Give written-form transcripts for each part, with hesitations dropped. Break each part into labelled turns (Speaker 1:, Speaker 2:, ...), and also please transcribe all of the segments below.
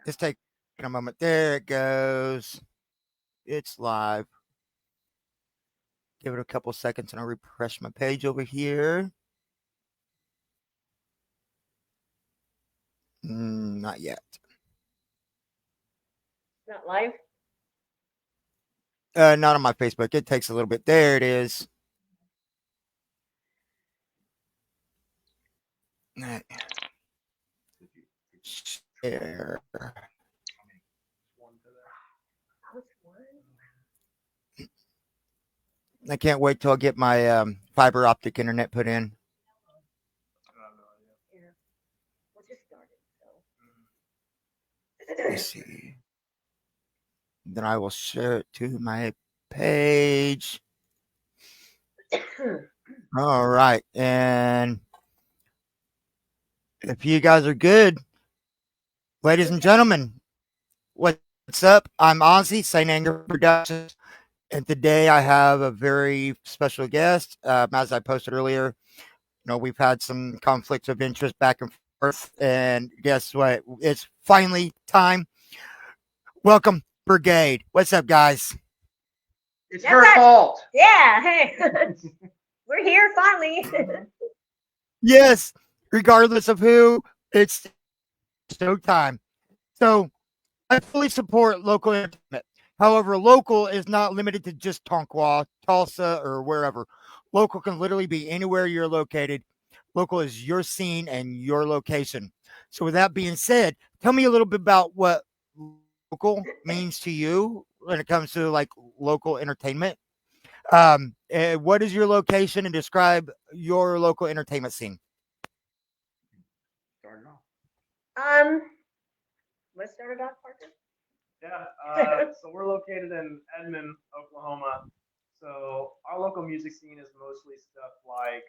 Speaker 1: Just take a moment. There it goes. It's live. Give it a couple seconds and I'll refresh my page over here. Not yet.
Speaker 2: Not live.
Speaker 1: Not on my Facebook. It takes a little bit. There it is. Share. I can't wait till I get my fiber optic internet put in. Let's see. Then I will share it to my page. All right. And if you guys are good, ladies and gentlemen, what's up? I'm Ozzy, St. Anger Productions. And today I have a very special guest. As I posted earlier, we've had some conflicts of interest back and forth. And guess what? It's finally time. Welcome, Briegade. What's up, guys?
Speaker 3: It's her fault.
Speaker 2: Yeah, hey. We're here finally.
Speaker 1: Yes, regardless of who, it's show time. So I fully support local entertainment. However, local is not limited to just Tonkawa, Tulsa, or wherever. Local can literally be anywhere you're located. Local is your scene and your location. So with that being said, tell me a little bit about what local means to you when it comes to like local entertainment. What is your location and describe your local entertainment scene?
Speaker 3: Starting off.
Speaker 2: Let's start it off, Parker.
Speaker 4: Yeah, so we're located in Edmond, Oklahoma. So our local music scene is mostly stuff like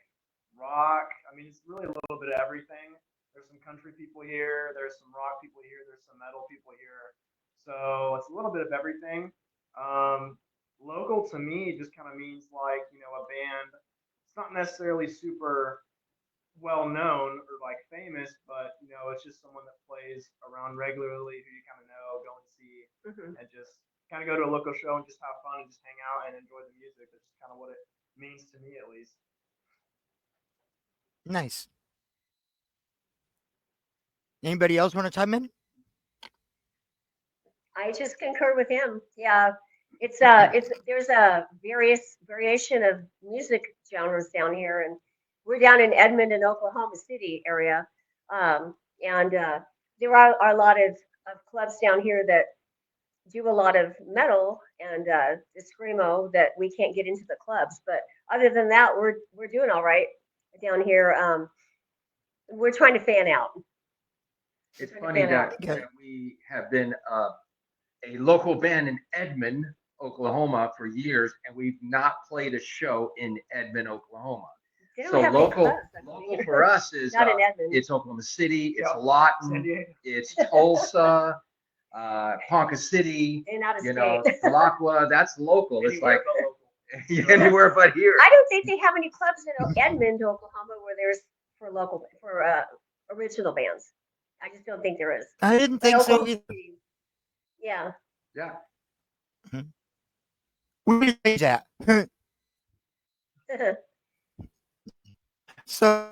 Speaker 4: rock. I mean, it's really a little bit of everything. There's some country people here. There's some rock people here. There's some metal people here. So it's a little bit of everything. Local to me just kind of means like, a band. It's not necessarily super well known or like famous, but it's just someone that plays around regularly who you kind of know, go and see, and just kind of go to a local show and just have fun and just hang out and enjoy the music. That's just kind of what it means to me, at least.
Speaker 1: Nice. Anybody else want to chime in?
Speaker 2: I just concur with him. Yeah, it's there's a various variation of music genres down here, and we're down in Edmond and Oklahoma City area, and there are a lot of clubs down here that do a lot of metal and the screamo that we can't get into the clubs. But other than that, we're doing all right down here. We're trying to fan out.
Speaker 3: It's funny that we have been a local band in Edmond, Oklahoma for years, and we've not played a show in Edmond, Oklahoma. So local for us is it's Oklahoma City, it's Lawton, it's Tulsa, Ponca City, Alachua. That's local. It's like anywhere but here.
Speaker 2: I don't think they have any clubs in Edmond, Oklahoma, where there's for original bands. I just don't think there is.
Speaker 1: I didn't think so either.
Speaker 2: Yeah.
Speaker 3: Yeah.
Speaker 1: We change that. So,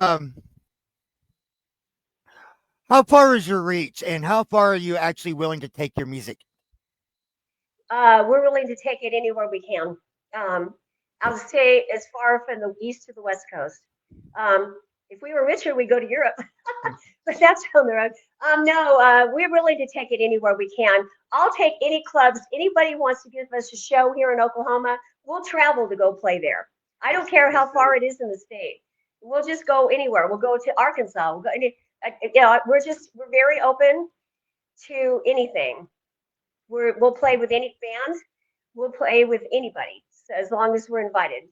Speaker 1: how far is your reach, and how far are you actually willing to take your music?
Speaker 2: We're willing to take it anywhere we can. I'll say as far from the east to the west coast. If we were richer, we'd go to Europe, but that's on the road. No, we're willing to take it anywhere we can. I'll take any clubs. Anybody wants to give us a show here in Oklahoma, we'll travel to go play there. I don't care how far it is in the state. We'll just go anywhere. We'll go to Arkansas. We'll go, we're very open to anything. We'll play with any band. We'll play with anybody, so as long as we're invited.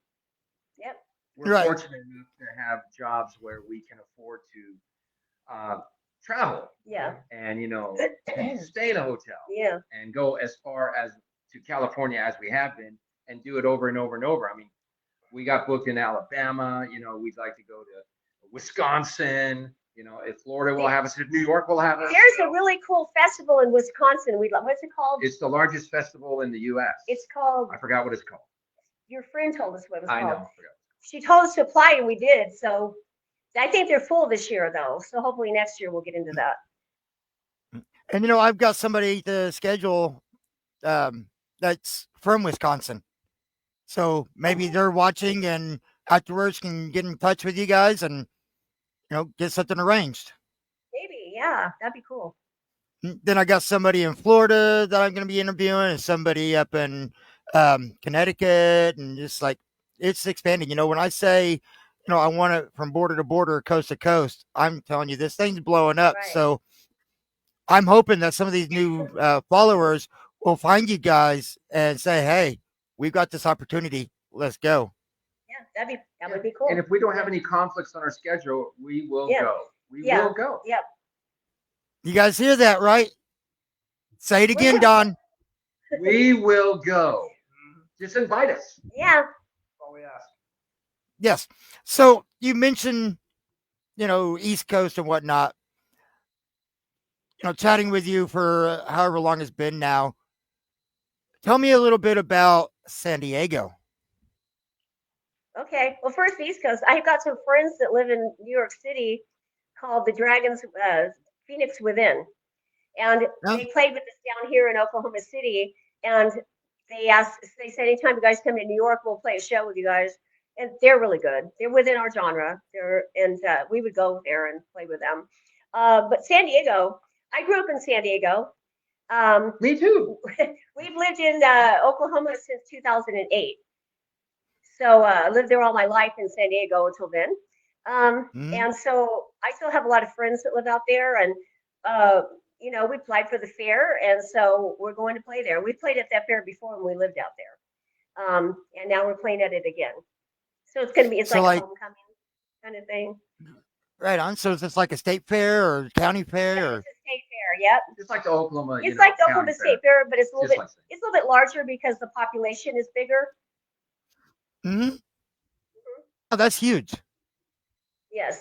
Speaker 2: Yep.
Speaker 3: We're fortunate enough to have jobs where we can afford to travel.
Speaker 2: Yeah.
Speaker 3: And stay in a hotel.
Speaker 2: Yeah.
Speaker 3: And go as far as to California as we have been, and do it over and over and over. I mean, we got booked in Alabama. We'd like to go to Wisconsin, You know, if Florida will have us, if New York will have us.
Speaker 2: There's a really cool festival in Wisconsin. What's it called?
Speaker 3: It's the largest festival in the U.S.
Speaker 2: It's called.
Speaker 3: I forgot what it's called.
Speaker 2: Your friend told us what it was
Speaker 3: I
Speaker 2: called.
Speaker 3: know. I forgot.
Speaker 2: She told us to apply, and we did. So I think they're full this year, though. So hopefully next year we'll get into that.
Speaker 1: And I've got somebody to schedule that's from Wisconsin, so maybe they're watching and afterwards can get in touch with you guys and get something arranged.
Speaker 2: Maybe, yeah, that'd be cool.
Speaker 1: Then I got somebody in Florida that I'm going to be interviewing, and somebody up in Connecticut, and just like it's expanding. When I say, I want it from border to border, coast to coast, I'm telling you, this thing's blowing up.
Speaker 2: Right.
Speaker 1: So I'm hoping that some of these new followers will find you guys and say, "Hey, we've got this opportunity. Let's go."
Speaker 2: Yeah, that would be cool.
Speaker 3: And if we don't have any conflicts on our schedule, we will go. We
Speaker 2: Yeah.
Speaker 3: will go.
Speaker 2: Yep.
Speaker 1: You guys hear that, right? Say it again, Don.
Speaker 3: We will go. Just invite us.
Speaker 2: Yeah.
Speaker 4: That's all we ask.
Speaker 1: Yes. So you mentioned, East Coast and whatnot. Chatting with you for however long it's been now. Tell me a little bit about San Diego.
Speaker 2: Okay. Well, first, the East Coast. I've got some friends that live in New York City called the Dragons Phoenix Within. And they played with us down here in Oklahoma City. And they said, anytime you guys come to New York, we'll play a show with you guys. And they're really good. They're within our genre. We would go there and play with them. But San Diego, I grew up in San Diego.
Speaker 3: Me too.
Speaker 2: We've lived in Oklahoma since 2008. So I lived there all my life in San Diego until then. And so I still have a lot of friends that live out there. And, we applied for the fair. And so we're going to play there. We played at that fair before when we lived out there. And now we're playing at it again. So it's going to be, it's like a homecoming kind of thing.
Speaker 1: Right on. So is this like a state fair or county fair?
Speaker 2: Yeah,
Speaker 1: or?
Speaker 2: it's a state fair. Yep.
Speaker 3: Just like the Oklahoma.
Speaker 2: It's like the
Speaker 3: county
Speaker 2: Oklahoma State Fair, but it's a little
Speaker 3: Just
Speaker 2: bit, it's a little bit larger because the population is bigger.
Speaker 1: Mm-hmm. Oh, that's huge.
Speaker 2: Yes.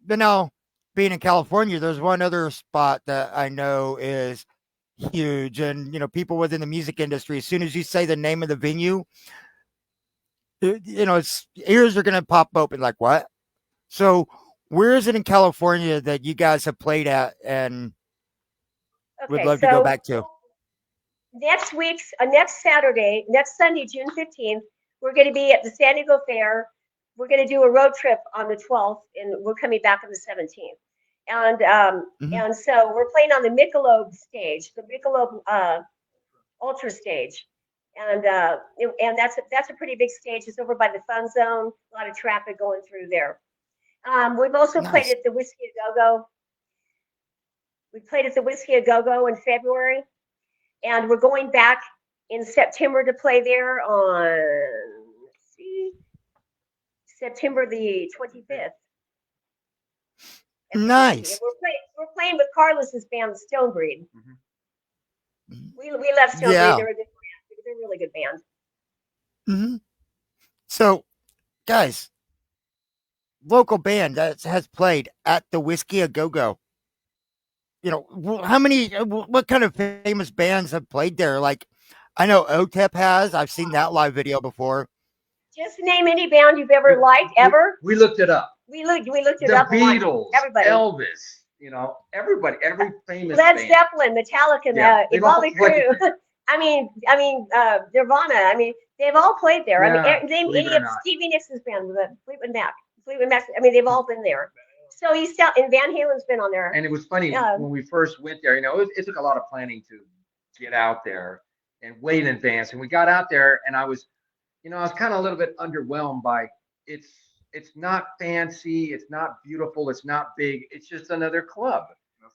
Speaker 1: But now, being in California, there's one other spot that I know is huge, and people within the music industry, as soon as you say the name of the venue, it's ears are gonna pop open like, what? So where is it in California that you guys have played at and would love to go back to?
Speaker 2: Next Saturday, next Sunday, June 15th, we're going to be at the San Diego Fair. We're going to do a road trip on the 12th, and we're coming back on the 17th. And so we're playing on the Michelob stage, the Michelob Ultra stage. And that's a pretty big stage. It's over by the Fun Zone. A lot of traffic going through there. We've also played at the Whiskey A Go-Go. We played at the Whiskey A Go-Go in February, and we're going back in September to play there on September the 25th.
Speaker 1: Nice.
Speaker 2: We're playing with Carlos's band, Stonebreed.
Speaker 3: Mm-hmm.
Speaker 2: We love Stonebreed.
Speaker 1: Yeah.
Speaker 2: They're a good band. They're a really good band.
Speaker 1: Mm-hmm. So, guys, local band that has played at the Whiskey A Go-Go. What kind of famous bands have played there? Like, I know OTEP has. I've seen that live video before.
Speaker 2: Just name any band you've ever liked, ever.
Speaker 3: We looked it up.
Speaker 2: We looked it
Speaker 3: The
Speaker 2: up.
Speaker 3: Beatles,
Speaker 2: Everybody.
Speaker 3: Elvis, everybody, every famous
Speaker 2: Led
Speaker 3: band.
Speaker 2: Zeppelin, Metallica,
Speaker 3: Yeah, they've all
Speaker 2: Evolve Crew. I mean, Nirvana. I mean, they've all played there.
Speaker 3: Yeah,
Speaker 2: I mean, name
Speaker 3: believe
Speaker 2: any
Speaker 3: it or
Speaker 2: of
Speaker 3: not.
Speaker 2: Stevie Nicks' band, Fleetwood Mac. I mean, they've all been there. So and Van Halen's been on there.
Speaker 3: And it was funny when we first went there. It took a lot of planning to get out there and wait in advance. And we got out there, and I was kind of a little bit underwhelmed by it's not fancy, it's not beautiful, it's not big. It's just another club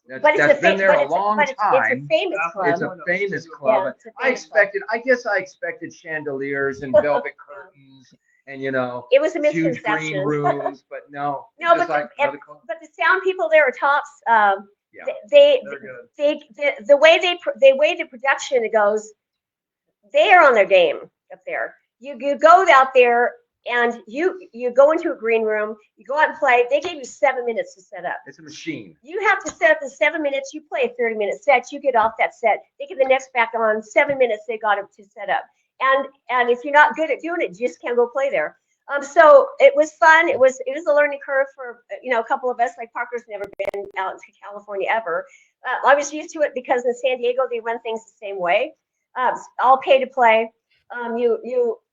Speaker 3: that's been there a long time.
Speaker 2: It's a famous club.
Speaker 3: It's a famous club.
Speaker 2: Yeah, it's a famous
Speaker 3: I guess I expected chandeliers and velvet curtains and
Speaker 2: it was a
Speaker 3: huge
Speaker 2: misconception.
Speaker 3: green rooms, but no.
Speaker 2: No,
Speaker 3: just
Speaker 2: but
Speaker 3: like another club.
Speaker 2: the sound people there are tops.
Speaker 3: Yeah,
Speaker 2: The way the production goes, they are on their game up there. You go out there And you go into a green room, you go out and play. They gave you 7 minutes to set up.
Speaker 3: It's a machine.
Speaker 2: You have to set up in 7 minutes. You play a 30-minute set. You get off that set. They get the next back on. 7 minutes they got to set up. And if you're not good at doing it, you just can't go play there. So it was fun. It was a learning curve for a couple of us. Like Parker's never been out to California ever. I was used to it because in San Diego they run things the same way. All pay to play.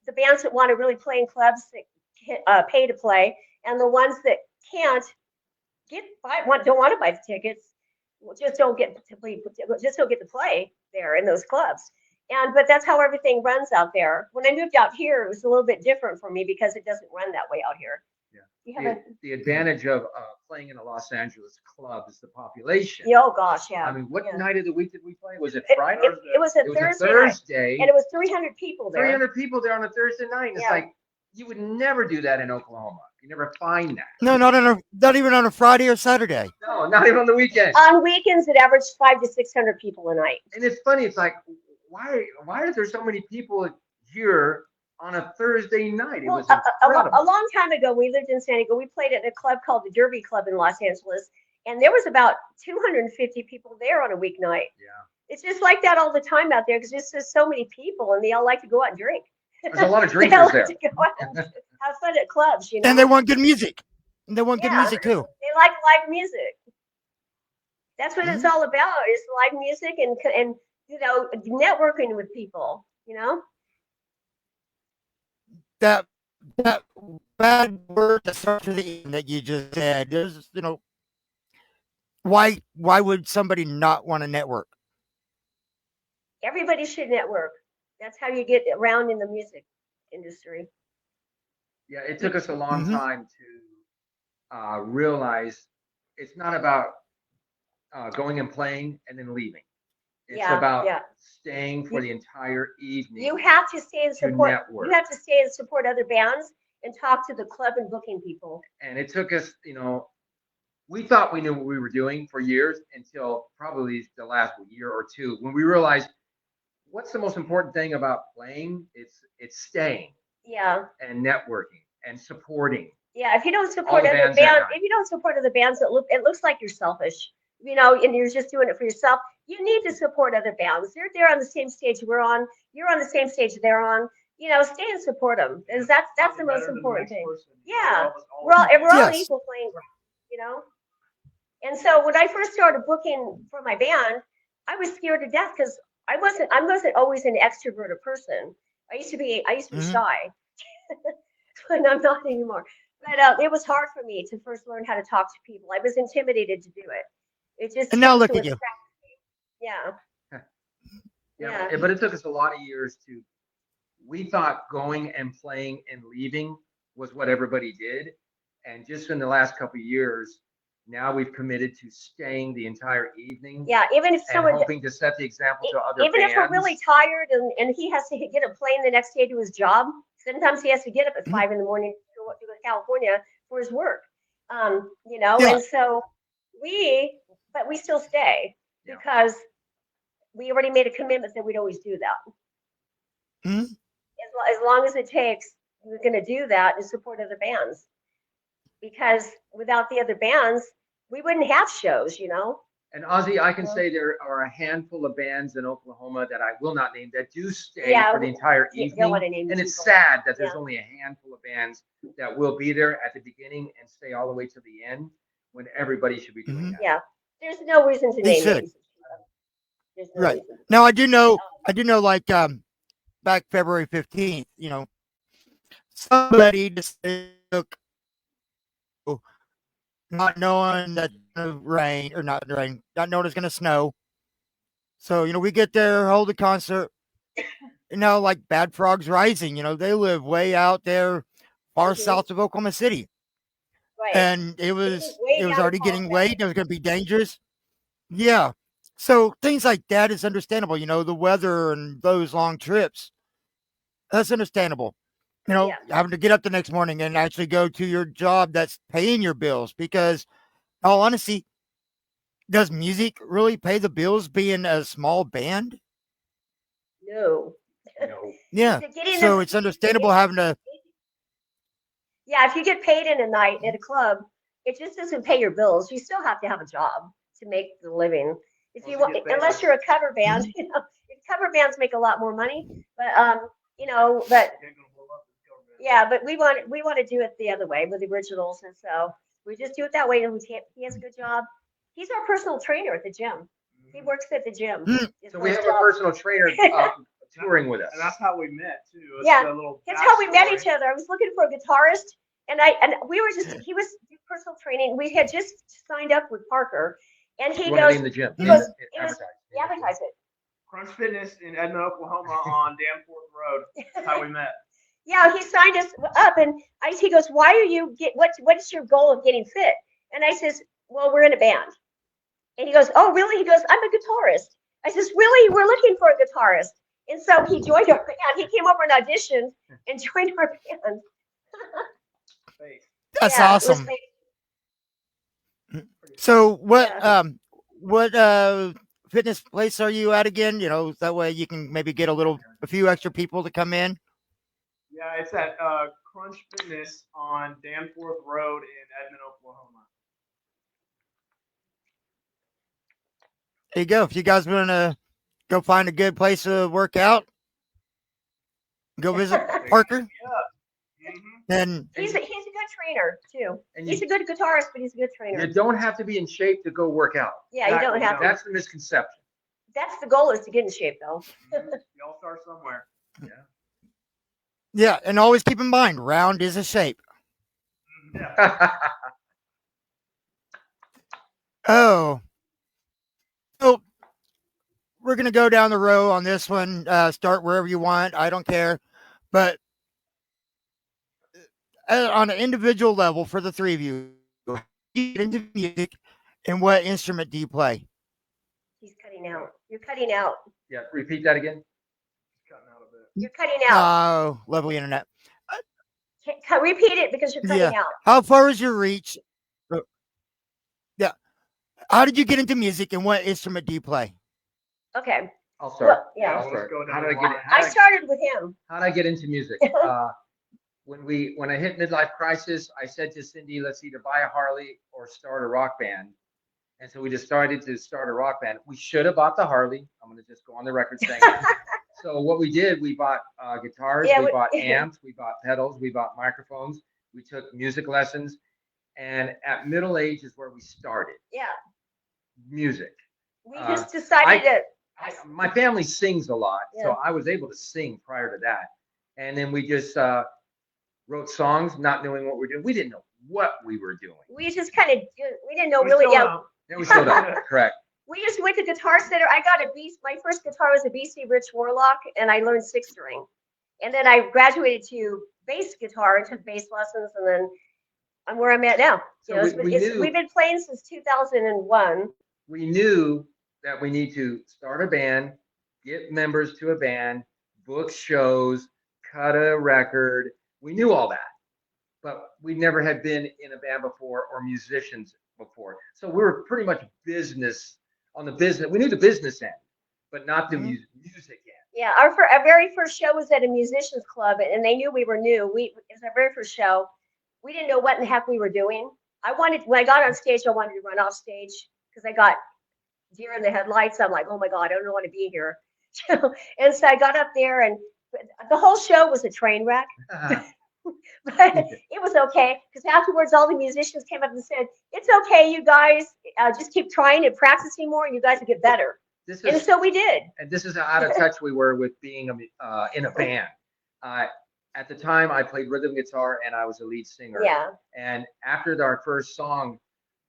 Speaker 2: The bands that want to really play in clubs that pay to play, and the ones that can't don't want to buy the tickets, just don't get to play there in those clubs. But that's how everything runs out there. When I moved out here, it was a little bit different for me because it doesn't run that way out here.
Speaker 3: Yeah. The advantage of playing in a Los Angeles club is the population.
Speaker 2: Oh gosh, yeah.
Speaker 3: I mean, what night of the week did we play? Was it Friday?
Speaker 2: It was a Thursday,
Speaker 3: and
Speaker 2: it was 300 people there.
Speaker 3: 300 people there on a Thursday night. And it's like you would never do that in Oklahoma. You never find that.
Speaker 1: No, not even on a Friday or Saturday.
Speaker 3: No, not even on the weekend.
Speaker 2: On weekends, it averaged 500 to 600 people a night.
Speaker 3: And it's funny. It's like, why are there so many people here on a Thursday night? It was incredible.
Speaker 2: A long time ago, we lived in San Diego. We played at a club called the Derby Club in Los Angeles, and there was about 250 people there on a weeknight.
Speaker 3: Yeah,
Speaker 2: it's just like that all the time out there because there's just so many people, and they all like to go out and drink.
Speaker 3: There's a lot of drinkers there.
Speaker 2: To go out and have fun at clubs,
Speaker 1: And they want good music. And they want good music too.
Speaker 2: They like live music. That's what it's all about: is live music and networking with people.
Speaker 1: That bad word that starts with the E that you just said is, why would somebody not want to network?
Speaker 2: Everybody should network. That's how you get around in the music industry.
Speaker 3: Yeah, it took us a long time to realize it's not about going and playing and then leaving. It's about staying for the entire evening.
Speaker 2: You have to stay and support.
Speaker 3: Network.
Speaker 2: You have to stay and support other bands and talk to the club and booking people.
Speaker 3: And it took us, we thought we knew what we were doing for years until probably the last year or two when we realized what's the most important thing about playing? It's staying.
Speaker 2: Yeah.
Speaker 3: And networking and supporting.
Speaker 2: Yeah, if you don't support other bands, it looks like you're selfish. And you're just doing it for yourself. You need to support other bands. They're on the same stage we're on. You're on the same stage they're on. Stay and support them. Because that's the most important thing. Yeah, we're all equal playing. And so when I first started booking for my band, I was scared to death because I wasn't always an extroverted person. I used to be shy, and I'm not anymore. But it was hard for me to first learn how to talk to people. I was intimidated to do it. It just
Speaker 1: and now look at you.
Speaker 2: Yeah.
Speaker 3: Yeah. But it took us a lot of years we thought going and playing and leaving was what everybody did. And just in the last couple of years, now we've committed to staying the entire evening.
Speaker 2: Yeah, even if someone
Speaker 3: hoping to set the example to other
Speaker 2: even
Speaker 3: bands.
Speaker 2: If we're really tired and he has to get a plane the next day to his job, sometimes he has to get up at 5 a.m. to go to California for his work. And so we still stay because we already made a commitment that we'd always do that.
Speaker 1: Mm-hmm.
Speaker 2: As long as it takes, we're going to do that and support other bands. Because without the other bands, we wouldn't have shows,
Speaker 3: And Ozzy, I can say there are a handful of bands in Oklahoma that I will not name that do stay for the entire evening. And it's sad that there's only a handful of bands that will be there at the beginning and stay all the way to the end when everybody should be doing that.
Speaker 2: Yeah, there's no reason to name names.
Speaker 1: Right. Now I do know like back February 15th, somebody just took not knowing that not knowing it's going to snow. So, we get there, hold the concert, like Bad Frogs Rising, they live way out there, far south of Oklahoma City.
Speaker 2: Right.
Speaker 1: And it was already getting late. It was going to be dangerous. Yeah. So things like that is understandable, the weather and those long trips. That's understandable. Having to get up the next morning and actually go to your job that's paying your bills because, in all honesty, does music really pay the bills being a small band?
Speaker 2: No.
Speaker 1: Yeah. So it's understandable having to
Speaker 2: Yeah, if you get paid in a night at a club, it just doesn't pay your bills. You still have to have a job to make the living. If you
Speaker 4: Once
Speaker 2: want,
Speaker 4: you get paid,
Speaker 2: unless you're a cover band, cover bands make a lot more money. But but
Speaker 4: you ain't gonna blow up this government.
Speaker 2: yeah, but we want to do it the other way with the originals, and so we just do it that way. And he has a good job. He's our personal trainer at the gym. He works at the gym.
Speaker 1: Hmm.
Speaker 2: It's
Speaker 3: So
Speaker 2: my
Speaker 3: we have a
Speaker 2: job.
Speaker 3: personal trainer touring with us.
Speaker 4: And that's how we met too. It's
Speaker 2: Yeah,
Speaker 4: a little
Speaker 2: That's how we met
Speaker 4: backstory.
Speaker 2: each other. I was looking for a guitarist, and we were just he was doing personal training. We had just signed up with Parker, and he
Speaker 3: You want to
Speaker 2: goes,
Speaker 3: name the gym?
Speaker 2: he goes,
Speaker 3: Advertise.
Speaker 2: advertise it.
Speaker 4: Crunch Fitness in Edmond, Oklahoma on Danforth Road. That's how we met.
Speaker 2: Yeah, he signed us up, and he goes, why are you what's your goal of getting fit? And I says, well, we're in a band. And he goes, oh, really? He goes, I'm a guitarist. I says, really? We're looking for a guitarist. And so he joined our band. He came over and auditioned and joined our band.
Speaker 4: Thanks.
Speaker 1: That's
Speaker 2: Yeah, it was
Speaker 1: awesome.
Speaker 2: fake.
Speaker 1: So
Speaker 2: Yeah.
Speaker 1: what fitness place are you at again? You know, that way you can maybe get a few extra people to come in.
Speaker 4: Yeah, it's at Crunch Fitness on Danforth Road in Edmond, Oklahoma.
Speaker 1: There you go. If you guys want to go find a good place to work out, go visit Parker.
Speaker 4: Mm-hmm.
Speaker 1: And
Speaker 2: He's a good trainer too.
Speaker 3: And
Speaker 2: He's a good guitarist, but he's a good trainer.
Speaker 3: You don't have to be in shape to go work out.
Speaker 2: Yeah, you don't have to.
Speaker 3: That's the misconception.
Speaker 2: That's the goal, is to get in shape, though.
Speaker 4: Y'all start somewhere.
Speaker 1: yeah, and always keep in mind, round is a shape.
Speaker 4: Yeah.
Speaker 1: Oh. So we're gonna go down the row on this one. Start wherever you want. I don't care. But on an individual level, for the three of you, how do you get into music, and what instrument do you play?
Speaker 2: He's cutting out. You're cutting out.
Speaker 3: Yeah, repeat that again.
Speaker 4: Cutting out a bit.
Speaker 2: You're cutting out.
Speaker 1: Oh, lovely internet.
Speaker 2: Repeat it because you're cutting out.
Speaker 1: How far is your reach? Yeah. How did you get into music, and what instrument do you play?
Speaker 2: Okay.
Speaker 3: I'll start.
Speaker 2: Well, yeah.
Speaker 3: I'll start.
Speaker 4: Let's go
Speaker 3: How
Speaker 4: down
Speaker 3: did I
Speaker 4: the
Speaker 3: get?
Speaker 4: line.
Speaker 2: I started with him.
Speaker 3: How did I get into music? When I hit midlife crisis, I said to Cindy, let's either buy a Harley or start a rock band. And so we decided to start a rock band. We should have bought the Harley. I'm going to just go on the record saying that. So what we did, we bought guitars,
Speaker 2: Yeah,
Speaker 3: we bought amps, we bought pedals, we bought microphones. We took music lessons. And at middle age is where we started
Speaker 2: Yeah.
Speaker 3: music.
Speaker 2: We just decided to.
Speaker 3: My family sings a lot,
Speaker 2: Yeah.
Speaker 3: so I was able to sing prior to that. And then we just wrote songs, not knowing what we're doing. We didn't know what we were doing.
Speaker 2: We just kind of. We didn't know
Speaker 4: We
Speaker 2: really.
Speaker 4: still
Speaker 2: Yeah.
Speaker 4: don't.
Speaker 3: And we still don't. Correct.
Speaker 2: We just went to Guitar Center. I got my first guitar was a BC Rich Warlock, and I learned 6-string. And then I graduated to bass guitar and took bass lessons, and then I'm where I'm at now.
Speaker 3: So
Speaker 2: You know, we've been playing since 2001.
Speaker 3: We knew that we need to start a band, get members to a band, book shows, cut a record. We knew all that, but we never had been in a band before or musicians before. So we were pretty much business on the business. We knew the business end, but not the music end.
Speaker 2: Yeah, our very first show was at a musicians club, and they knew we were new. It was our very first show. We didn't know what in the heck we were doing. When I got on stage, I wanted to run off stage because I got deer in the headlights. I'm like, oh my God, I don't want to be here. And so I got up there, and the whole show was a train wreck. But it was okay, because afterwards all the musicians came up and said, it's okay, you guys, just keep trying and practicing more, and you guys will get better. And so we did.
Speaker 3: And this is how out of touch we were with being in a band. At the time, I played rhythm guitar and I was a lead singer.
Speaker 2: Yeah.
Speaker 3: And after our first song,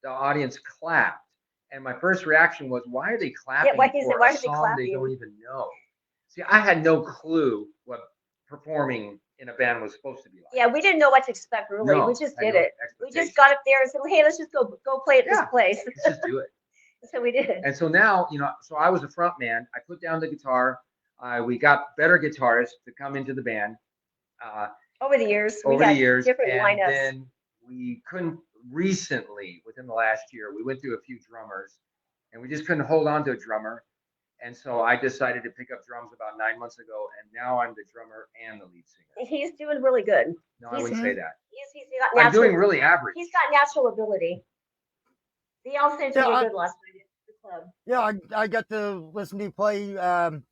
Speaker 3: the audience clapped. And my first reaction was, why are they clapping
Speaker 2: why
Speaker 3: for
Speaker 2: are
Speaker 3: a
Speaker 2: they
Speaker 3: song
Speaker 2: clapping?
Speaker 3: they don't even know? See, I had no clue what performing in a band was supposed to be like.
Speaker 2: Yeah, we didn't know what to expect, really.
Speaker 3: No,
Speaker 2: We just
Speaker 3: I had
Speaker 2: did
Speaker 3: no
Speaker 2: it. We just got up there and said, well, hey, let's just go play at this place.
Speaker 3: Let's just do it.
Speaker 2: So we did.
Speaker 3: And so now, so I was a front man. I put down the guitar. We got better guitarists to come into the band.
Speaker 2: Over the years, different
Speaker 3: and
Speaker 2: lineups.
Speaker 3: Then we couldn't recently, within the last year, we went through a few drummers, and we just couldn't hold on to a drummer. And so I decided to pick up drums about 9 months ago, and now I'm the drummer and the lead singer.
Speaker 2: He's doing really good.
Speaker 3: No, I wouldn't say that.
Speaker 2: He's got natural,
Speaker 3: I'm doing really average.
Speaker 2: He's got natural ability. He all said to me good last night at the club.
Speaker 1: Yeah, I got to listen to you play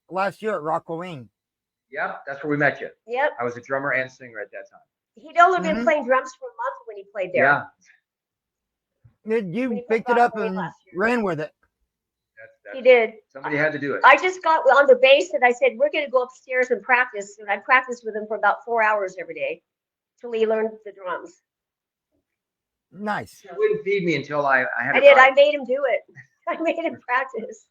Speaker 1: last year at Rockaway.
Speaker 3: Yep, that's where we met you.
Speaker 2: Yep.
Speaker 3: I was a drummer and singer at that time.
Speaker 2: He'd only been playing drums for a month when he played there.
Speaker 3: Yeah.
Speaker 1: You picked it up and ran with it.
Speaker 2: He did.
Speaker 3: Somebody had to do it.
Speaker 2: I just got on the bass and I said, we're going to go upstairs and practice. And I practiced with him for about 4 hours every day till he learned the drums.
Speaker 1: Nice.
Speaker 3: He wouldn't feed me until I had.
Speaker 2: I did. I made him do it. I made him practice.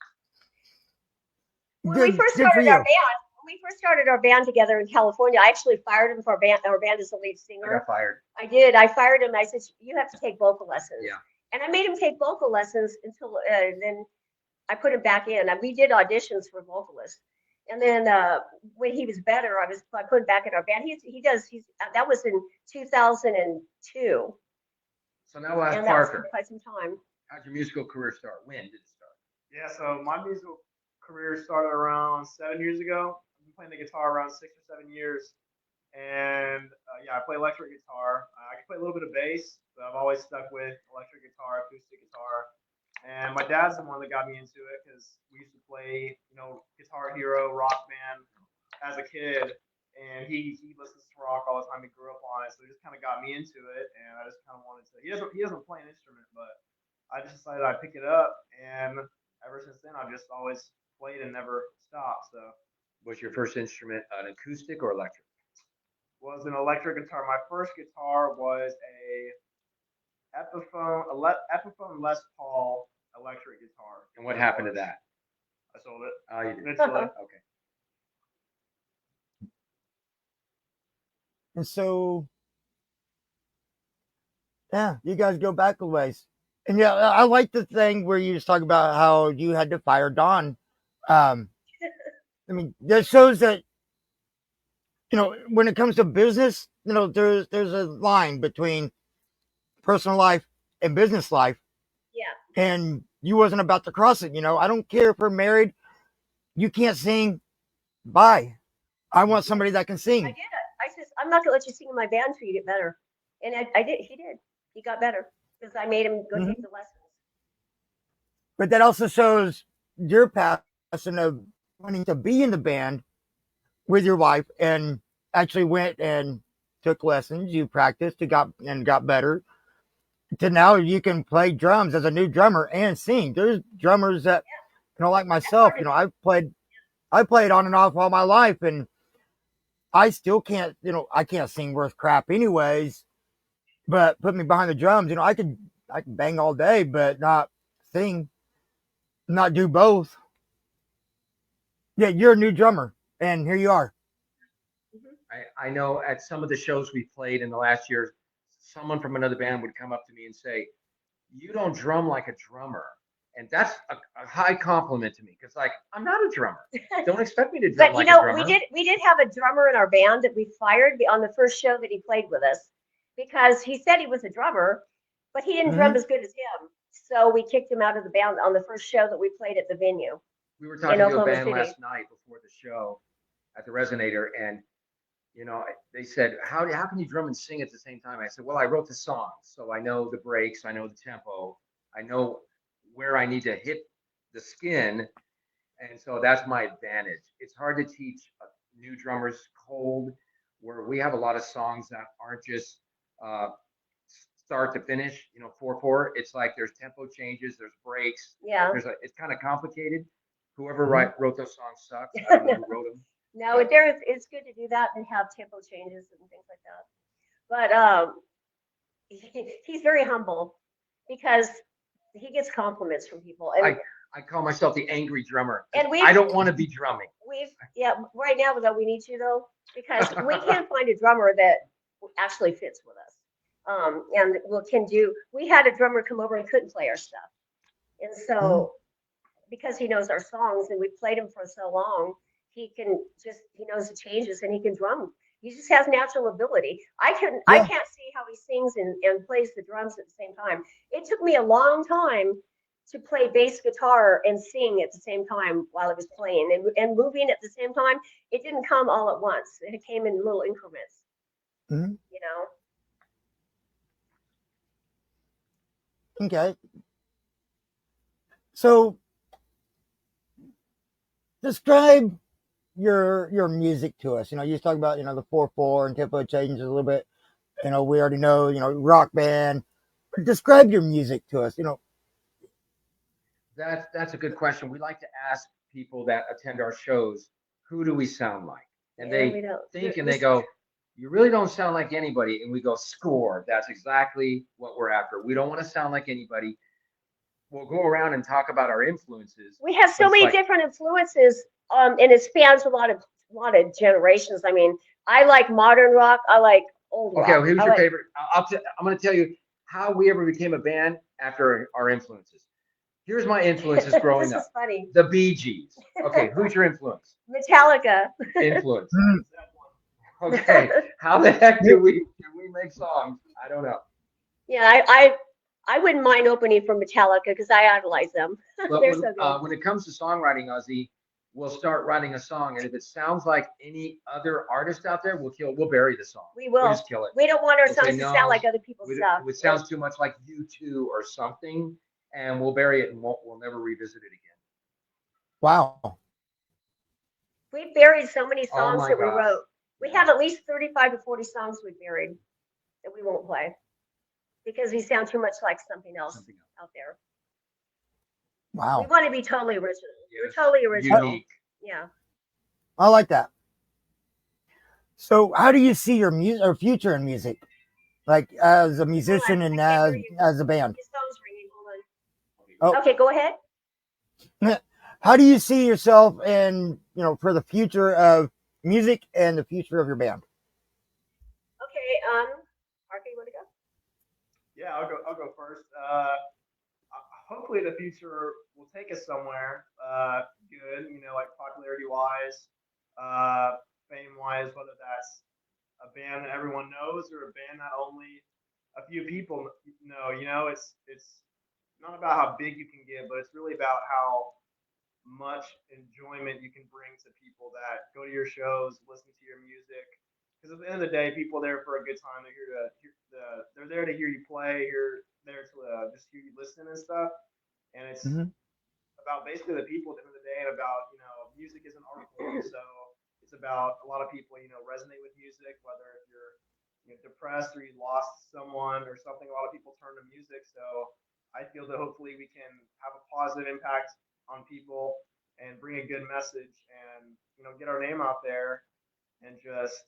Speaker 2: When we first started our band together in California, I actually fired him for our band as the lead singer.
Speaker 3: I got fired.
Speaker 2: I did. I fired him. I said, you have to take vocal lessons.
Speaker 3: Yeah.
Speaker 2: And I made him take vocal lessons until then I put him back in. We did auditions for vocalists. And then when he was better, I put him back in our band. That was in 2002.
Speaker 3: So now we'll ask
Speaker 2: and
Speaker 3: Parker.
Speaker 2: That was for quite some time.
Speaker 3: How'd your musical career start? When did it start?
Speaker 4: Yeah, so my musical career started around 7 years ago. I've been playing the guitar around 6 or 7 years. And I play electric guitar. I can play a little bit of bass, but I've always stuck with electric guitar, acoustic guitar. And my dad's the one that got me into it because we used to play, Guitar Hero, Rock Band as a kid. And he listens to rock all the time. He grew up on it, so he just kind of got me into it. And I just kind of wanted to. He doesn't play an instrument, but I just decided I'd pick it up. And ever since then, I've just always played and never stopped. So.
Speaker 3: Was your first instrument an acoustic or electric?
Speaker 4: Was an electric guitar. My first guitar was a Epiphone Les Paul electric guitar.
Speaker 3: And what happened to that?
Speaker 4: I sold it.
Speaker 3: Oh, you did.
Speaker 4: Eventually.
Speaker 3: Okay.
Speaker 1: And so, yeah, you guys go back a ways. And yeah, I like the thing where you just talk about how you had to fire Don. I mean, that shows that, when it comes to business, there's a line between personal life and business life.
Speaker 2: Yeah.
Speaker 1: And you wasn't about to cross it. I don't care if we're married. You can't sing. Bye. I want somebody that can sing.
Speaker 2: I did it. I said, I'm not going to let you sing in my band until you get better. And I did. He did. He got better because I made him go take the lessons.
Speaker 1: But that also shows your passion of wanting to be in the band with your wife and actually went and took lessons. You practiced, you got better. To now you can play drums as a new drummer and sing. There's drummers that, like myself, I played on and off all my life, and I still can't, I can't sing worth crap anyways. But put me behind the drums, I can bang all day, but not sing, not do both. Yeah, you're a new drummer, and here you are.
Speaker 3: I know at some of the shows we played in the last year, someone from another band would come up to me and say, "You don't drum like a drummer." And that's a high compliment to me because, I'm not a drummer. Don't expect me to drum like a drummer.
Speaker 2: we did have a drummer in our band that we fired on the first show that he played with us because he said he was a drummer, but he didn't drum as good as him. So we kicked him out of the band on the first show that we played at the venue.
Speaker 3: We were talking to a band last night before the show at the Resonator, and they said, how can you drum and sing at the same time? I said, well, I wrote the songs, so I know the breaks, I know the tempo, I know where I need to hit the skin, and so that's my advantage. It's hard to teach new drummers cold, where we have a lot of songs that aren't just start to finish, 4/4. It's like there's tempo changes, there's breaks.
Speaker 2: Yeah.
Speaker 3: It's kind of complicated. Whoever wrote those songs sucks. I don't know who wrote them.
Speaker 2: No, it's good to do that and have tempo changes and things like that. But he's very humble because he gets compliments from people. And
Speaker 3: I call myself the angry drummer.
Speaker 2: And
Speaker 3: I don't want to be drumming.
Speaker 2: Right now though we need you though because we can't find a drummer that actually fits with us. And we had a drummer come over and couldn't play our stuff, and so because he knows our songs and we've played them for so long. He knows the changes and he can drum. He just has natural ability. I can't see how he sings and plays the drums at the same time. It took me a long time to play bass guitar and sing at the same time while it was playing and moving at the same time. It didn't come all at once. It came in little increments,
Speaker 1: Mhm.
Speaker 2: you know.
Speaker 1: Okay. So describe your music to us. You talk about, the 4/4 and tempo changes a little bit. We already know, rock band. Describe your music to us.
Speaker 3: That's a good question. We like to ask people that attend our shows, who do we sound like? And
Speaker 2: Yeah, we
Speaker 3: they
Speaker 2: don't.
Speaker 3: think and they go, you really don't sound like anybody. And we go, score. That's exactly what we're after. We don't want to sound like anybody. We'll go around and talk about our influences.
Speaker 2: We have
Speaker 3: but
Speaker 2: so
Speaker 3: it's
Speaker 2: many
Speaker 3: like,
Speaker 2: different influences, and it spans a lot of generations. I mean, I like modern rock. I like old
Speaker 3: okay,
Speaker 2: rock.
Speaker 3: well, who's
Speaker 2: I
Speaker 3: your
Speaker 2: like,
Speaker 3: favorite? I'm going to tell you how we ever became a band after our influences. Here's my influences growing
Speaker 2: this
Speaker 3: up.
Speaker 2: is funny.
Speaker 3: The Bee Gees. Okay, who's your influence?
Speaker 2: Metallica.
Speaker 3: Influence.
Speaker 1: Mm.
Speaker 3: Okay, how the heck do we make songs? I don't know.
Speaker 2: Yeah, I wouldn't mind opening for Metallica because I idolize them.
Speaker 3: But
Speaker 2: They're so good.
Speaker 3: when it comes to songwriting, Ozzy, we'll start writing a song, and if it sounds like any other artist out there, we'll bury the song.
Speaker 2: We will.
Speaker 3: We'll just kill it.
Speaker 2: We don't want our
Speaker 3: We'll say,
Speaker 2: songs to
Speaker 3: no,
Speaker 2: sound like other people's stuff.
Speaker 3: If it sounds too much like U2 or something, and we'll bury it and we'll never revisit it again.
Speaker 1: Wow.
Speaker 2: We buried so many
Speaker 3: Oh
Speaker 2: songs
Speaker 3: my
Speaker 2: that we
Speaker 3: gosh.
Speaker 2: wrote. We
Speaker 3: Yeah.
Speaker 2: have at least 35 to 40 songs we buried that we won't play because we sound too much like something else
Speaker 3: Something else.
Speaker 2: out there. We
Speaker 1: Wow.
Speaker 2: want to be totally original. We're
Speaker 3: Yes.
Speaker 2: totally original.
Speaker 3: Unique.
Speaker 2: Yeah.
Speaker 1: I like that. So how do you see your music or future in music? Like as a musician and
Speaker 2: I can't hear you.
Speaker 1: as a band?
Speaker 2: His phone's ringing. Hold on.
Speaker 1: Oh.
Speaker 2: Okay, go ahead.
Speaker 1: How do you see yourself and, for the future of music and the future of your band?
Speaker 2: Okay, Parker, you want to go?
Speaker 4: Yeah, I'll go first. Hopefully the future will take us somewhere good, like popularity wise, fame wise, whether that's a band that everyone knows or a band that only a few people know. It's not about how big you can get, but it's really about how much enjoyment you can bring to people that go to your shows, listen to your music. Because at the end of the day, people are there for a good time. They're there to hear you play. You're there to just hear you listen and stuff. And it's about basically the people at the end of the day, and about music is an art form, so it's about a lot of people resonate with music, whether if you're depressed or you lost someone or something. A lot of people turn to music, so I feel that hopefully we can have a positive impact on people and bring a good message and get our name out there and just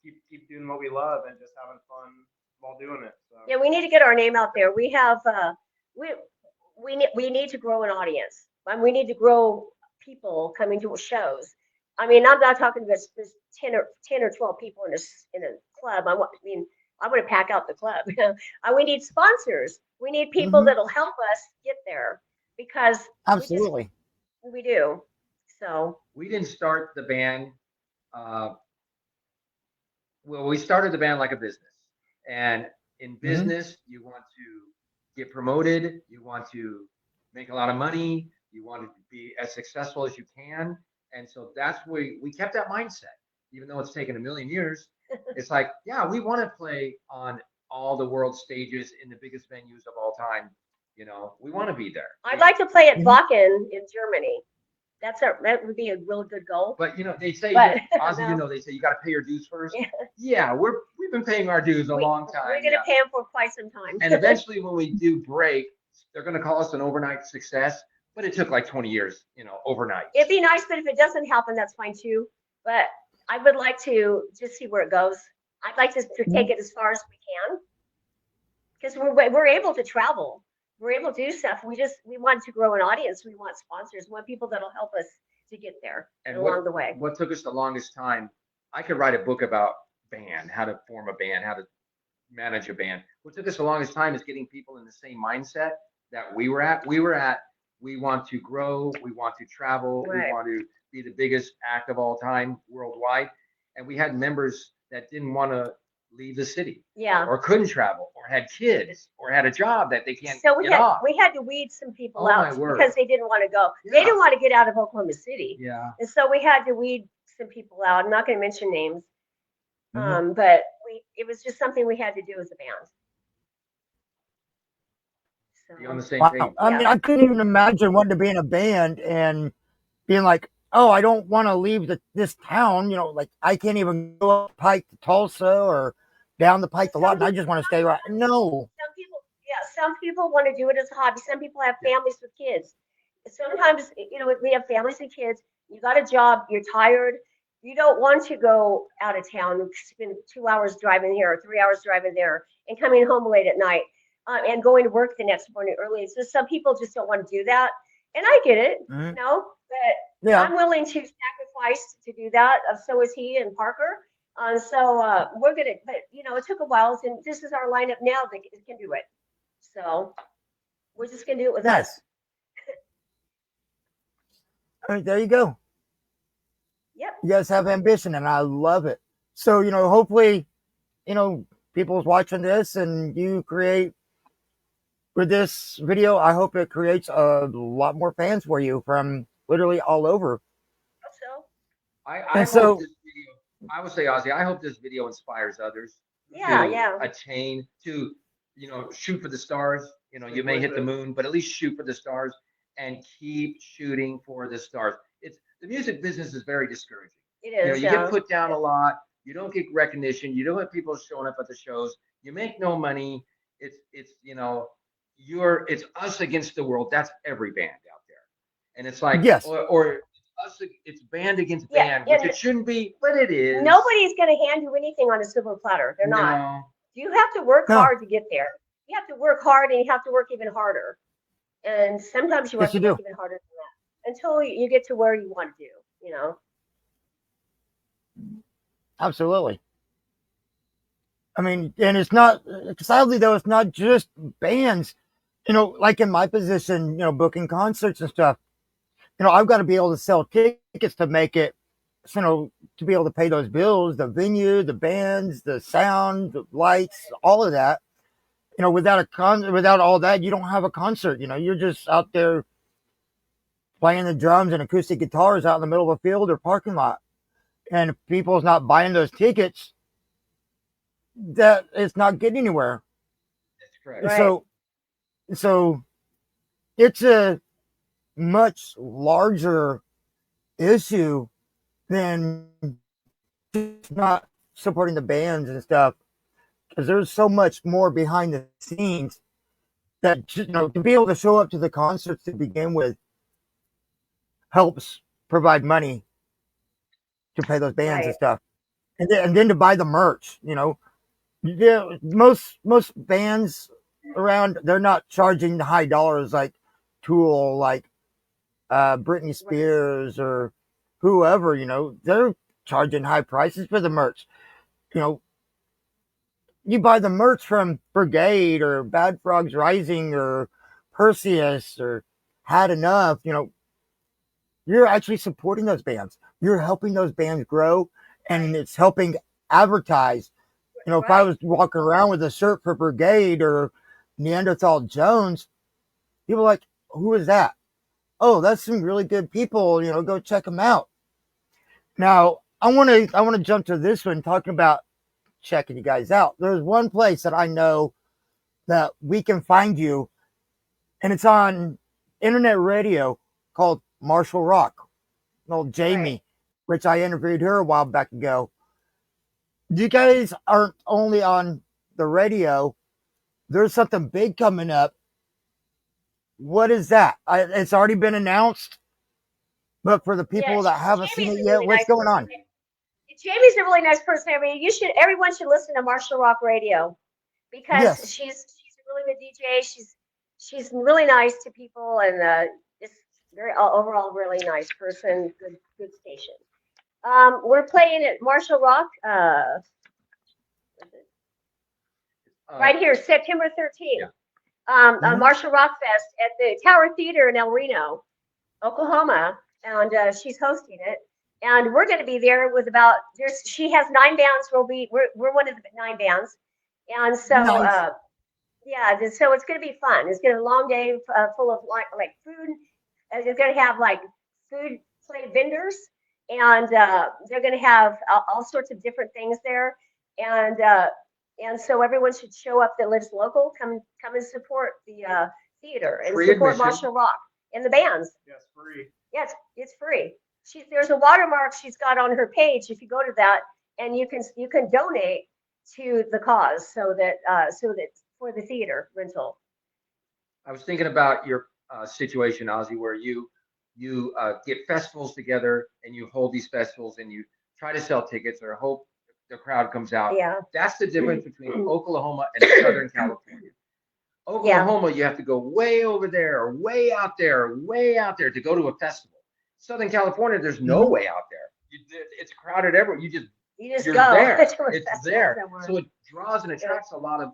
Speaker 4: keep doing what we love and just having fun while doing it. So.
Speaker 2: Yeah, we need to get our name out there. We have we need to grow an audience. And we need to grow people coming to shows. I mean, I'm not talking about this 10 or 12 people in a club. I want to pack out the club. We need sponsors. We need people that'll help us get there because
Speaker 1: Absolutely.
Speaker 2: we do. So
Speaker 3: we didn't start the band. We started the band like a business, and in business, you want to get promoted, you want to make a lot of money, you want to be as successful as you can, and so that's where we kept that mindset, even though it's taken a million years. It's like, yeah, we want to play on all the world stages in the biggest venues of all time. We want to be there.
Speaker 2: I'd like to play at Wacken in Germany. That would be a real good goal.
Speaker 3: But they say, Ozzy,
Speaker 2: no.
Speaker 3: they say you got to pay your dues first.
Speaker 2: Yeah.
Speaker 3: Yeah, we've been paying our dues a long time.
Speaker 2: We're going to pay them for quite some time.
Speaker 3: And eventually, when we do break, they're going to call us an overnight success. But it took like 20 years, overnight.
Speaker 2: It'd be nice, but if it doesn't happen, that's fine too. But I would like to just see where it goes. I'd like to take it as far as we can because we're able to travel. We're able to do stuff. We want to grow an audience. We want sponsors. We want people that'll help us to get there and along the way.
Speaker 3: What took us the longest time, I could write a book about band, how to form a band, how to manage a band. What took us the longest time is getting people in the same mindset that we were at. We want to grow. We want to travel.
Speaker 2: Right.
Speaker 3: We want to be the biggest act of all time worldwide. And we had members that didn't want to leave the city,
Speaker 2: Yeah.
Speaker 3: or couldn't travel, or had kids, or had a job that they can't
Speaker 2: So
Speaker 3: get off.
Speaker 2: we had to weed some people
Speaker 3: Oh, my
Speaker 2: out
Speaker 3: word.
Speaker 2: because they didn't want to go. They
Speaker 3: Yeah.
Speaker 2: didn't want to get out of Oklahoma City.
Speaker 3: Yeah.
Speaker 2: And so we had to weed some people out. I'm not going to mention names.
Speaker 1: Mhm.
Speaker 2: But it was just something we had to do as a band.
Speaker 3: Be on the
Speaker 2: So
Speaker 3: same
Speaker 1: Wow.
Speaker 3: page.
Speaker 1: I mean,
Speaker 2: yeah.
Speaker 1: I couldn't even imagine wanting to be in a band and being like, oh, I don't want to leave this town. Like I can't even go up the pike to Tulsa or down the pike to Lawton. I just want to stay right. No.
Speaker 2: Some people, yeah, some people want to do it as a hobby. Some people have families with kids. Sometimes, we have families and kids. You got a job, you're tired. You don't want to go out of town and spend 2 hours driving here or 3 hours driving there and coming home late at night and going to work the next morning early. So some people just don't want to do that. And I get it,
Speaker 1: Mhm.
Speaker 2: but
Speaker 1: Yeah.
Speaker 2: I'm willing to sacrifice to do that. So is he and Parker. So we're gonna, but it took a while, and this is our lineup now that can do it. So we're just gonna do it with us.
Speaker 1: Nice. All right, there you go.
Speaker 2: Yep.
Speaker 1: You guys have ambition, and I love it. So, hopefully, people's watching this and you create with this video. I hope it creates a lot more fans for you from literally all over.
Speaker 2: So
Speaker 3: I
Speaker 1: And
Speaker 3: hope
Speaker 1: so,
Speaker 3: this video, I would say, Ozzy, I hope this video inspires others
Speaker 2: yeah,
Speaker 3: to
Speaker 2: yeah.
Speaker 3: attain, to, shoot for the stars. You may
Speaker 4: with
Speaker 3: hit the
Speaker 4: it.
Speaker 3: moon, but at least shoot for the stars and keep shooting for the stars. The music business is very discouraging.
Speaker 2: It is.
Speaker 3: You get put down a lot. You don't get recognition. You don't have people showing up at the shows. You make no money. It's us against the world. That's every band out there. And it's like,
Speaker 1: yes.
Speaker 3: or it's band against
Speaker 2: Yeah,
Speaker 3: band, which
Speaker 2: and
Speaker 3: it shouldn't be, but it is.
Speaker 2: nobody's gonna hand you anything on a silver platter. They're not.
Speaker 3: No.
Speaker 2: You have to work
Speaker 1: No.
Speaker 2: hard to get there. You have to work hard, and you have to work even harder. And sometimes you have
Speaker 1: Yes,
Speaker 2: to
Speaker 1: you
Speaker 2: work
Speaker 1: do.
Speaker 2: even harder than that until you get to where you want to.
Speaker 1: Absolutely. I mean, and it's not, sadly though, it's not just bands, like in my position, booking concerts and stuff, I've got to be able to sell tickets to make it, to be able to pay those bills, the venue, the bands, the sound, the lights, all of that. Without all that, you don't have a concert. You're just out there playing the drums and acoustic guitars out in the middle of a field or parking lot. And if people's not buying those tickets, that it's not getting anywhere.
Speaker 3: That's correct.
Speaker 2: Right.
Speaker 1: So it's a much larger issue than just not supporting the bands and stuff, because there's so much more behind the scenes that to be able to show up to the concerts to begin with helps provide money to pay those bands and
Speaker 2: Right.
Speaker 1: stuff, and then to buy the merch. Yeah, most bands around, they're not charging the high dollars like Tool, like Britney Spears or whoever. They're charging high prices for the merch. You buy the merch from Brigade or Bad Frogs Rising or Perseus or Had Enough. You're actually supporting those bands. You're helping those bands grow, and it's helping advertise. If I
Speaker 2: Right.
Speaker 1: was walking around with a shirt for Brigade or Neanderthal Jones, people are like, who is that? Oh, that's some really good people. Go check them out. Now, I want to jump to this one, talking about checking you guys out. There's one place that I know that we can find you, and it's on internet radio called Marshall Rock. Old Jamie,
Speaker 2: Right.
Speaker 1: which I interviewed her a while back ago. You guys aren't only on the radio. There's something big coming up. What is that? It's already been announced, but for the
Speaker 2: Yeah.
Speaker 1: people that haven't seen
Speaker 2: Jamie's
Speaker 1: it
Speaker 2: a
Speaker 1: yet,
Speaker 2: really
Speaker 1: what's
Speaker 2: nice
Speaker 1: going
Speaker 2: person.
Speaker 1: on?
Speaker 2: Jamie's a really nice person. I mean, everyone should listen to Marshall Rock Radio because
Speaker 1: Yes.
Speaker 2: she's a really good DJ. She's really nice to people and just very overall really nice person. Good station. We're playing at Marshall Rock right here, September 13th. On
Speaker 1: Mhm.
Speaker 2: Marshall Rock Fest at the Tower Theater in El Reno, Oklahoma, and she's hosting it. and we're going to be there with about she has 9 bands. We're one of the 9 bands, and so
Speaker 1: Nice.
Speaker 2: yeah, so it's going to be fun. It's going to be a long day full of like food. It's going to have like food play vendors, and they're going to have all sorts of different things there, and so everyone should show up that lives local. Come and support the theater and
Speaker 3: Free
Speaker 2: support
Speaker 3: admission.
Speaker 2: martial rock and the bands.
Speaker 4: Yes, free.
Speaker 2: Yes, it's free. There's a watermark she's got on her page. If you go to that, and you can donate to the cause, so that for the theater rental.
Speaker 3: I was thinking about your situation, Ozzy, where you get festivals together and you hold these festivals and you try to sell tickets or hope the crowd comes out.
Speaker 2: Yeah.
Speaker 3: That's the difference between Oklahoma and Southern California. Oklahoma, you have to go way over there, or way out there to go to a festival. Southern California, there's no way out there. It's crowded everywhere. You're
Speaker 2: go.
Speaker 3: there.
Speaker 2: to a
Speaker 3: It's
Speaker 2: festival
Speaker 3: there.
Speaker 2: somewhere.
Speaker 3: So it draws and attracts a lot of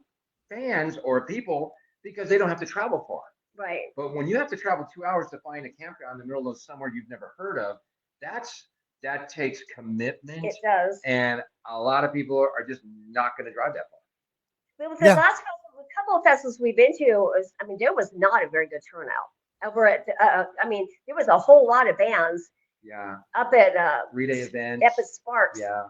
Speaker 3: fans or people because they don't have to travel far.
Speaker 2: Right.
Speaker 3: But when you have to travel 2 hours to find a campground in the middle of somewhere you've never heard of, that takes commitment.
Speaker 2: It does.
Speaker 3: And a lot of people are just not going to drive that far.
Speaker 2: But with the last couple of festivals we've been to, there was not a very good turnout over at. There was a whole lot of bands.
Speaker 3: Yeah.
Speaker 2: Up at
Speaker 3: 3-day events.
Speaker 2: Up at Sparks.
Speaker 3: Yeah.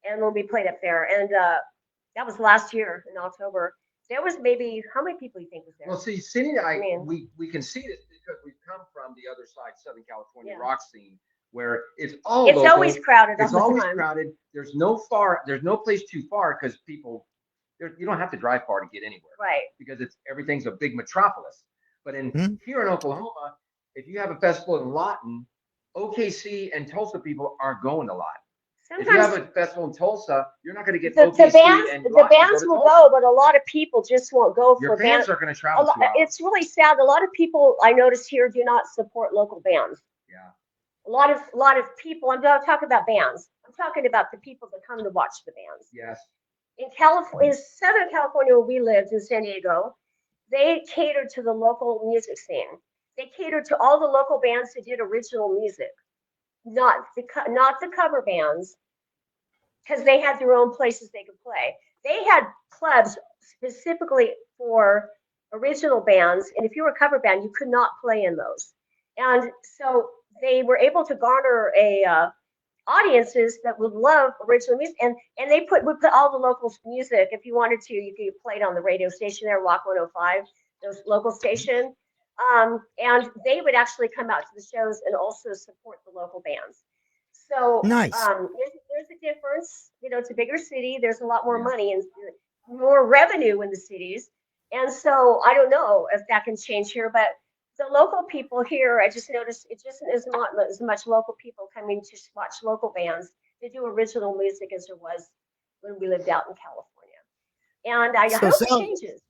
Speaker 2: And when we played up there, and that was last year in October. There was maybe, how many people do you think was there?
Speaker 3: Well, see, Cindy and I we can see this because we've come from the other side, Southern California rock scene, where it's local.
Speaker 2: Always crowded.
Speaker 3: It's always crowded. There's no place too far because people, you don't have to drive far to get anywhere.
Speaker 2: Right.
Speaker 3: Because everything's a big metropolis. But here in Oklahoma, if you have a festival in Lawton, OKC and Tulsa people aren't going a lot. If you have a festival in Tulsa, you're not going to get OKC and
Speaker 2: the bands will go, but a lot of people just won't go for
Speaker 3: your fans are going to travel.
Speaker 2: It's really sad. A lot of people I notice here do not support local bands.
Speaker 3: Yeah.
Speaker 2: A lot of people. I'm not talking about bands. I'm talking about the people that come to watch the bands.
Speaker 3: Yes.
Speaker 2: In Southern California, where we lived in San Diego, they catered to the local music scene. They catered to all the local bands that did original music, not the cover bands, because they had their own places they could play. They had clubs specifically for original bands, and if you were a cover band, you could not play in those. And so they were able to garner audiences that would love original music, and they would put all the local music. If you wanted to, you could play it on the radio station there, Rock 105, those local station, and they would actually come out to the shows and also support the local bands. So
Speaker 1: nice.
Speaker 2: There's a difference. It's a bigger city. There's a lot more money and more revenue in the cities, and so I don't know if that can change here, but the local people here, I just noticed it just is not as much local people coming to watch local bands to do original music as there was when we lived out in California. And I hope it changes.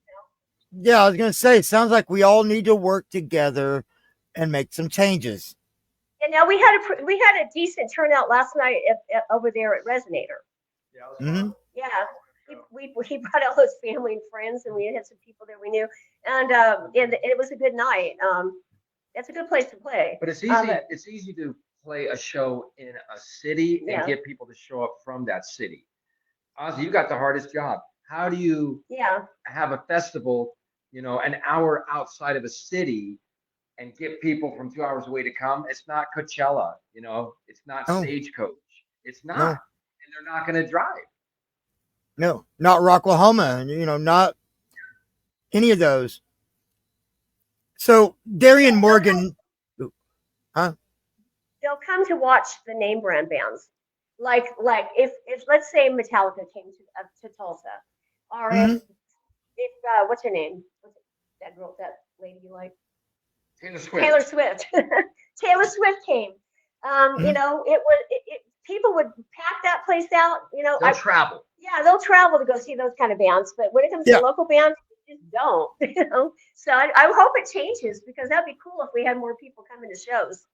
Speaker 1: Yeah, I was going to say, it sounds like we all need to work together and make some changes.
Speaker 2: And now we had a decent turnout last night over there at Resonator.
Speaker 4: Yeah, it was fun.
Speaker 2: Yeah. He brought all his family and friends, and we had some people that we knew, and it was a good night. That's a good place to play.
Speaker 3: But it's easy. It's easy to play a show in a city and get people to show up from that city. Ozzy, you got the hardest job. How do you have a festival, an hour outside of a city, and get people from 2 hours away to come? It's not Coachella, it's not Stagecoach. It's not, and they're not going to drive.
Speaker 1: No, not Rocklahoma, not any of those. So Darian Morgan,
Speaker 2: They'll come to watch the name brand bands, like if let's say Metallica came to Tulsa, or if what's her name? That lady you like?
Speaker 3: Taylor Swift.
Speaker 2: Taylor Swift came. People would pack that place out.
Speaker 3: They'll travel.
Speaker 2: Yeah, they'll travel to go see those kind of bands. But when it comes to local bands, they just don't. So I hope it changes, because that'd be cool if we had more people coming to shows.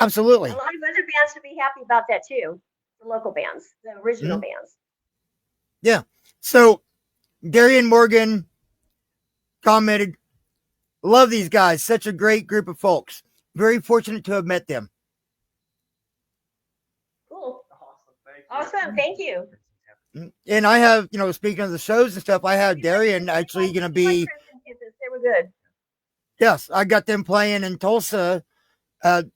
Speaker 1: Absolutely.
Speaker 2: A lot of other bands would be happy about that too. The local bands, the original bands.
Speaker 1: Yeah. So Darian Morgan commented, "Love these guys. Such a great group of folks. Very fortunate to have met them."
Speaker 2: Awesome. Thank you.
Speaker 1: And I have, speaking of the shows and stuff, I have
Speaker 2: We
Speaker 1: Darian
Speaker 2: like-
Speaker 1: actually going to
Speaker 2: we like
Speaker 1: be.
Speaker 2: Crimson Tempest. They were good.
Speaker 1: Yes, I got them playing in Tulsa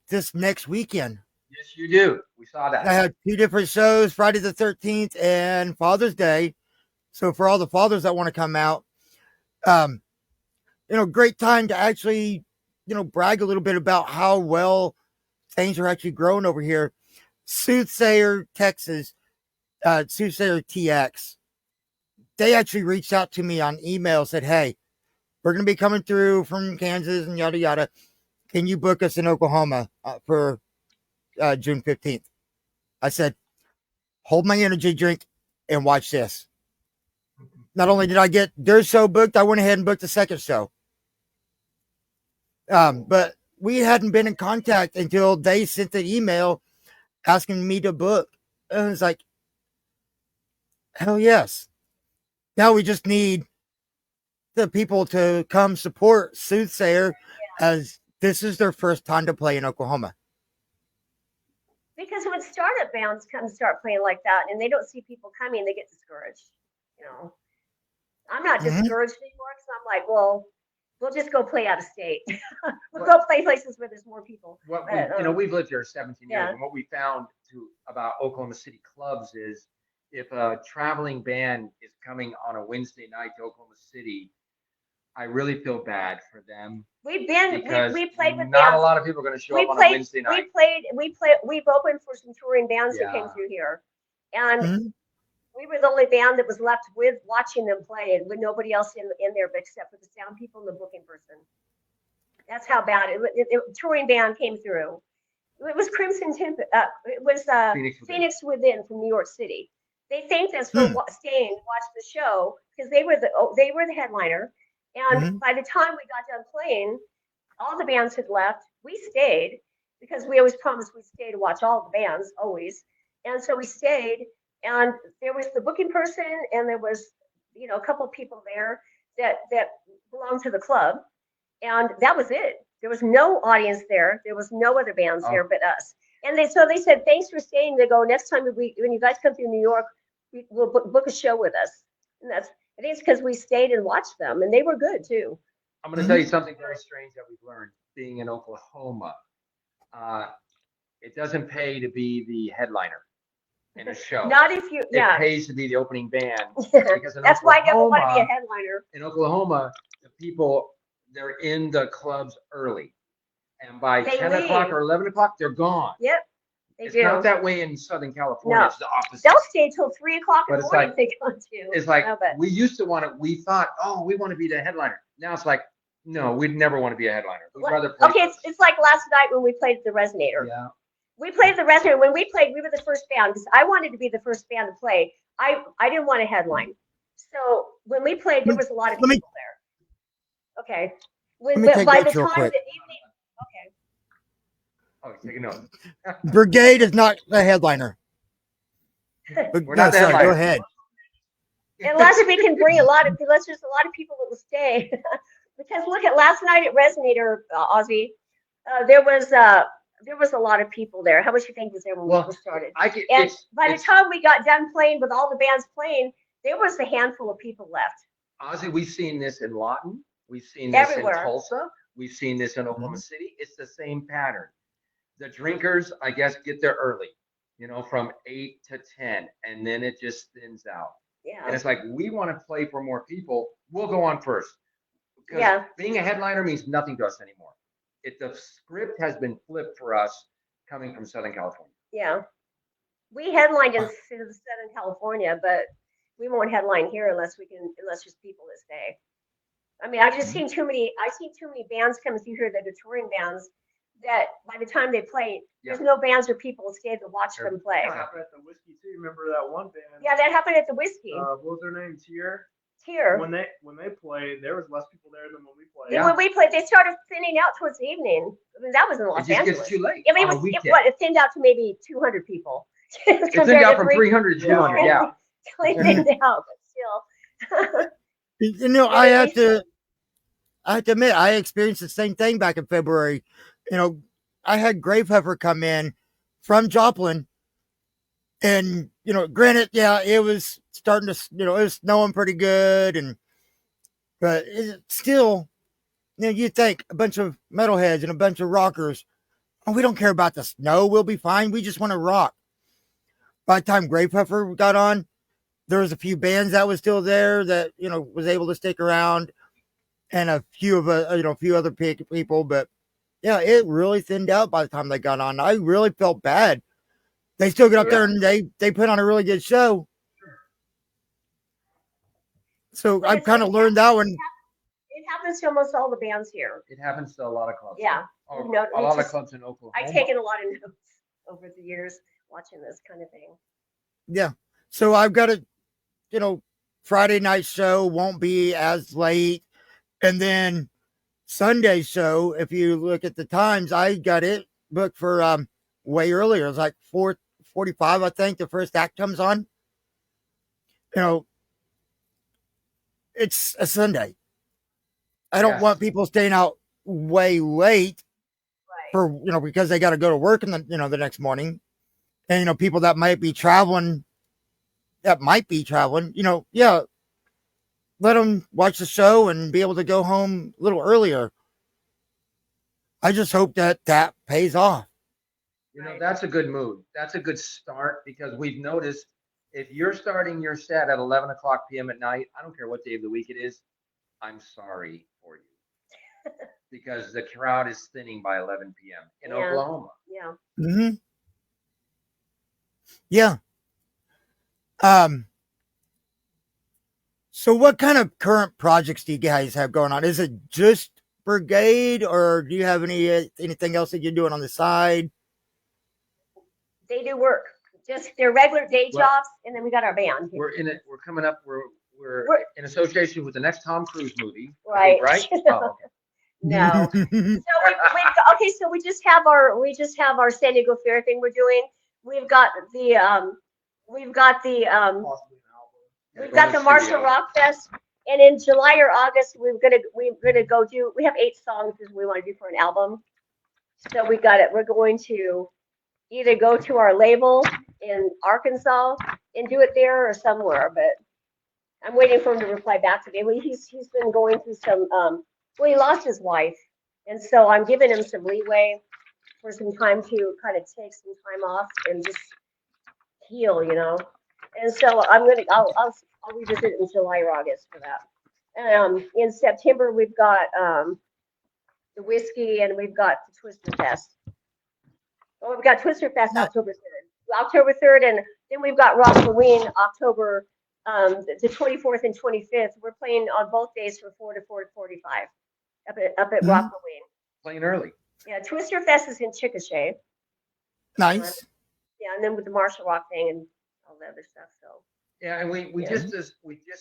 Speaker 1: this next weekend.
Speaker 3: Yes, you do. We saw that.
Speaker 1: I have 2 different shows, Friday the 13th and Father's Day. So for all the fathers that want to come out, great time to actually, brag a little bit about how well things are actually growing over here. Soothsayer, Texas, Soothsayer TX, they actually reached out to me on email, said, hey, we're going to be coming through from Kansas and yada, yada. Can you book us in Oklahoma for June 15th? I said, hold my energy drink and watch this. Not only did I get their show booked, I went ahead and booked the second show. But we hadn't been in contact until they sent the email asking me to book. And it's like, hell yes. Now we just need the people to come support Soothsayer as this is their first time to play in Oklahoma.
Speaker 2: Because when startup bands come start playing like that and they don't see people coming, they get discouraged. I'm not discouraged anymore because I'm like, well, we'll just go play out of state. We'll go play places where there's more people.
Speaker 3: We've lived here 17 years,
Speaker 2: Yeah.
Speaker 3: and what we found about Oklahoma City clubs is if a traveling band is coming on a Wednesday night to Oklahoma City, I really feel bad for them.
Speaker 2: We've
Speaker 3: Because
Speaker 2: played with
Speaker 3: not
Speaker 2: bands.
Speaker 3: a lot of people are going to show up on a Wednesday night.
Speaker 2: We've opened for some touring bands who came
Speaker 3: Yeah.
Speaker 2: through here. And
Speaker 1: Mhm.
Speaker 2: we were the only band that was left with watching them play and with nobody else in there except for the sound people and the booking person. That's how bad touring band came through. It was Crimson Tempest. It was Phoenix Within from New York City. They thanked us for staying to watch the show because they were the headliner. And by the time we got done playing, all the bands had left. We stayed because we always promised we'd stay to watch all the bands always. And so we stayed. And there was the booking person, and there was, a couple of people there that belonged to the club, and that was it. There was no audience there. There was no other bands there but us. And they said, "Thanks for staying." They go, "Next time when you guys come through New York, we'll book a show with us." And I think it's because we stayed and watched them, and they were good too.
Speaker 3: I'm going to tell you something very strange that we've learned being in Oklahoma. It doesn't pay to be the headliner in a show.
Speaker 2: Not if you,
Speaker 3: It pays to be the opening band. Because in
Speaker 2: That's why I never want to be a
Speaker 3: Oklahoma-
Speaker 2: headliner.
Speaker 3: In Oklahoma, the people, they're in the clubs early. And by
Speaker 2: They
Speaker 3: 10
Speaker 2: leave.
Speaker 3: o'clock or 11 o'clock, they're gone.
Speaker 2: Yep, they
Speaker 3: It's
Speaker 2: do.
Speaker 3: not that way in Southern California.
Speaker 2: No.
Speaker 3: It's the opposite.
Speaker 2: They'll stay till 3 o'clock in
Speaker 3: But
Speaker 2: the
Speaker 3: it's
Speaker 2: morning
Speaker 3: like-
Speaker 2: if they want to.
Speaker 3: It's like,
Speaker 2: No, but-
Speaker 3: we used to want to, we thought, we want to be the headliner. Now it's like, no, we'd never want to be a headliner. We'd rather play.
Speaker 2: Okay, it's like last night when we played at the Resonator.
Speaker 3: Yeah.
Speaker 2: We played at the Resonator. When we played, we were the first band because I wanted to be the first band to play. I didn't want to headline. So when we played, there was a lot of
Speaker 1: Let me-
Speaker 2: people there. Okay.
Speaker 1: Let me
Speaker 2: But
Speaker 1: take
Speaker 2: by
Speaker 1: notes
Speaker 2: the
Speaker 1: real
Speaker 2: time
Speaker 1: quick.
Speaker 2: the evening, okay.
Speaker 3: Oh, take a note.
Speaker 1: Brigade is not the headliner. But,
Speaker 3: We're not the
Speaker 1: sorry, go
Speaker 3: headliner.
Speaker 1: ahead.
Speaker 2: Unless we can bring unless there's a lot of people that will stay. Because look at last night at Resonator, Ozzy, there was a lot of people there. How much you think was there when we started? And by the time we got done playing with all the bands playing, there was a handful of people left.
Speaker 3: Ozzy, we've seen this in Lawton. We've seen this
Speaker 2: Everywhere.
Speaker 3: in Tulsa. We've seen this in Oklahoma City. It's the same pattern. The drinkers, I guess, get there early, from 8 to 10, and then it just thins out.
Speaker 2: Yeah.
Speaker 3: And it's like, we want to play for more people. We'll go on first. Because
Speaker 2: Yeah.
Speaker 3: being a headliner means nothing to us anymore. The script has been flipped for us coming from Southern California.
Speaker 2: Yeah. We headlined in Southern California, but we won't headline here unless there's people that stay. I mean, I've seen too many bands coming through here that are touring bands that by the time they play, there's no bands or people who stay to watch them play.
Speaker 4: That happened at the Whiskey too. Remember that one band?
Speaker 2: Yeah, that happened at the Whiskey.
Speaker 4: What was their name? Tier.
Speaker 2: Here.
Speaker 4: When they played, there was less people there than when we played.
Speaker 2: And when we played, they started thinning out towards the evening. I mean, that was in Los
Speaker 3: It just
Speaker 2: Angeles.
Speaker 3: gets too late.
Speaker 2: I mean,
Speaker 3: on a weekend.
Speaker 2: it thinned out to maybe 200 people.
Speaker 3: It thinned out from 300 to 200. Yeah.
Speaker 2: It thinned out, but still.
Speaker 1: I have to admit, I experienced the same thing back in February. I had Grave Heifer come in from Joplin And, granted, yeah, it was starting to, it was snowing pretty good. But it's still, you think a bunch of metalheads and a bunch of rockers, oh, we don't care about the snow. We'll be fine. We just want to rock. By the time Grave Puffer got on, there was a few bands that was still there that, was able to stick around, and a few of, a few other people. But yeah, it really thinned out by the time they got on. I really felt bad. They still get up there and they put on a really good show. So I've kind of learned that one.
Speaker 2: It happens to almost all the bands here.
Speaker 3: It happens to a lot of clubs.
Speaker 2: Yeah.
Speaker 3: A lot of clubs in Oklahoma.
Speaker 2: I've taken a lot of notes over the years watching this kind of thing.
Speaker 1: Yeah. So I've got a, Friday night show won't be as late. And then Sunday show, if you look at the times, I got it booked for way earlier. It was like 4:45, I think, the first act comes on. It's a Sunday. I don't want people staying out way late for, because they got to go to work in the, the next morning. And, people that might be traveling, let them watch the show and be able to go home a little earlier. I just hope that pays off.
Speaker 3: That's a good move. That's a good start, because we've noticed if you're starting your set at 11 o'clock p.m. at night, I don't care what day of the week it is, I'm sorry for you. Because the crowd is thinning by 11 p.m. in Oklahoma.
Speaker 2: Yeah.
Speaker 1: Mm-hmm. Yeah. So what kind of current projects do you guys have going on? Is it just Briegade, or do you have anything else that you're doing on the side?
Speaker 2: They do work, just their regular day jobs, and then we got our band.
Speaker 3: We're coming up. We're in association with the next Tom Cruise movie.
Speaker 2: Right.
Speaker 3: Right? Oh, okay.
Speaker 2: No. So we just have our San Diego Fair thing we're doing. We've got the Marshall Rock Fest, and in July or August we're gonna go do. We have 8 songs that we want to do for an album. So we're going to either go to our label in Arkansas and do it there or somewhere. But I'm waiting for him to reply back to me. He's been going through some. He lost his wife, and so I'm giving him some leeway for some time to kind of take some time off and just heal, And so I'll revisit in July or August for that. In September we've got the whiskey, and we've got the Twister Fest. Oh, we've got Twister Fest October 3rd, and then we've got Rock Halloween October the 24th and 25th. We're playing on both days from 4 to 4:45 up at Rock Halloween.
Speaker 3: Playing early.
Speaker 2: Yeah, Twister Fest is in Chickasha.
Speaker 1: Nice.
Speaker 2: Yeah, and then with the Marshall Rock thing and all the other stuff. So.
Speaker 3: Yeah, and we just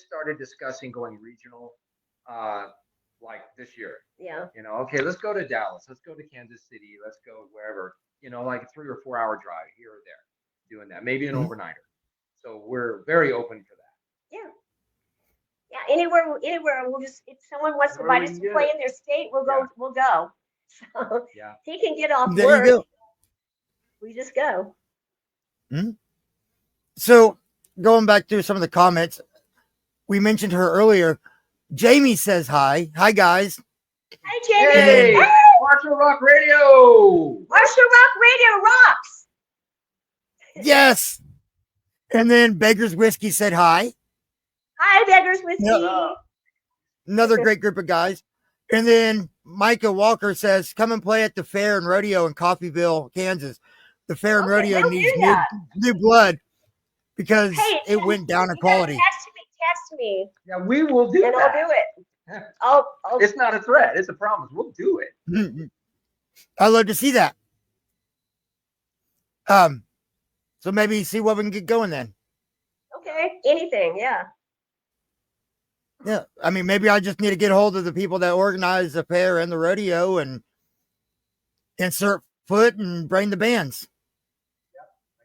Speaker 3: started discussing going regional, like this year.
Speaker 2: Yeah.
Speaker 3: Okay, let's go to Dallas, let's go to Kansas City, let's go wherever. Like a 3 or 4 hour drive here or there, doing that, maybe an overnighter. So we're very open for that.
Speaker 2: Yeah. Yeah, anywhere. We'll just, if someone wants to invite us to play in their state, we'll go. So he can get off work. You go. We just go.
Speaker 1: Mm-hmm. So going back to some of the comments, we mentioned her earlier. Jamie says hi. Hi, guys.
Speaker 2: Hi, Jamie.
Speaker 3: Hey, Marshall Rock Radio.
Speaker 2: Marshall Rock Radio rocks.
Speaker 1: Yes. And then Beggar's Whiskey said hi.
Speaker 2: Hi, Beggar's Whiskey. Yep.
Speaker 1: Another great group of guys. And then Micah Walker says, come and play at the fair and rodeo in Coffeyville, Kansas. The fair and rodeo needs new blood because it went down in quality.
Speaker 2: Text me.
Speaker 3: Yeah, we will do
Speaker 2: and
Speaker 3: that.
Speaker 2: I'll do it.
Speaker 3: It's not a threat. It's a promise. We'll do it.
Speaker 1: I'd love to see that. So maybe see what we can get going then.
Speaker 2: Okay. Anything. Yeah.
Speaker 1: Yeah. I mean, maybe I just need to get a hold of the people that organize the fair and the rodeo and insert foot and bring the bands.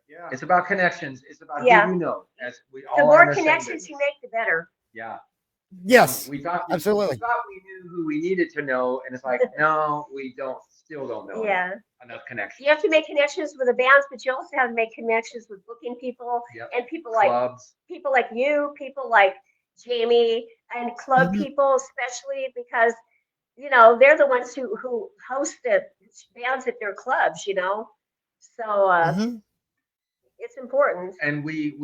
Speaker 3: Yeah. It's about connections. It's about who you know. As we all
Speaker 2: the more connections you make, the better.
Speaker 3: Yeah.
Speaker 1: Yes,
Speaker 3: We thought
Speaker 1: absolutely.
Speaker 3: we thought we knew who we needed to know, and it's like, no, we still don't know
Speaker 2: Yeah.
Speaker 3: enough connections.
Speaker 2: You have to make connections with the bands, but you also have to make connections with booking people
Speaker 3: Yep.
Speaker 2: and people
Speaker 3: Clubs.
Speaker 2: like you, people like Jamie, and club
Speaker 1: Mhm.
Speaker 2: people, especially because you know they're the ones who host the bands at their clubs. You know, so
Speaker 1: Mhm.
Speaker 2: it's important.
Speaker 3: And we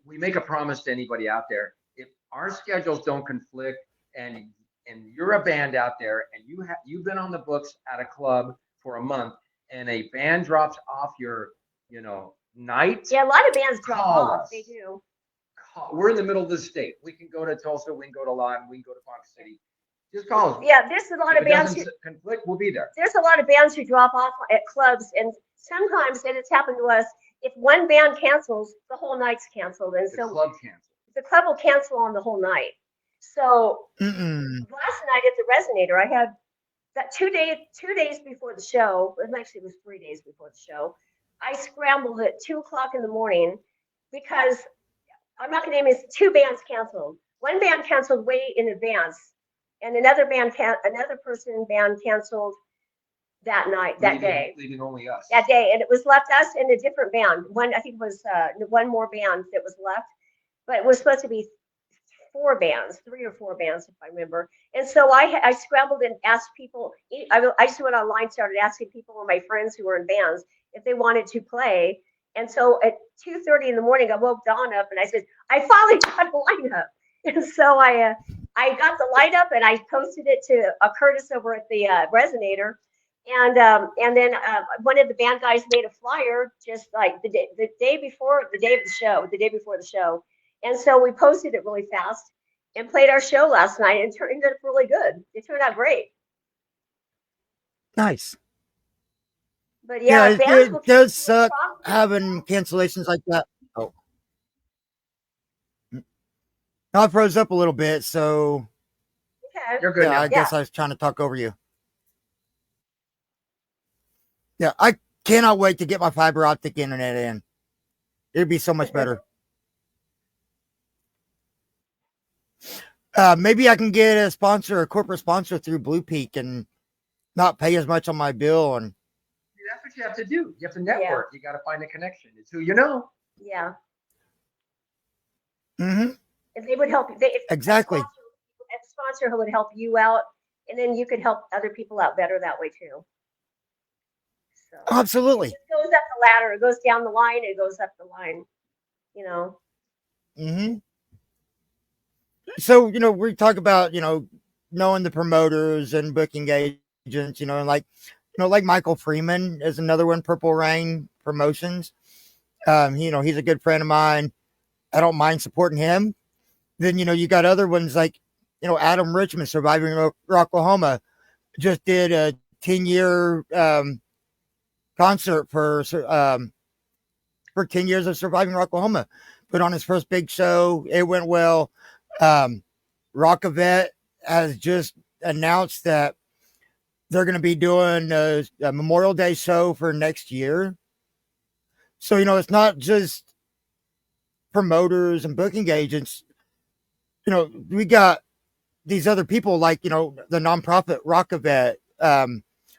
Speaker 3: make a promise to anybody out there. If our schedules don't conflict, and you're a band out there, and you've been on the books at a club for a month, and a band drops off your night,
Speaker 2: Yeah, a lot of bands drop
Speaker 3: call
Speaker 2: off.
Speaker 3: us.
Speaker 2: They do.
Speaker 3: We're in the middle of the state. We can go to Tulsa, we can go to Lawton, we can go to Fox City. Just call us.
Speaker 2: Yeah, there's a lot
Speaker 3: If
Speaker 2: of
Speaker 3: it
Speaker 2: bands.
Speaker 3: doesn't conflict, we'll be there.
Speaker 2: There's a lot of bands who drop off at clubs, and sometimes, and it's happened to us, if one band cancels, the whole night's canceled, and
Speaker 3: The
Speaker 2: so
Speaker 3: club canceled.
Speaker 2: the club will cancel on the whole night. So
Speaker 1: Mm-mm.
Speaker 2: last night at the Resonator, I had that 2 days before the show. Actually, it was 3 days before the show. I scrambled at 2 o'clock in the morning because I'm not going to name it. Two bands canceled. One band canceled way in advance, and another person band canceled that night,
Speaker 3: leaving only us.
Speaker 2: that day, and it was left us and a different band. One, I think, was one more band that was left, but it was supposed to be three or four bands, if I remember. And so I scrambled and asked people. I just went online, started asking people, my friends who were in bands, if they wanted to play. And so at 2:30 in the morning, I woke Dawn up and I said, I finally got a lineup. And so I got the lineup and I posted it to Curtis over at the Resonator. And then one of the band guys made a flyer just like the day before the day before the show. And so we posted it really fast and played our show last night, and it turned out really good. It turned out great.
Speaker 1: Nice.
Speaker 2: But
Speaker 1: Yeah,
Speaker 2: yeah, bands will
Speaker 1: it does
Speaker 2: keep
Speaker 1: suck
Speaker 2: talking.
Speaker 1: having cancellations like that. Oh, I froze up a little bit, so
Speaker 2: Okay.
Speaker 3: You're good
Speaker 1: yeah,
Speaker 3: now.
Speaker 1: I guess I was trying to talk over you. Yeah, I cannot wait to get my fiber optic internet in. It'd be so much better. Maybe I can get a corporate sponsor through Blue Peak and not pay as much on my bill. And
Speaker 3: That's what you have to do. You have to network. You got to find a connection. It's who you know.
Speaker 2: Yeah.
Speaker 1: Mhm.
Speaker 2: If they would help you,
Speaker 1: Exactly.
Speaker 2: a sponsor who would help you out, and then you could help other people out better that way too. So
Speaker 1: Absolutely.
Speaker 2: it goes up the ladder. It goes down the line. It goes up the line. You know.
Speaker 1: Mm-hmm. So, we talk about, knowing the promoters and booking agents, and like Michael Freeman is another one, Purple Rain Promotions. He's a good friend of mine. I don't mind supporting him. Then, you got other ones like, Adam Richmond, Surviving Rocklahoma, just did a 10-year concert for 10 years of Surviving Rocklahoma. Put on his first big show. It went well. Rockavet has just announced that they're going to be doing a Memorial Day show for next year. So, it's not just promoters and booking agents. We got these other people like, the nonprofit Rockavet,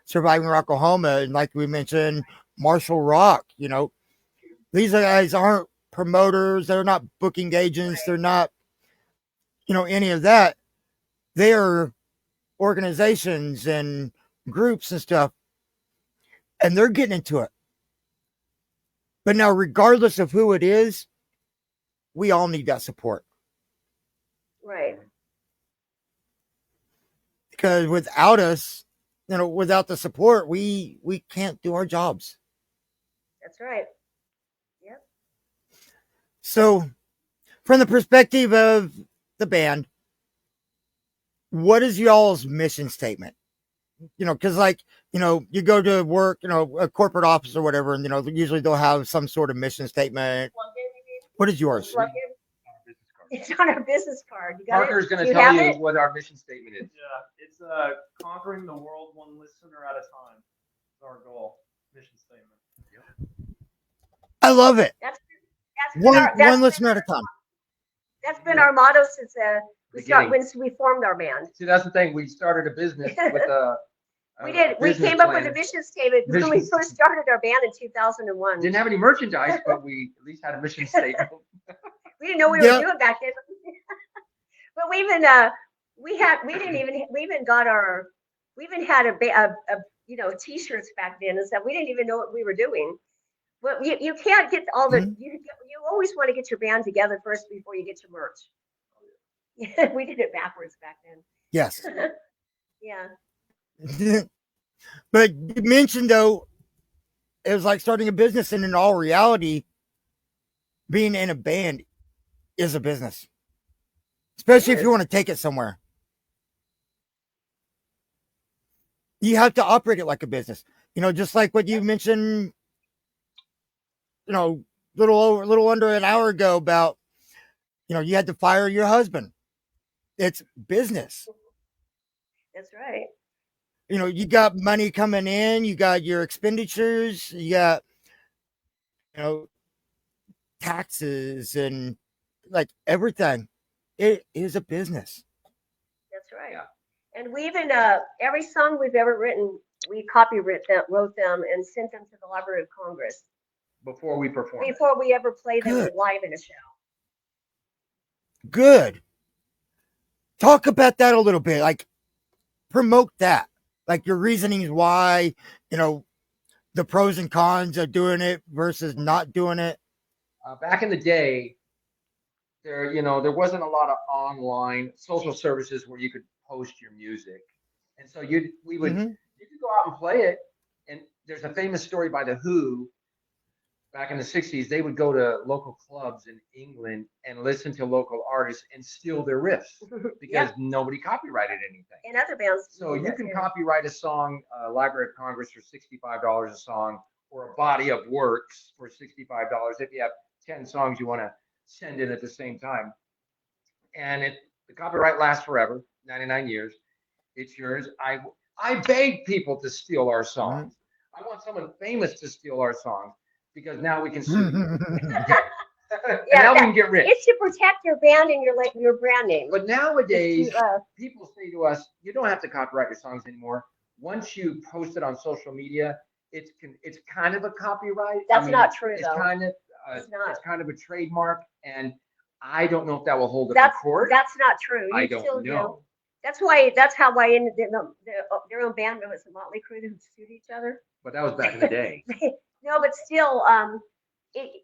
Speaker 1: Surviving Rocklahoma, and like we mentioned, Marshall Rock. These guys aren't promoters. They're not booking agents. They're not, any of that. They are organizations and groups and stuff, and they're getting into it. But now, regardless of who it is, we all need that support.
Speaker 2: Right.
Speaker 1: Because without us, without the support, we can't do our jobs.
Speaker 2: That's right. Yep.
Speaker 1: So, from the perspective of the band, what is y'all's mission statement? Because you go to work, a corporate office or whatever, and usually they'll have some sort of mission statement. What is yours?
Speaker 2: It's on our business card. You got
Speaker 3: Parker's
Speaker 2: it?
Speaker 3: going
Speaker 2: Do
Speaker 3: to tell you
Speaker 2: it?
Speaker 3: what our mission statement is.
Speaker 4: Yeah, it's conquering the world one listener at a time. That's our goal. Mission statement.
Speaker 1: I love it.
Speaker 2: That's
Speaker 1: One listener at a time.
Speaker 2: That's been our motto since Once we formed our band.
Speaker 3: See, that's the thing. We started a business with a.
Speaker 2: We came up with a mission statement when we first started our band in 2001.
Speaker 3: Didn't have any merchandise, but we at least had a mission statement.
Speaker 2: We didn't know what we were doing back then. But we even had T-shirts back then and stuff. We didn't even know what we were doing. But you can't get all the you always want to get your band together first before you get your merch. We did it backwards back then.
Speaker 1: Yes.
Speaker 2: Yeah.
Speaker 1: But you mentioned though, it was like starting a business, and in all reality, being in a band is a business, especially if you want to take it somewhere. You have to operate it like a business. Just like what you mentioned, little under an hour ago about, you had to fire your husband. It's business.
Speaker 2: That's right.
Speaker 1: You got money coming in, you got your expenditures, you got, taxes and like everything. It is a business.
Speaker 2: That's right. Yeah. And we even, every song we've ever written, we wrote them and sent them to the Library of Congress.
Speaker 3: Before we perform.
Speaker 2: Before we ever played them live in a show.
Speaker 1: Good. Talk about that a little bit. Like, promote that. Like your reasonings why, the pros and cons of doing it versus not doing it.
Speaker 3: Back in the day, there wasn't a lot of online social services where you could post your music, and so you could go out and play it. And there's a famous story by the Who. Back in the 60s, they would go to local clubs in England and listen to local artists and steal their riffs because nobody copyrighted anything.
Speaker 2: And other bands.
Speaker 3: So you can copyright a song, Library of Congress for $65 a song, or a body of works for $65 if you have 10 songs you want to send in at the same time. And the copyright lasts forever, 99 years. It's yours. I beg people to steal our songs. I want someone famous to steal our songs. Because now we can sue you. Now we can get rich.
Speaker 2: It's to protect your band and your brand name.
Speaker 3: But nowadays, people say to us, you don't have to copyright your songs anymore. Once you post it on social media, it's kind of a copyright.
Speaker 2: That's not true,
Speaker 3: it's
Speaker 2: though.
Speaker 3: It's kind of a trademark, and I don't know if that will hold up in court.
Speaker 2: That's not true.
Speaker 3: I don't know.
Speaker 2: That's how I ended their own band members, the Motley Crue, who sued each other.
Speaker 3: But that was back in the day.
Speaker 2: No, but still,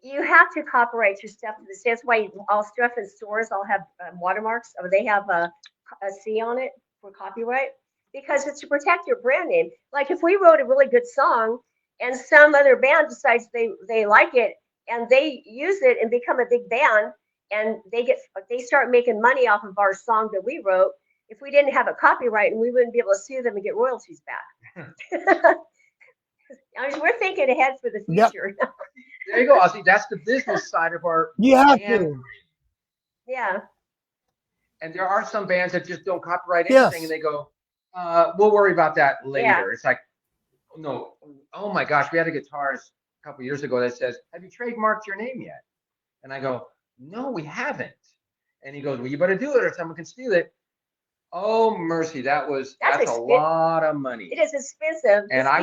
Speaker 2: you have to copyright your stuff. That's why all stuff in stores all have watermarks, or they have a C on it for copyright, because it's to protect your brand name. Like if we wrote a really good song and some other band decides they like it and they use it and become a big band and they start making money off of our song that we wrote, if we didn't have a copyright, and we wouldn't be able to sue them and get royalties back. I mean, we're thinking ahead for the future.
Speaker 3: Yep. There you go. See, that's the business side of our.
Speaker 1: You have to.
Speaker 2: Yeah.
Speaker 3: And there are some bands that just don't copyright anything, and they go, "We'll worry about that later." Yeah. It's like, no. Oh my gosh, we had a guitarist a couple years ago that says, "Have you trademarked your name yet?" And I go, "No, we haven't." And he goes, "Well, you better do it, or someone can steal it." Oh mercy, that's a lot of money.
Speaker 2: It is expensive.
Speaker 3: And I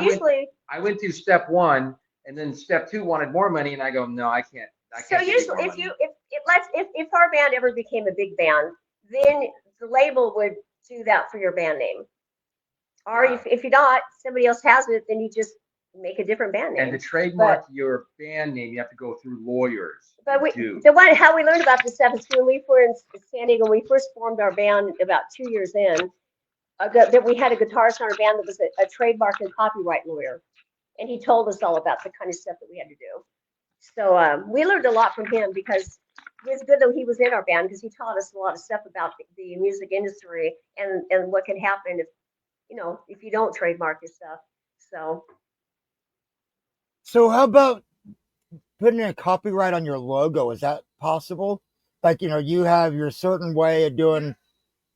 Speaker 3: went through step 1, and then step 2 wanted more money, and I go, no, I can't.
Speaker 2: So usually, if our band ever became a big band, then the label would do that for your band name. Or if you're not, somebody else has it, then you just make a different band name.
Speaker 3: And to trademark your band name, you have to go through lawyers.
Speaker 2: But how we learned about this stuff is when we were in San Diego, when we first formed our band about 2 years in, that we had a guitarist in our band that was a trademark and copyright lawyer. And he told us all about the kind of stuff that we had to do. So we learned a lot from him, because it was good that he was in our band, because he taught us a lot of stuff about the music industry and what can happen if you don't trademark your stuff.
Speaker 1: So how about putting a copyright on your logo? Is that possible? Like, you have your certain way of doing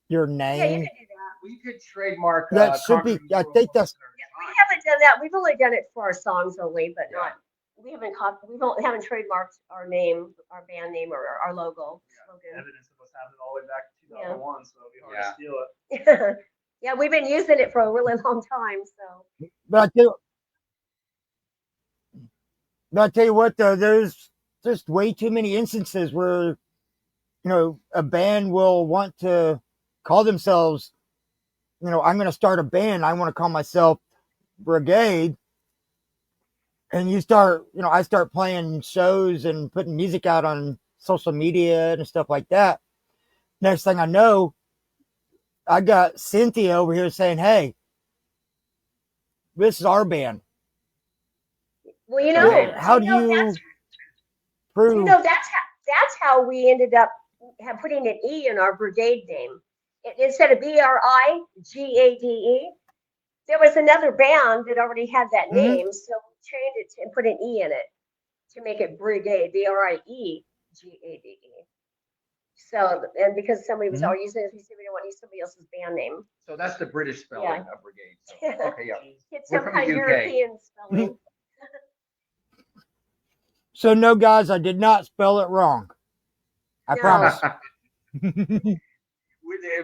Speaker 1: your name.
Speaker 2: Yeah, you can do that.
Speaker 3: We could trademark.
Speaker 1: That should be. I think that's.
Speaker 2: We haven't done that. We've only done it for our songs only, but haven't trademarked our name, our band name, or our logo slogan.
Speaker 4: Evidence of us having it all the way back to 2001, so it'd be hard to steal it.
Speaker 2: Yeah, we've been using it for a really long time. So,
Speaker 1: but I tell you what, though, there's just way too many instances where, a band will want to call themselves, I'm going to start a band. I want to call myself Briegade. And I start playing shows and putting music out on social media and stuff like that. Next thing I know, I got Cynthia over here saying, "Hey, this is our band."
Speaker 2: Well,
Speaker 1: how do you prove?
Speaker 2: That's how we ended up putting an E in our brigade name. Instead of Brigade, there was another band that already had that name, so we changed it and put an E in it to make it Brigade, Briegade. So, and because somebody was already using it, we said we don't want to use somebody else's band name.
Speaker 3: So that's the British spelling of brigade. So, okay, yeah.
Speaker 2: It's some kind of European spelling.
Speaker 1: So no, guys, I did not spell it wrong. I promise.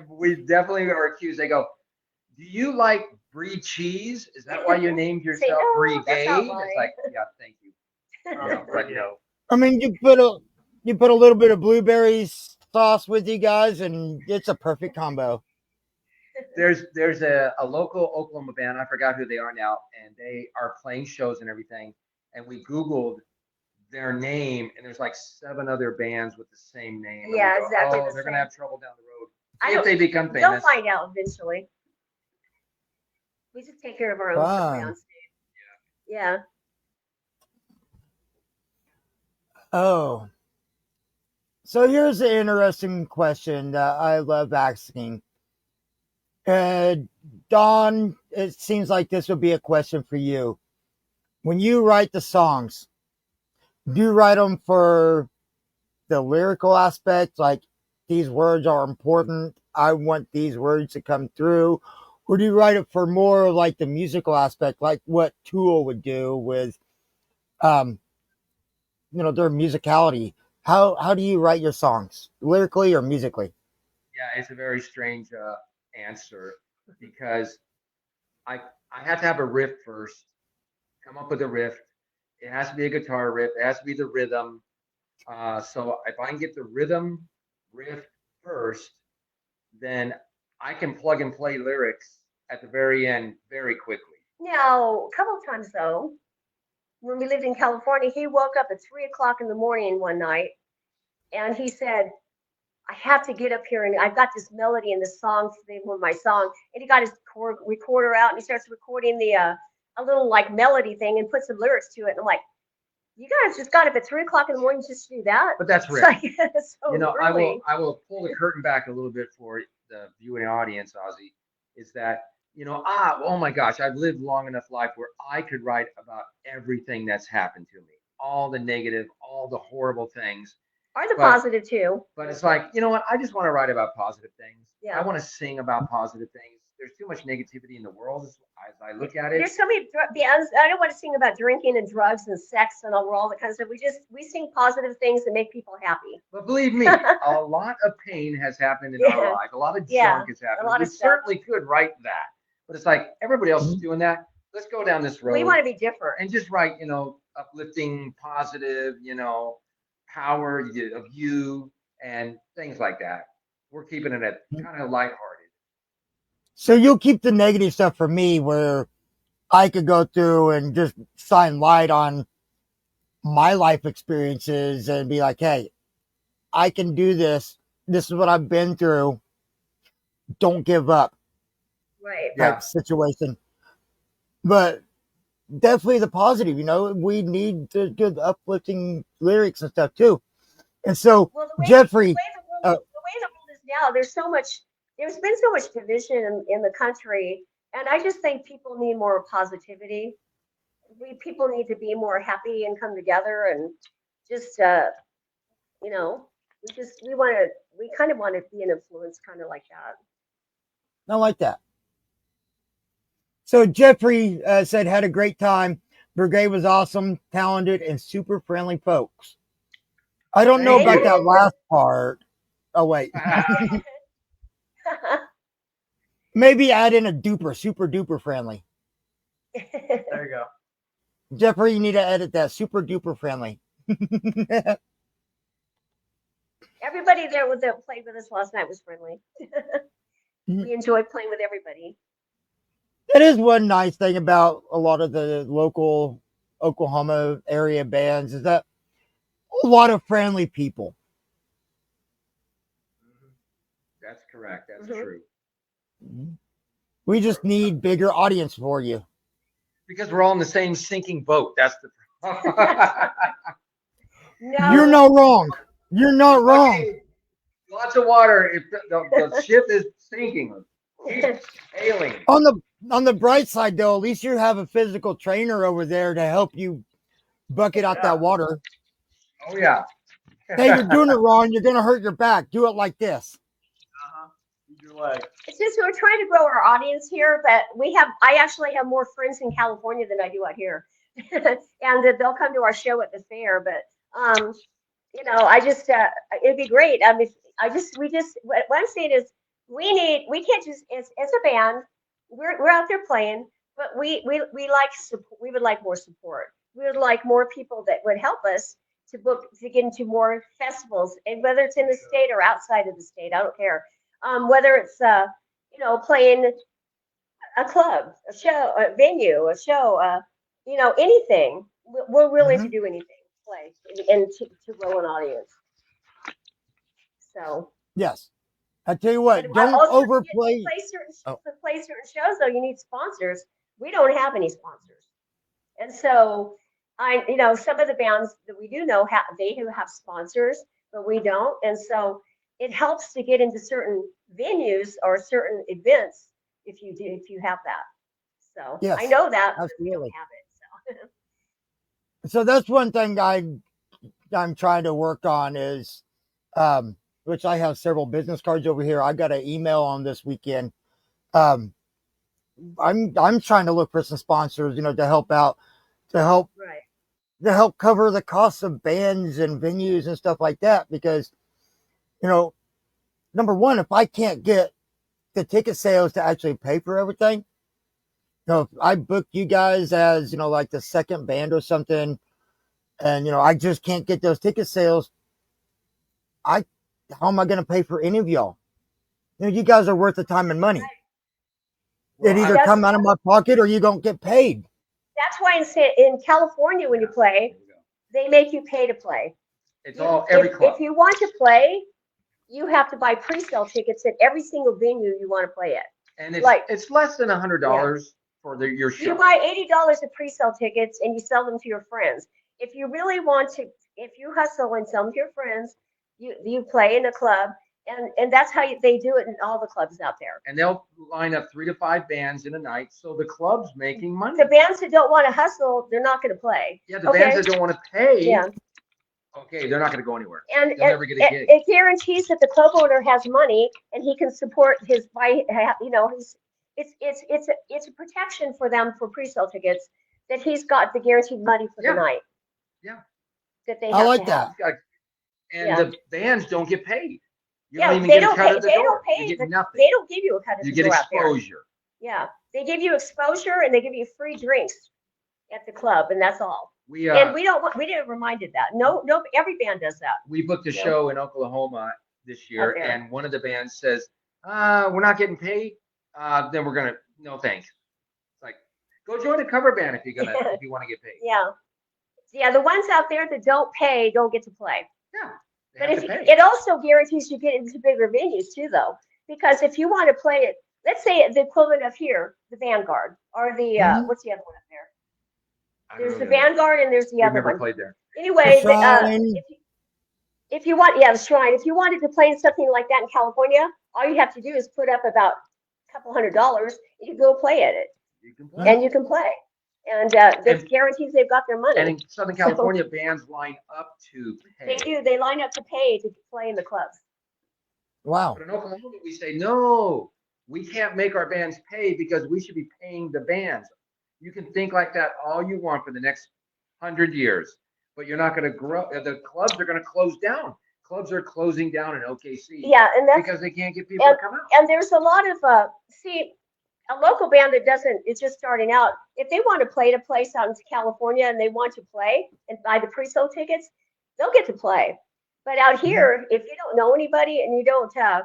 Speaker 3: we definitely are accused. They go, "Do you like brie cheese? Is that why you named yourself Briegade?" It's like, yeah, thank you. But no.
Speaker 1: I mean, you put a little bit of blueberry sauce with you guys, and it's a perfect combo.
Speaker 3: There's a local Oklahoma band. I forgot who they are now, and they are playing shows and everything. And we Googled their name, and there's like 7 other bands with the same name.
Speaker 2: Yeah, exactly.
Speaker 3: Oh, they're gonna have trouble down the road if they become famous.
Speaker 2: They'll find out eventually. We just take care of our own stuff downstage. Yeah.
Speaker 1: Oh. So here's an interesting question that I love asking. Dawn, it seems like this would be a question for you. When you write the songs, do you write them for the lyrical aspect, like these words are important, I want these words to come through? Or do you write it for more like the musical aspect, like what Tool would do with, their musicality? How do you write your songs, lyrically or musically?
Speaker 3: Yeah, it's a very strange answer because I have to have a riff first, come up with a riff. It has to be a guitar riff. It has to be the rhythm. So if I can get the rhythm riff first, then I can plug and play lyrics at the very end very quickly.
Speaker 2: Now, a couple of times though, when we lived in California, he woke up at 3:00 in the morning one night, and he said, "I have to get up here, and I've got this melody in this song, one of my song." And he got his recorder out, and he starts recording a little like melody thing and put some lyrics to it. And I'm like, "You guys just got up at 3:00 in the morning just to do that?"
Speaker 3: But that's Rick.
Speaker 2: Like, so
Speaker 3: I will pull the curtain back a little bit for the viewing audience, Ozzy, is that, oh my gosh, I've lived long enough life where I could write about everything that's happened to me, all the negative, all the horrible things.
Speaker 2: Or the positive too.
Speaker 3: But it's like, you know what? I just want to write about positive things.
Speaker 2: Yeah.
Speaker 3: I want to sing about positive things. There's too much negativity in the world as I look at it.
Speaker 2: There's so many bands. I don't want to sing about drinking and drugs and sex and all that kind of stuff. We sing positive things that make people happy.
Speaker 3: But believe me, a lot of pain has happened in our life. A lot of junk has happened. We certainly could write that. But it's like everybody else is doing that. Let's go down this road.
Speaker 2: We want to be different.
Speaker 3: And just write, uplifting, positive, power of you and things like that. We're keeping it at kind of lighthearted.
Speaker 1: So you'll keep the negative stuff for me, where I could go through and just shine light on my life experiences and be like, "Hey, I can do this. This is what I've been through. Don't give up."
Speaker 2: Right.
Speaker 1: Type situation. But definitely the positive, we need the good uplifting lyrics and stuff too. And so, Jeffrey,
Speaker 2: the way the world is now, there's been so much division in the country, and I just think people need more positivity. People need to be more happy and come together, and just we kind of want to be an influence, kind of like that.
Speaker 1: I like that. So Jeffrey said had a great time. Brigade was awesome, talented, and super friendly folks. I don't know
Speaker 3: Thank
Speaker 1: about
Speaker 3: you.
Speaker 1: that last part. Oh wait, maybe add in a duper, super duper friendly.
Speaker 4: There you go.
Speaker 1: Jeffrey, you need to edit that super duper friendly.
Speaker 2: Everybody there that played with us last night was friendly. We enjoyed playing with everybody.
Speaker 1: That is one nice thing about a lot of the local Oklahoma area bands is that a lot of friendly people.
Speaker 3: That's correct. That's
Speaker 2: Mhm.
Speaker 3: true.
Speaker 1: We just need bigger audience for you.
Speaker 3: Because we're all in the same sinking boat. That's the
Speaker 2: No,
Speaker 1: You're not wrong. You're not wrong.
Speaker 3: Okay, lots of water. If the ship is sinking. Keep sailing.
Speaker 1: On the bright side though, at least you have a physical trainer over there to help you bucket out
Speaker 4: Yeah.
Speaker 1: that water.
Speaker 3: Oh yeah.
Speaker 1: Hey, you're doing it wrong. You're gonna hurt your back. Do it like this.
Speaker 4: Use your leg.
Speaker 2: it's just we're trying to grow our audience here, but I actually have more friends in California than I do out here. And they'll come to our show at the fair, but I just it'd be great. I mean, what I'm saying is we can't just as a band, we're out there playing, but we like support, we would like more support. We would like more people that would help us to get into more festivals, and whether it's in the state or outside of the state, I don't care. Whether it's playing a club, a show, a venue, a show, anything. We're willing to do anything, play, and to grow an audience. So.
Speaker 1: Yes. I tell you what,
Speaker 2: And
Speaker 1: don't
Speaker 2: also,
Speaker 1: overplay.
Speaker 2: to play certain shows, though, you need sponsors. We don't have any sponsors, and so some of the bands that we do know they do have sponsors, but we don't, and so it helps to get into certain venues or certain events if you have that. So
Speaker 1: Yes,
Speaker 2: I know that, but we don't
Speaker 1: absolutely.
Speaker 2: have it.
Speaker 1: So that's one thing I'm trying to work on is, which I have several business cards over here. I got an email on this weekend. I'm trying to look for some sponsors, to help out, to help
Speaker 2: Right.
Speaker 1: to help cover the costs of bands and venues and stuff like that. Because, number one, if I can't get the ticket sales to actually pay for everything, if I book you guys as, like the second band or something, and, I just can't get those ticket sales, how am I going to pay for any of y'all? You guys are worth the time and money.
Speaker 3: Well,
Speaker 1: It either
Speaker 2: That's
Speaker 1: come out of my pocket or you don't get paid.
Speaker 2: why in California when you play, they make you pay to play.
Speaker 3: It's every club.
Speaker 2: If you want to play, you have to buy pre-sale tickets at every single venue you want to play at.
Speaker 3: And it's less than $100 for your show.
Speaker 2: You buy $80 of pre-sale tickets and you sell them to your friends. If you really want to, if you hustle and sell them to your friends, you play in a club, and that's how they do it in all the clubs out there.
Speaker 3: And they'll line up 3 to 5 bands in a night, so the club's making money.
Speaker 2: The bands that don't want to hustle, they're not going to play.
Speaker 3: Yeah, the bands that don't want to pay.
Speaker 2: Yeah.
Speaker 3: Okay, they're not going to go anywhere.
Speaker 2: And
Speaker 3: they'll never get a gig.
Speaker 2: It guarantees that the club owner has money and he can support it's a protection for them for pre-sale tickets that he's got the guaranteed money for the night.
Speaker 3: Yeah.
Speaker 2: That they
Speaker 1: I
Speaker 2: have
Speaker 1: like
Speaker 2: to have.
Speaker 1: that.
Speaker 3: And the bands don't get paid. You
Speaker 2: Yeah,
Speaker 3: don't even
Speaker 2: they
Speaker 3: get
Speaker 2: don't
Speaker 3: a cut
Speaker 2: pay.
Speaker 3: of the
Speaker 2: They
Speaker 3: door.
Speaker 2: don't pay.
Speaker 3: You get nothing.
Speaker 2: They don't give you a cut of
Speaker 3: You
Speaker 2: the
Speaker 3: get
Speaker 2: door out there.
Speaker 3: exposure.
Speaker 2: Yeah, they give you exposure and they give you free drinks at the club, and that's all.
Speaker 3: We
Speaker 2: And we didn't reminded that. No, every band does that.
Speaker 3: we booked a show in Oklahoma this year,
Speaker 2: Okay.
Speaker 3: and one of the bands says, "We're not getting paid. Then we're gonna no thanks." It's like, go join a cover band if you want to get paid.
Speaker 2: Yeah. The ones out there that don't pay don't get to play.
Speaker 3: Yeah.
Speaker 2: But it also guarantees you get into bigger venues too, though, because if you want to play it, let's say the equivalent of here, the Vanguard or the what's the other one up there? There's the Vanguard and there's the other
Speaker 3: never
Speaker 2: one.
Speaker 3: played there.
Speaker 2: Anyway,
Speaker 1: The Shrine.
Speaker 2: if you want, the Shrine. If you wanted to play something like that in California, all you have to do is put up about a couple $100. You can go play at it, and you can play. And that guarantees they've got their money.
Speaker 3: And in Southern California, bands line up to pay.
Speaker 2: They do. They line up to pay to play in the clubs.
Speaker 1: Wow.
Speaker 3: But in Oklahoma, we say, no, we can't make our bands pay because we should be paying the bands. You can think like that all you want for the next 100 years, but you're not going to grow. The clubs are going to close down. Clubs are closing down in OKC
Speaker 2: Yeah, and that's
Speaker 3: because they can't get people to come out.
Speaker 2: and there's a lot of see a local band that doesn't is just starting out. If they want to play at a place out in California and they want to play and buy the pre-sold tickets, they'll get to play. But out here, if you don't know anybody and you don't have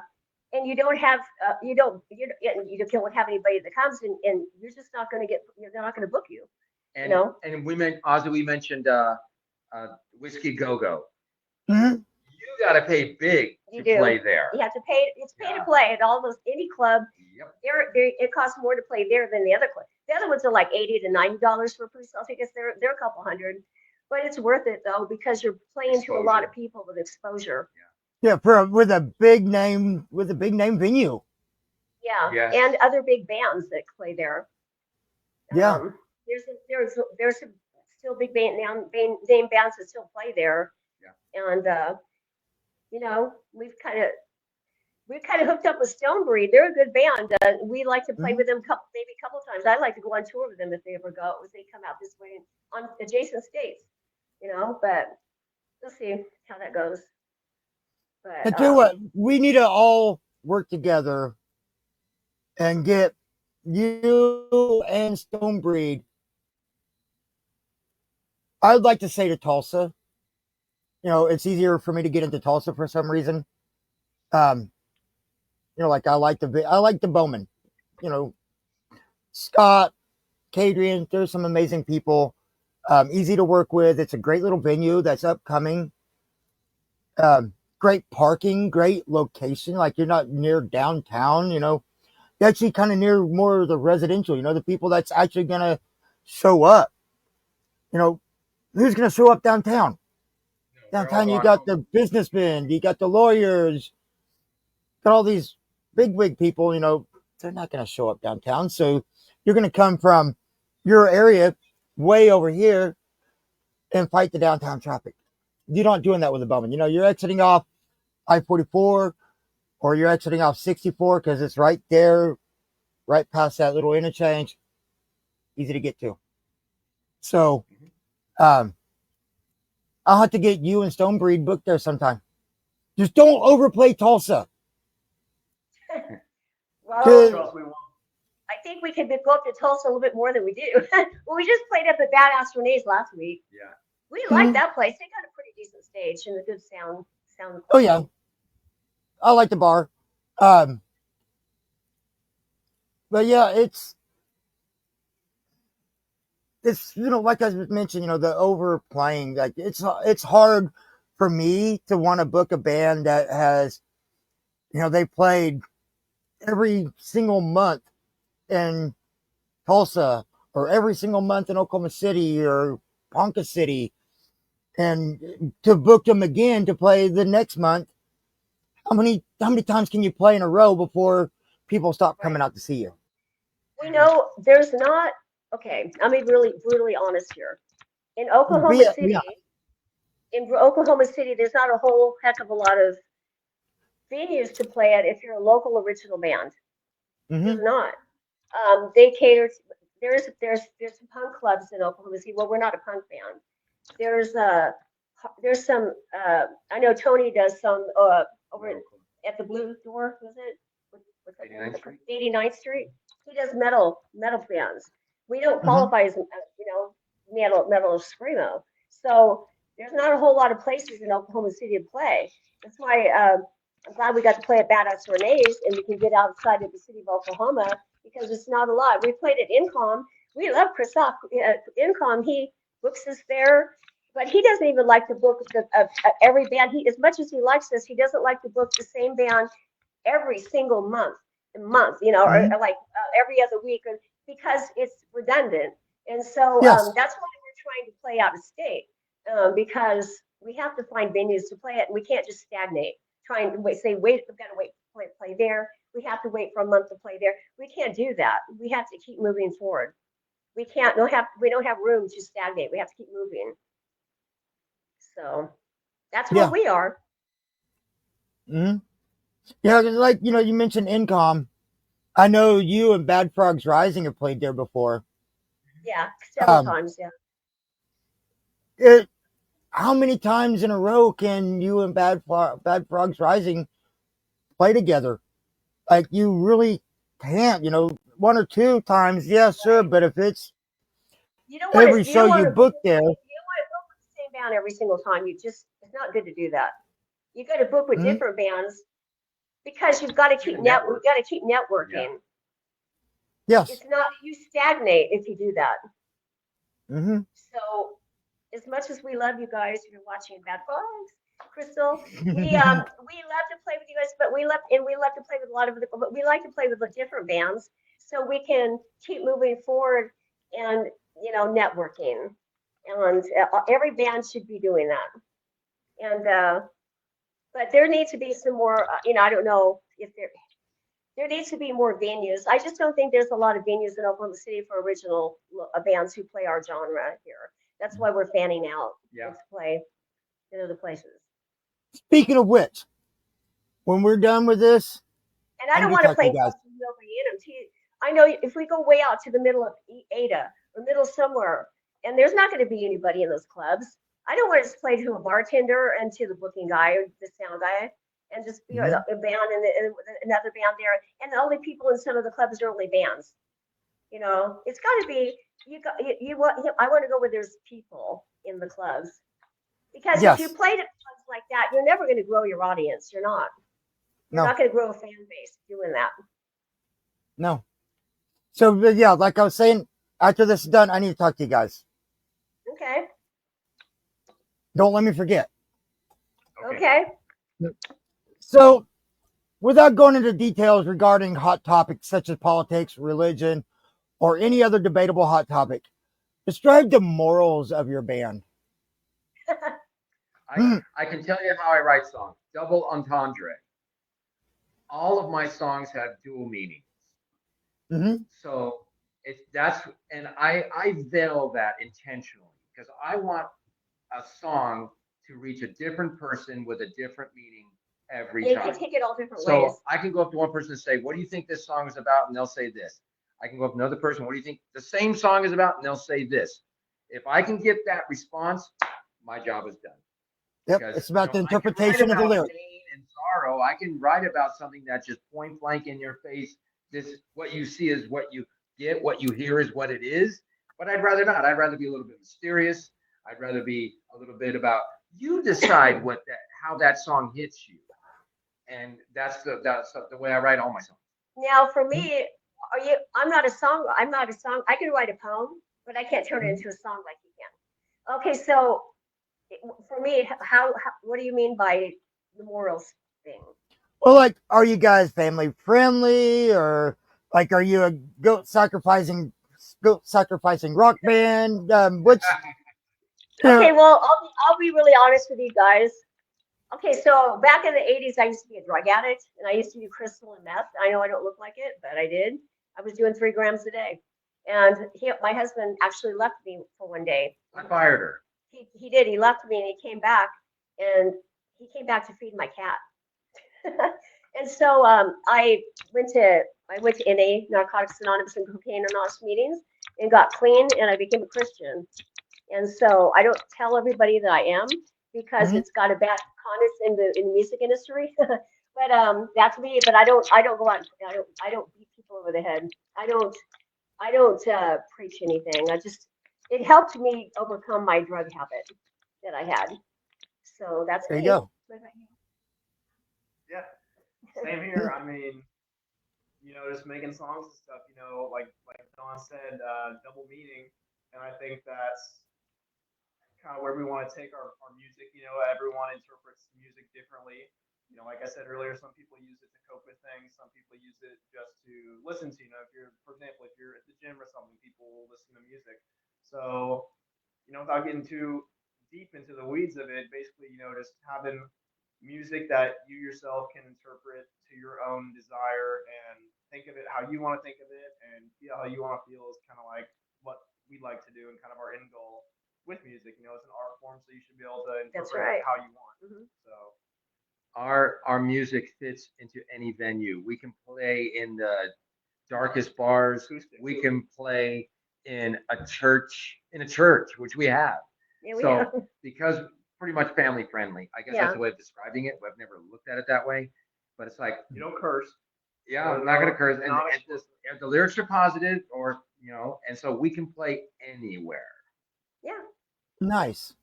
Speaker 2: you don't have anybody that comes and you're just not going to get they're not going to book you.
Speaker 3: And
Speaker 2: You know?
Speaker 3: and we mentioned Whiskey Go Go.
Speaker 1: Mhm.
Speaker 3: You got to pay big
Speaker 2: You
Speaker 3: to
Speaker 2: do.
Speaker 3: play there.
Speaker 2: You have to pay. It's pay
Speaker 3: Yeah.
Speaker 2: to play at all those any club.
Speaker 3: Yep.
Speaker 2: It costs more to play there than the other club. The other ones are like $80 to $90 for pre-sale tickets. They're a couple hundred, but it's worth it though because you're playing to a lot of people with exposure.
Speaker 1: Yeah, with a big name venue.
Speaker 2: Yeah,
Speaker 3: Yes.
Speaker 2: and other big bands that play there.
Speaker 1: Yeah.
Speaker 2: There's some still big name bands that still play there.
Speaker 3: Yeah.
Speaker 2: And you know we've kind of hooked up with Stonebreed. They're a good band. We like to play with them maybe a couple times. I'd like to go on tour with them if they ever go, if they come out this way on adjacent states, you know, but we'll see how that goes. But
Speaker 1: I tell you what, we need to all work together and get you and Stonebreed. I'd like to say to Tulsa. You know, it's easier for me to get into Tulsa for some reason. You know, like I like the Bowman. You know, Scott, Cadrian, there's some amazing people. Easy to work with. It's a great little venue that's upcoming. Great parking, great location. Like you're not near downtown, you know. You're actually kind of near more of the residential, you know, the people that's actually going to show up. You know, who's going to show up downtown? Downtown, you got the businessmen, you got the lawyers, got all these bigwig people, you know, they're not going to show up downtown. So you're going to come from your area way over here and fight the downtown traffic. You're not doing that with a Bowman. You know, you're exiting off I-44 or you're exiting off 64 because it's right there, right past that little interchange. Easy to get to. So, I'll have to get you and Stonebreed booked there sometime. Just don't overplay Tulsa.
Speaker 2: well,
Speaker 4: Trust we won't.
Speaker 2: I think we could go up to Tulsa a little bit more than we do. Well, we just played up at Badass Renee's last week.
Speaker 3: Yeah.
Speaker 2: We like that place. They got a pretty decent stage and a good sound.
Speaker 1: Oh yeah, I like the bar. But yeah, it's you know, like I mentioned, you know, the overplaying. Like it's hard for me to want to book a band that has, you know, they played every single month in Tulsa or every single month in Oklahoma City or Ponca City, and to book them again to play the next month. How many times can you play in a row before people stop coming out to see you?
Speaker 2: We know there's not. Okay, I'm being really brutally honest here. In Oklahoma
Speaker 1: Yeah,
Speaker 2: City,
Speaker 1: yeah.
Speaker 2: there's not a whole heck of a lot of venues to play at if you're a local original band.
Speaker 1: Mm-hmm.
Speaker 2: There's not. They cater. There's some punk clubs in Oklahoma City. Well, we're not a punk band. There's some. I know Tony does some over at the Blue Door. Was it? What's that
Speaker 3: 89th Street?
Speaker 2: 89th Street. He does metal bands. We don't qualify as you know metal screamo. So there's not a whole lot of places in Oklahoma City to play. That's why I'm glad we got to play at Badass Renee's and we can get outside of the city of Oklahoma because it's not a lot. We played at Incom. We love Chris Off. Incom, he books us there, but he doesn't even like to book every band. He, as much as he likes us, he doesn't like to book the same band every single month, you know, or like every other week, because it's redundant. And so
Speaker 1: Yes.
Speaker 2: That's why we're trying to play out of state because we have to find venues to play at, and we can't just stagnate. Trying to wait, we've got to wait to play there. We have to wait for a month to play there. We can't do that. We have to keep moving forward. We don't have room to stagnate. We have to keep moving. So that's where we are.
Speaker 1: Mm-hmm. Yeah, like you know, you mentioned Incom. I know you and Bad Frogs Rising have played there before.
Speaker 2: Yeah, several
Speaker 1: Um,
Speaker 2: times. Yeah.
Speaker 1: it, how many times in a row can you and Bad Frogs Rising play together? Like you really can't, one or two times, yes, sir.
Speaker 2: Right.
Speaker 1: But if it's
Speaker 2: You don't want
Speaker 1: every
Speaker 2: to. You
Speaker 1: show
Speaker 2: don't want
Speaker 1: you
Speaker 2: to.
Speaker 1: book there,
Speaker 2: You don't want to book with the same band every single time. It's not good to do that. You got to book with
Speaker 1: mhm,
Speaker 2: different bands because you've got to
Speaker 3: Keep
Speaker 2: keep
Speaker 3: a
Speaker 2: we've
Speaker 3: network.
Speaker 2: got to keep
Speaker 3: Yeah.
Speaker 2: networking.
Speaker 1: yes,
Speaker 2: It's not you stagnate if you do that.
Speaker 1: hmm
Speaker 2: So as much as we love you guys, if you're watching Bad Frogs, Crystal, we love to play with you guys, but we love to play with a lot of the, but we like to play with the different bands so we can keep moving forward and networking. And every band should be doing that. And but there needs to be some more. I don't know if there needs to be more venues. I just don't think there's a lot of venues in Oklahoma City for original bands who play our genre here. That's why we're fanning out
Speaker 3: Yeah.
Speaker 2: to play in other places.
Speaker 1: Speaking of which, when we're done with this,
Speaker 2: And I
Speaker 1: I need
Speaker 2: don't
Speaker 1: to
Speaker 2: want to
Speaker 1: talk to
Speaker 2: play
Speaker 1: you guys.
Speaker 2: clubs with nobody in them. I know if we go way out to the middle of Ada or middle somewhere, and there's not going to be anybody in those clubs, I don't want to just play to a bartender and to the booking guy or the sound guy and just be
Speaker 1: Mhm.
Speaker 2: a band and another band there. And the only people in some of the clubs are only bands. It's got to be you want. I want to go where there's people in the clubs because if you
Speaker 1: Yes,
Speaker 2: play at clubs like that, you're never going to grow your audience. You're not. You're
Speaker 1: no,
Speaker 2: not going to grow a fan base doing that.
Speaker 1: no. So but yeah, like I was saying, after this is done, I need to talk to you guys.
Speaker 2: Okay.
Speaker 1: Don't let me forget.
Speaker 2: Okay.
Speaker 1: So, without going into details regarding hot topics such as politics, religion, or any other debatable hot topic, describe the morals of your band. Hmm.
Speaker 3: I can tell you how I write songs. Double entendre. All of my songs have dual meanings.
Speaker 1: Mm-hmm.
Speaker 3: So that's and I veil that intentionally because I want a song to reach a different person with a different meaning every
Speaker 2: You can
Speaker 3: time.
Speaker 2: take it all different ways.
Speaker 3: So I can go up to one person and say, "What do you think this song is about?" And they'll say this. I can go up to another person, "What do you think the same song is about?" And they'll say this. If I can get that response, my job is done.
Speaker 1: Yep,
Speaker 3: Because
Speaker 1: it's about the
Speaker 3: I can write
Speaker 1: interpretation of the
Speaker 3: about
Speaker 1: lyric.
Speaker 3: pain and sorrow. I can write about something that's just point blank in your face. This what you see is what you get, what you hear is what it is. But I'd rather not. I'd rather be a little bit mysterious. I'd rather be a little bit about you decide how that song hits you. And that's the way I write all my songs.
Speaker 2: Now, for me, I'm not a song. I'm not a song. I can write a poem, but I can't turn it
Speaker 1: Mhm.
Speaker 2: into a song like you can. Okay, so for me, what do you mean by the morals thing?
Speaker 1: Well, like, are you guys family friendly, or like, are you a goat sacrificing rock band? Which, you
Speaker 2: Okay,
Speaker 1: know,
Speaker 2: well, I'll be really honest with you guys. Okay, so back in the 80s, I used to be a drug addict and I used to do crystal and meth. I know I don't look like it, but I did. I was doing 3 grams a day. And my husband actually left me for one day.
Speaker 3: I fired her.
Speaker 2: He did. He left me and and he came back to feed my cat. And so I went to NA, Narcotics Anonymous and Cocaine Anonymous meetings and got clean and I became a Christian. And so I don't tell everybody that I am because
Speaker 1: mhm.
Speaker 2: it's got a bad connotation in the music industry. But that's me. But I don't go out. I don't beat people over the head. I don't preach anything. It helped me overcome my drug habit that I had. So that's
Speaker 1: There you
Speaker 2: me.
Speaker 1: go.
Speaker 4: Yeah, same here. I mean, just making songs and stuff. Like Don said, double meaning, and I think that's kind of where we want to take our music. Everyone interprets music differently. Like I said earlier, some people use it to cope with things. Some people use it just to listen to. If you're, for example, if you're at the gym or something, people will listen to music. So, without getting too deep into the weeds of it, basically, just having music that you yourself can interpret to your own desire and think of it how you want to think of it and feel how you want to feel is kind of like what we like to do and kind of our end goal with music. It's an art form, so you should be able to
Speaker 2: That's
Speaker 4: interpret
Speaker 2: right.
Speaker 4: it how you want.
Speaker 2: Mhm.
Speaker 4: So
Speaker 3: Our music fits into any venue. We can play in the darkest bars.
Speaker 4: acoustic.
Speaker 3: We can play in a church, which we have.
Speaker 2: Yeah, we
Speaker 3: So
Speaker 2: have.
Speaker 3: because pretty much family friendly, I guess
Speaker 2: Yeah.
Speaker 3: that's the way of describing it. I've never looked at it that way, but it's like,
Speaker 4: You don't curse.
Speaker 3: yeah,
Speaker 4: So
Speaker 3: I'm not gonna
Speaker 4: no,
Speaker 3: curse, and,
Speaker 4: not
Speaker 3: and just and the lyrics are positive, or and so we can play anywhere.
Speaker 2: Yeah.
Speaker 1: Nice.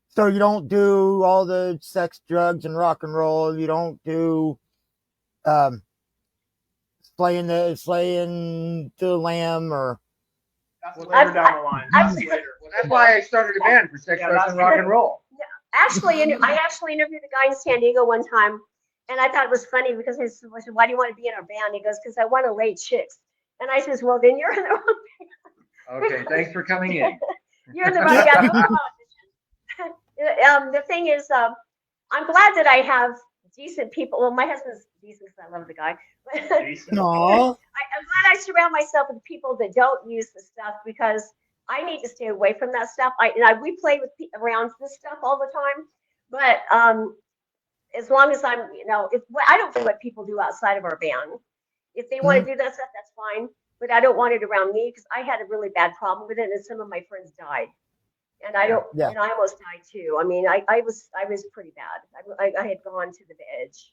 Speaker 1: So you don't do all the sex, drugs, and rock and roll. You don't do um, slaying the lamb or
Speaker 4: That's
Speaker 3: Well,
Speaker 4: later
Speaker 2: I've,
Speaker 4: down the line.
Speaker 2: I've,
Speaker 4: That's later.
Speaker 3: Well, that's why I started a band for sex,
Speaker 4: Yeah,
Speaker 3: drugs,
Speaker 4: that's
Speaker 3: and rock and roll.
Speaker 2: I actually interviewed a guy in San Diego one time, and I thought it was funny because I said, "Why do you want to be in our band?" He goes, "Because I want to lay chicks." And I says, "Well, then you're in the wrong.
Speaker 3: Okay, thanks for coming in.
Speaker 2: You're in the wrong band." The thing is, I'm glad that I have decent people. Well, my husband's decent because I love the guy.
Speaker 4: Decent.
Speaker 1: no.
Speaker 2: I'm glad I surround myself with people that don't use the stuff because I need to stay away from that stuff. We play with around this stuff all the time, but as long as I'm, if I don't care what people do outside of our band. If they want to do that stuff, that's fine. But I don't want it around me because I had a really bad problem with it, and some of my friends died, and I don't,
Speaker 1: Yeah.
Speaker 2: and I almost died too. I mean, I was pretty bad. I had gone to the edge,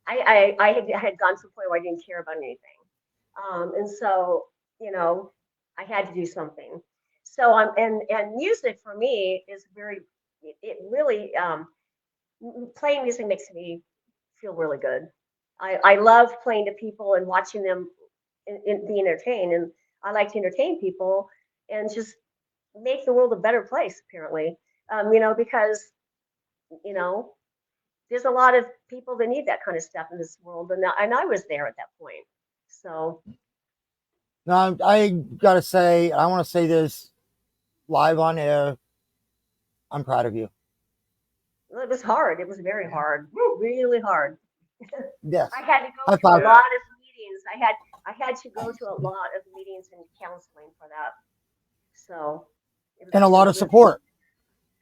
Speaker 2: I had gone to the point where I didn't care about anything. And so, I had to do something. So and music for me is it really, playing music makes me feel really good. I love playing to people and watching them be entertained. And I like to entertain people and just make the world a better place, apparently. Because, you know, there's a lot of people that need that kind of stuff in this world, and I was there at that point. So
Speaker 1: No, I gotta say, I want to say this live on air. I'm proud of you.
Speaker 2: it was hard. It was very hard, really hard.
Speaker 1: Yes.
Speaker 2: I had to go
Speaker 1: High
Speaker 2: to a
Speaker 1: five.
Speaker 2: lot of meetings. I had to go to a lot of meetings and counseling for that. So
Speaker 1: And a lot of support.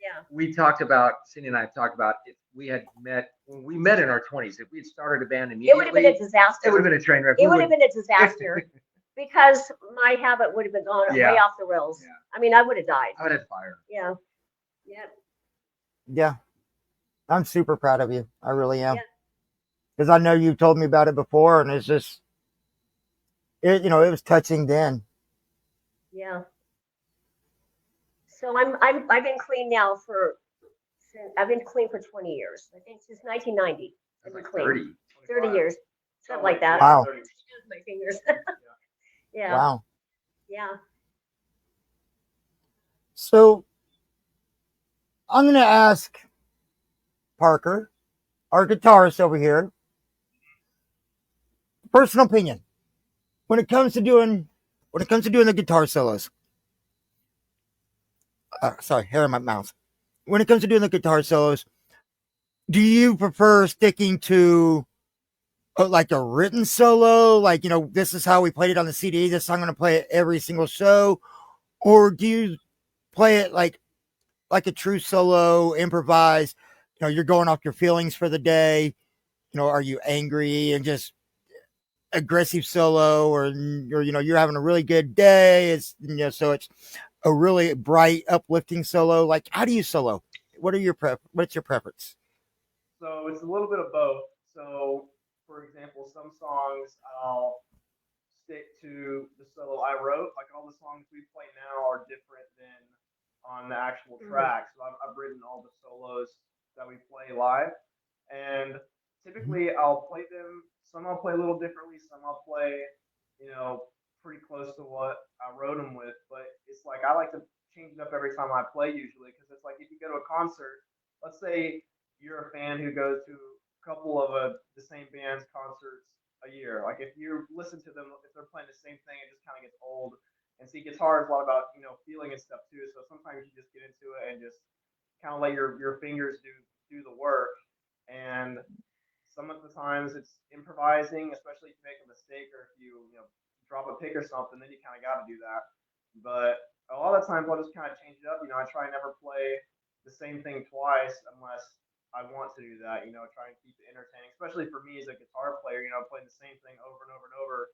Speaker 2: Yeah.
Speaker 3: We talked about, Cindy and I have talked about, if we had met when we met in our 20s, if we had started a band
Speaker 2: It would have been
Speaker 3: immediately,
Speaker 2: a disaster.
Speaker 3: it would have been a train wreck.
Speaker 2: It would have been a disaster because my habit would have been gone
Speaker 3: Yeah.
Speaker 2: way off the rails.
Speaker 3: Yeah.
Speaker 2: I mean, I would have died.
Speaker 3: I would have fire.
Speaker 2: Yeah. Yeah.
Speaker 1: Yeah. I'm super proud of you. I really am.
Speaker 2: Yeah.
Speaker 1: Because I know you told me about it before, and it's just, it was touching then.
Speaker 2: Yeah. So I've been clean now I've been clean for 20 years. I think since 1990. I've
Speaker 3: That's
Speaker 2: been
Speaker 3: like
Speaker 2: clean.
Speaker 3: 30.
Speaker 2: 30 years. Something like that.
Speaker 1: Wow.
Speaker 2: My fingers. Yeah.
Speaker 1: Wow.
Speaker 2: Yeah.
Speaker 1: So I'm going to ask Parker, our guitarist over here, personal opinion when it comes to doing the guitar solos. Sorry, hair in my mouth. When it comes to doing the guitar solos, do you prefer sticking to like a written solo, like this is how we played it on the CD, this I'm going to play it every single show, or do you play it like a true solo, improvise? You're going off your feelings for the day. Are you angry and just aggressive solo, or you're having a really good day? It's so it's a really bright, uplifting solo. Like, how do you solo? What's your preference?
Speaker 4: So it's a little bit of both. So, for example, some songs I'll stick to the solo I wrote. Like all the songs we play now are different than on the actual track. So I've written all the solos that we play live, and typically I'll play them. Some I'll play a little differently. Some I'll play, pretty close to what I wrote them with. But it's like I like to change it up every time I play usually because it's like if you go to a concert, let's say you're a fan who goes to a couple of the same band's concerts a year. Like if you listen to them, if they're playing the same thing, it just kind of gets old. And see, guitar is a lot about feeling and stuff too. So sometimes you just get into it and just kind of let your fingers do the work. And some of the times it's improvising, especially if you make a mistake or if you drop a pick or something, then you kind of got to do that. But a lot of times I'll just kind of change it up. I try and never play the same thing twice unless I want to do that. Try and keep it entertaining, especially for me as a guitar player. Playing the same thing over and over and over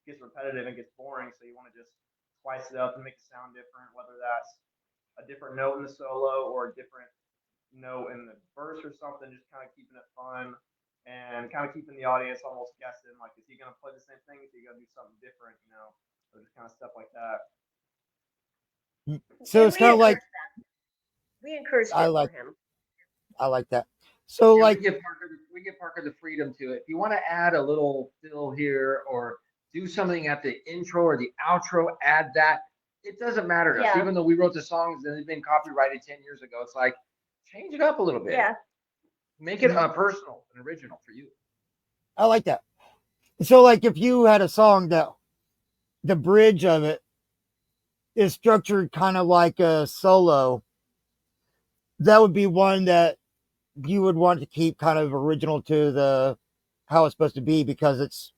Speaker 4: gets repetitive and gets boring. So you want to just spice it up and make it sound different, whether that's a different note in the solo or a different note in the verse or something, just kind of keeping it fun and kind of keeping the audience almost guessing, like, is he going to play the same thing? Is he going to do something different, or just kind of stuff like that.
Speaker 1: So
Speaker 2: And
Speaker 1: it's kind of like
Speaker 2: we encouraged
Speaker 1: I
Speaker 2: it
Speaker 1: like
Speaker 2: for him.
Speaker 1: I like that. So
Speaker 3: Yeah,
Speaker 1: like
Speaker 3: we give Parker the freedom to it. If you want to add a little fill here or do something at the intro or the outro, add that. It doesn't matter to us.
Speaker 2: Yeah.
Speaker 3: Even though we wrote the songs and they've been copyrighted 10 years ago, it's like change it up a little bit.
Speaker 2: Yeah.
Speaker 3: Make it personal and original for you.
Speaker 1: I like that. So like if you had a song that the bridge of it is structured kind of like a solo, that would be one that you would want to keep kind of original to the how it's supposed to be because it's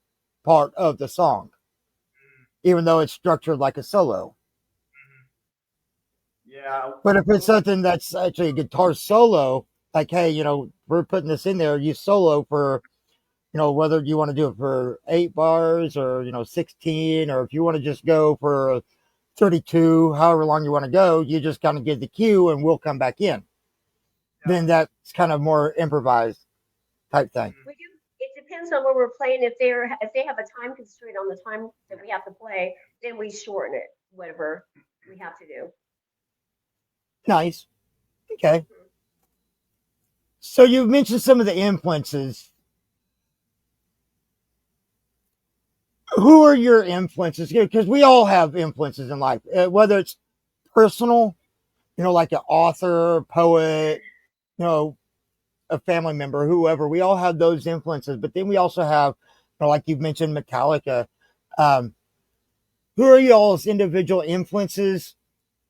Speaker 1: part of the song, even though it's structured like a solo.
Speaker 4: Yeah.
Speaker 1: But if it's something that's actually a guitar solo, like, hey, we're putting this in there, you solo for, whether you want to do it for 8 bars or, 16, or if you want to just go for 32, however long you want to go, you just kind of give the cue and we'll come back in.
Speaker 4: Yeah.
Speaker 1: Then that's kind of more improvised type thing.
Speaker 2: We do. It depends on where we're playing. If they have a time constraint on the time that we have to play, then we shorten it, whatever we have to do.
Speaker 1: Nice. Okay. So you mentioned some of the influences. Who are your influences? Because we all have influences in life, whether it's personal, like an author, poet, a family member, whoever. We all have those influences, but then we also have, like you've mentioned, Metallica. Who are y'all's individual influences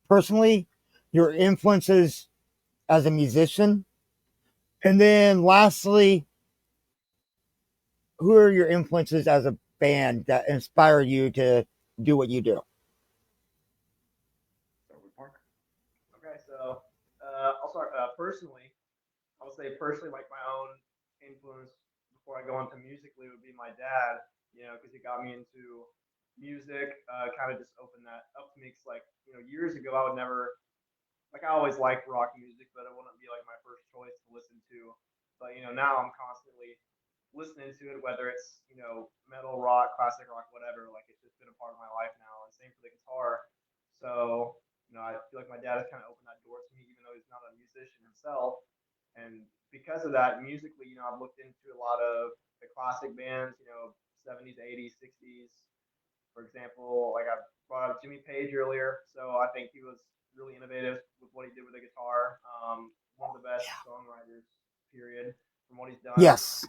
Speaker 1: personally? Your influences as a musician, and then lastly, who are your influences as a band that inspire you to do what you do?
Speaker 4: Okay, so I'll start personally. I would say personally, like my own influence before I go into musically would be my dad. Because he got me into music, kind of just opened that up to me. Cause like years ago, I would never like I always liked rock music, but it wouldn't be like my first choice to listen to. But now I'm constantly listening to it, whether it's metal, rock, classic rock, whatever. Like it's just been a part of my life now, and same for the guitar. So I feel like my dad has kind of opened that door to me, even though he's not a musician himself. And because of that, musically, I've looked into a lot of the classic bands, 70s, 80s, 60s. For example, like I brought up Jimmy Page earlier, so I think he was really innovative with what he did with the guitar. One of the best songwriters, period, from what he's done.
Speaker 1: Yes.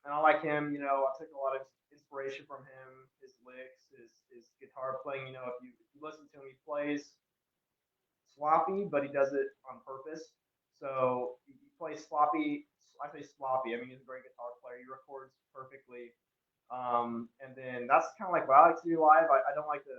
Speaker 4: And I like him. I took a lot of inspiration from him, his licks, his guitar playing. If you listen to him, he plays sloppy, but he does it on purpose. So he plays sloppy. I say sloppy. I mean, he's a great guitar player. He records perfectly. And then that's kind of like what I like to do live. I don't like to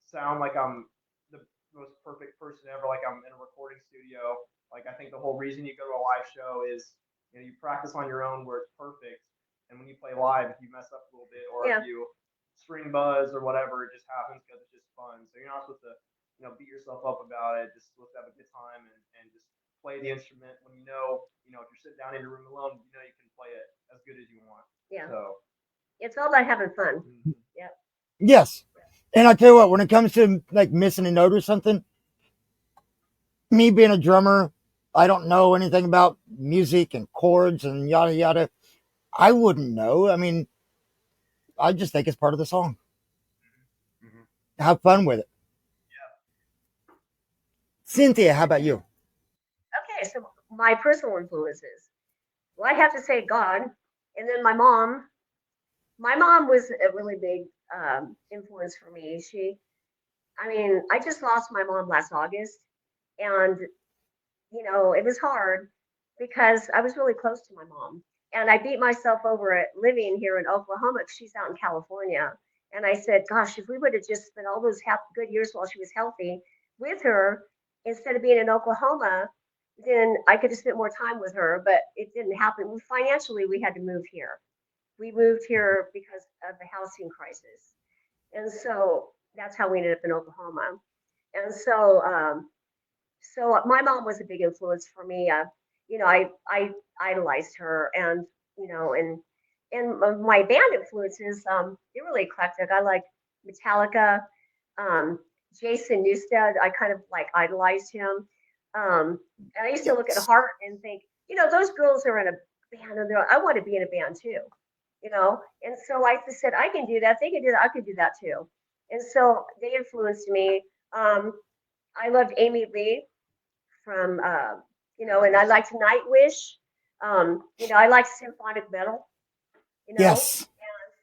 Speaker 4: sound like I'm the most perfect person ever, like I'm in a recording studio. Like I think the whole reason you go to a live show is you practice on your own where it's perfect. And when you play live, if you mess up a little bit or if you string buzz or whatever, it just happens because it's just fun. So you're not supposed to beat yourself up about it. Just supposed to have a good time and just play the instrument when if you're sitting down in your room alone, you can play it as good as you want.
Speaker 2: Yeah.
Speaker 4: So
Speaker 2: it's all about having fun. Yeah.
Speaker 1: Yes. And I tell you what, when it comes to like missing a note or something, me being a drummer, I don't know anything about music and chords and yada yada. I wouldn't know. I mean, I just think it's part of the song. Mm-hmm. Have fun with it. Yeah. Cynthia, how about you?
Speaker 2: Okay, so my personal influences. Well, I'd have to say God, and then my mom. My mom was a really big influence for me. I just lost my mom last August, and it was hard because I was really close to my mom, and I beat myself over it living here in Oklahoma because she's out in California. And I said, gosh, if we would have just spent all those good years while she was healthy with her instead of being in Oklahoma, then I could have spent more time with her. But it didn't happen. Financially, we had to move here. we moved here because of the housing crisis, and so that's how we ended up in Oklahoma. And so my mom was a big influence for me. I idolized her, and my band influences, they're really eclectic. I like Metallica, um, Jason Newsted. I kind of like idolized him. And I used to look at
Speaker 1: Yes.
Speaker 2: Heart and think, those girls are in a band, and I want to be in a band too. And so I just said, I can do that. They can do that. I can do that too. And so they influenced me. I loved Amy Lee from, and I liked Nightwish. I like symphonic metal,
Speaker 1: Yes.
Speaker 2: and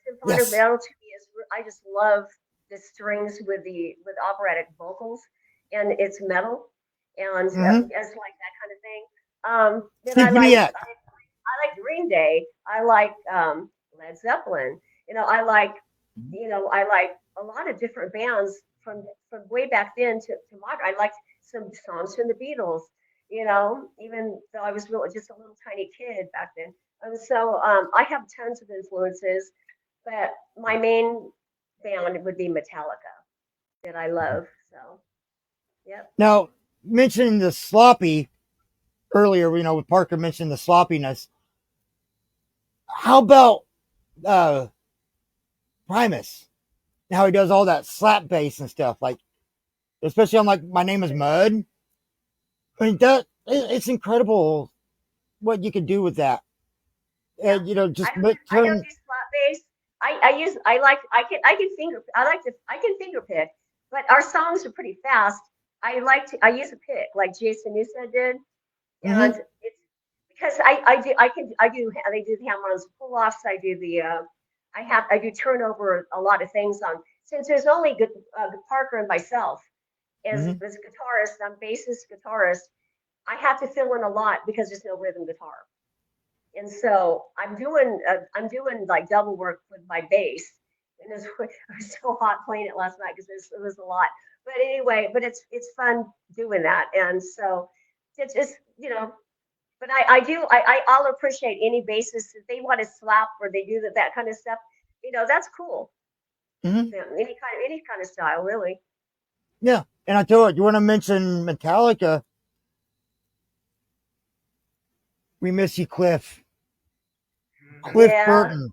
Speaker 2: symphonic
Speaker 1: Yes.
Speaker 2: metal to me is, I just love the strings with operatic vocals, and it's metal, and it's
Speaker 1: Mm-hmm.
Speaker 2: like that kind of thing. Then
Speaker 1: Symphoniac.
Speaker 2: I like Green Day. I like Led Zeppelin. I like a lot of different bands from way back then to modern. I liked some songs from the Beatles. Even though I was really just a little tiny kid back then. And so I have tons of influences, but my main band would be Metallica that I love. So, yep.
Speaker 1: Now, mentioning the sloppy earlier, Parker mentioned the sloppiness. How about uh, Primus? How he does all that slap bass and stuff, like especially on like "My Name Is Mud." I mean, it's incredible what you can do with that,
Speaker 2: Yeah.
Speaker 1: and just
Speaker 2: I don't
Speaker 1: turn.
Speaker 2: do slap bass. I can finger pick, but our songs are pretty fast. I use a pick like Jason Newsted did,
Speaker 1: Mm-hmm,
Speaker 2: and it's because I do the hammer-ons, pull-offs. I do turnover a lot of things on, since there's only Parker and myself
Speaker 1: mm-hmm.
Speaker 2: as guitarist. I'm bassist, guitarist. I have to fill in a lot because there's no rhythm guitar. And so I'm doing like double work with my bass, and it was so hot playing it last night because it was a lot. But anyway, it's fun doing that, and so it's just But I'll appreciate any bassists if they want to slap or they do that kind of stuff. That's cool.
Speaker 1: Mm-hmm.
Speaker 2: Yeah, any kind of style, really.
Speaker 1: Yeah, and I tell you what, you want to mention Metallica? We miss you, Cliff. Cliff
Speaker 2: Yeah.
Speaker 1: Burton.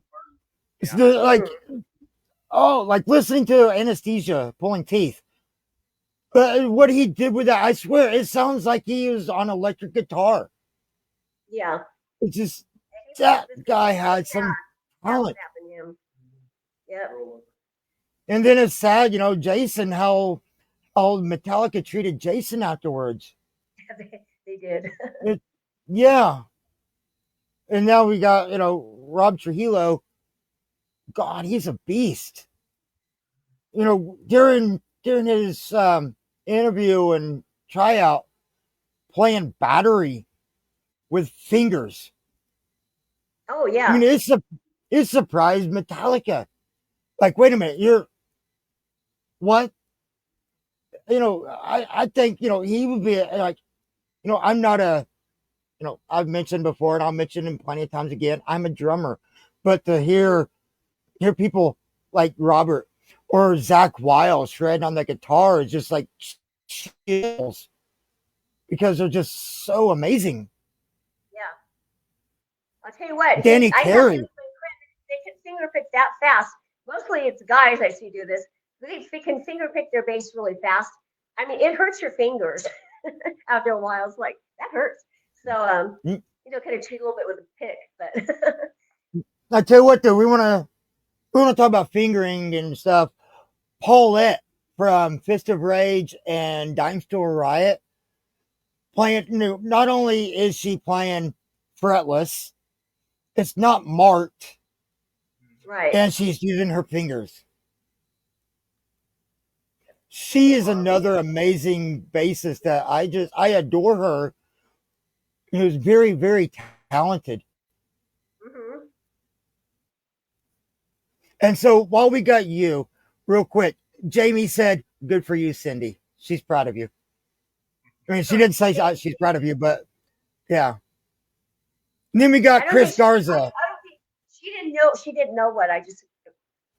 Speaker 1: It's
Speaker 4: Yeah.
Speaker 1: like like listening to Anesthesia pulling teeth. But what he did with that, I swear, it sounds like he was on electric guitar.
Speaker 2: Yeah.
Speaker 1: It's just
Speaker 2: He
Speaker 1: that
Speaker 2: was
Speaker 1: guy
Speaker 2: really
Speaker 1: had some talent.
Speaker 2: snapping him. Yep.
Speaker 1: And then it's sad, Jason, how Metallica treated Jason afterwards.
Speaker 2: They did.
Speaker 1: It, yeah. And now we got, Rob Trujillo. God, he's a beast. During his interview and tryout, playing battery with fingers.
Speaker 2: Oh
Speaker 1: I
Speaker 2: yeah.
Speaker 1: mean, it surprised Metallica. Like, wait a minute, you're what? I think he would be like, I'm not I've mentioned before, and I'll mention him plenty of times again. I'm a drummer, but to hear people like Robert or Zach Wiles shredding on the guitar is just like chills because they're just so amazing.
Speaker 2: Yeah. I'll tell you what.
Speaker 1: Danny
Speaker 2: I have
Speaker 1: Carey.
Speaker 2: they can finger pick that fast. Mostly it's guys I see do this. They can finger pick their bass really fast. I mean, it hurts your fingers after a while. It's like that hurts. So
Speaker 1: Mm.
Speaker 2: kind of cheat a little bit with a pick, but
Speaker 1: I tell you what, though, we want to talk about fingering and stuff. Paulette from Fist of Rage and Dime Store Riot playing. Not only is she playing fretless, it's not marked,
Speaker 2: right.
Speaker 1: and she's using her fingers. She is another amazing bassist that I adore her. Who's very, very talented.
Speaker 2: Hmm.
Speaker 1: And so while we got you, real quick, Jamie said, "Good for you, Cindy. She's proud of you." I mean, she didn't say she's proud of you, but yeah. And then we
Speaker 2: I
Speaker 1: got
Speaker 2: don't
Speaker 1: Chris
Speaker 2: think she, I
Speaker 1: Garza.
Speaker 2: don't think she didn't she didn't know what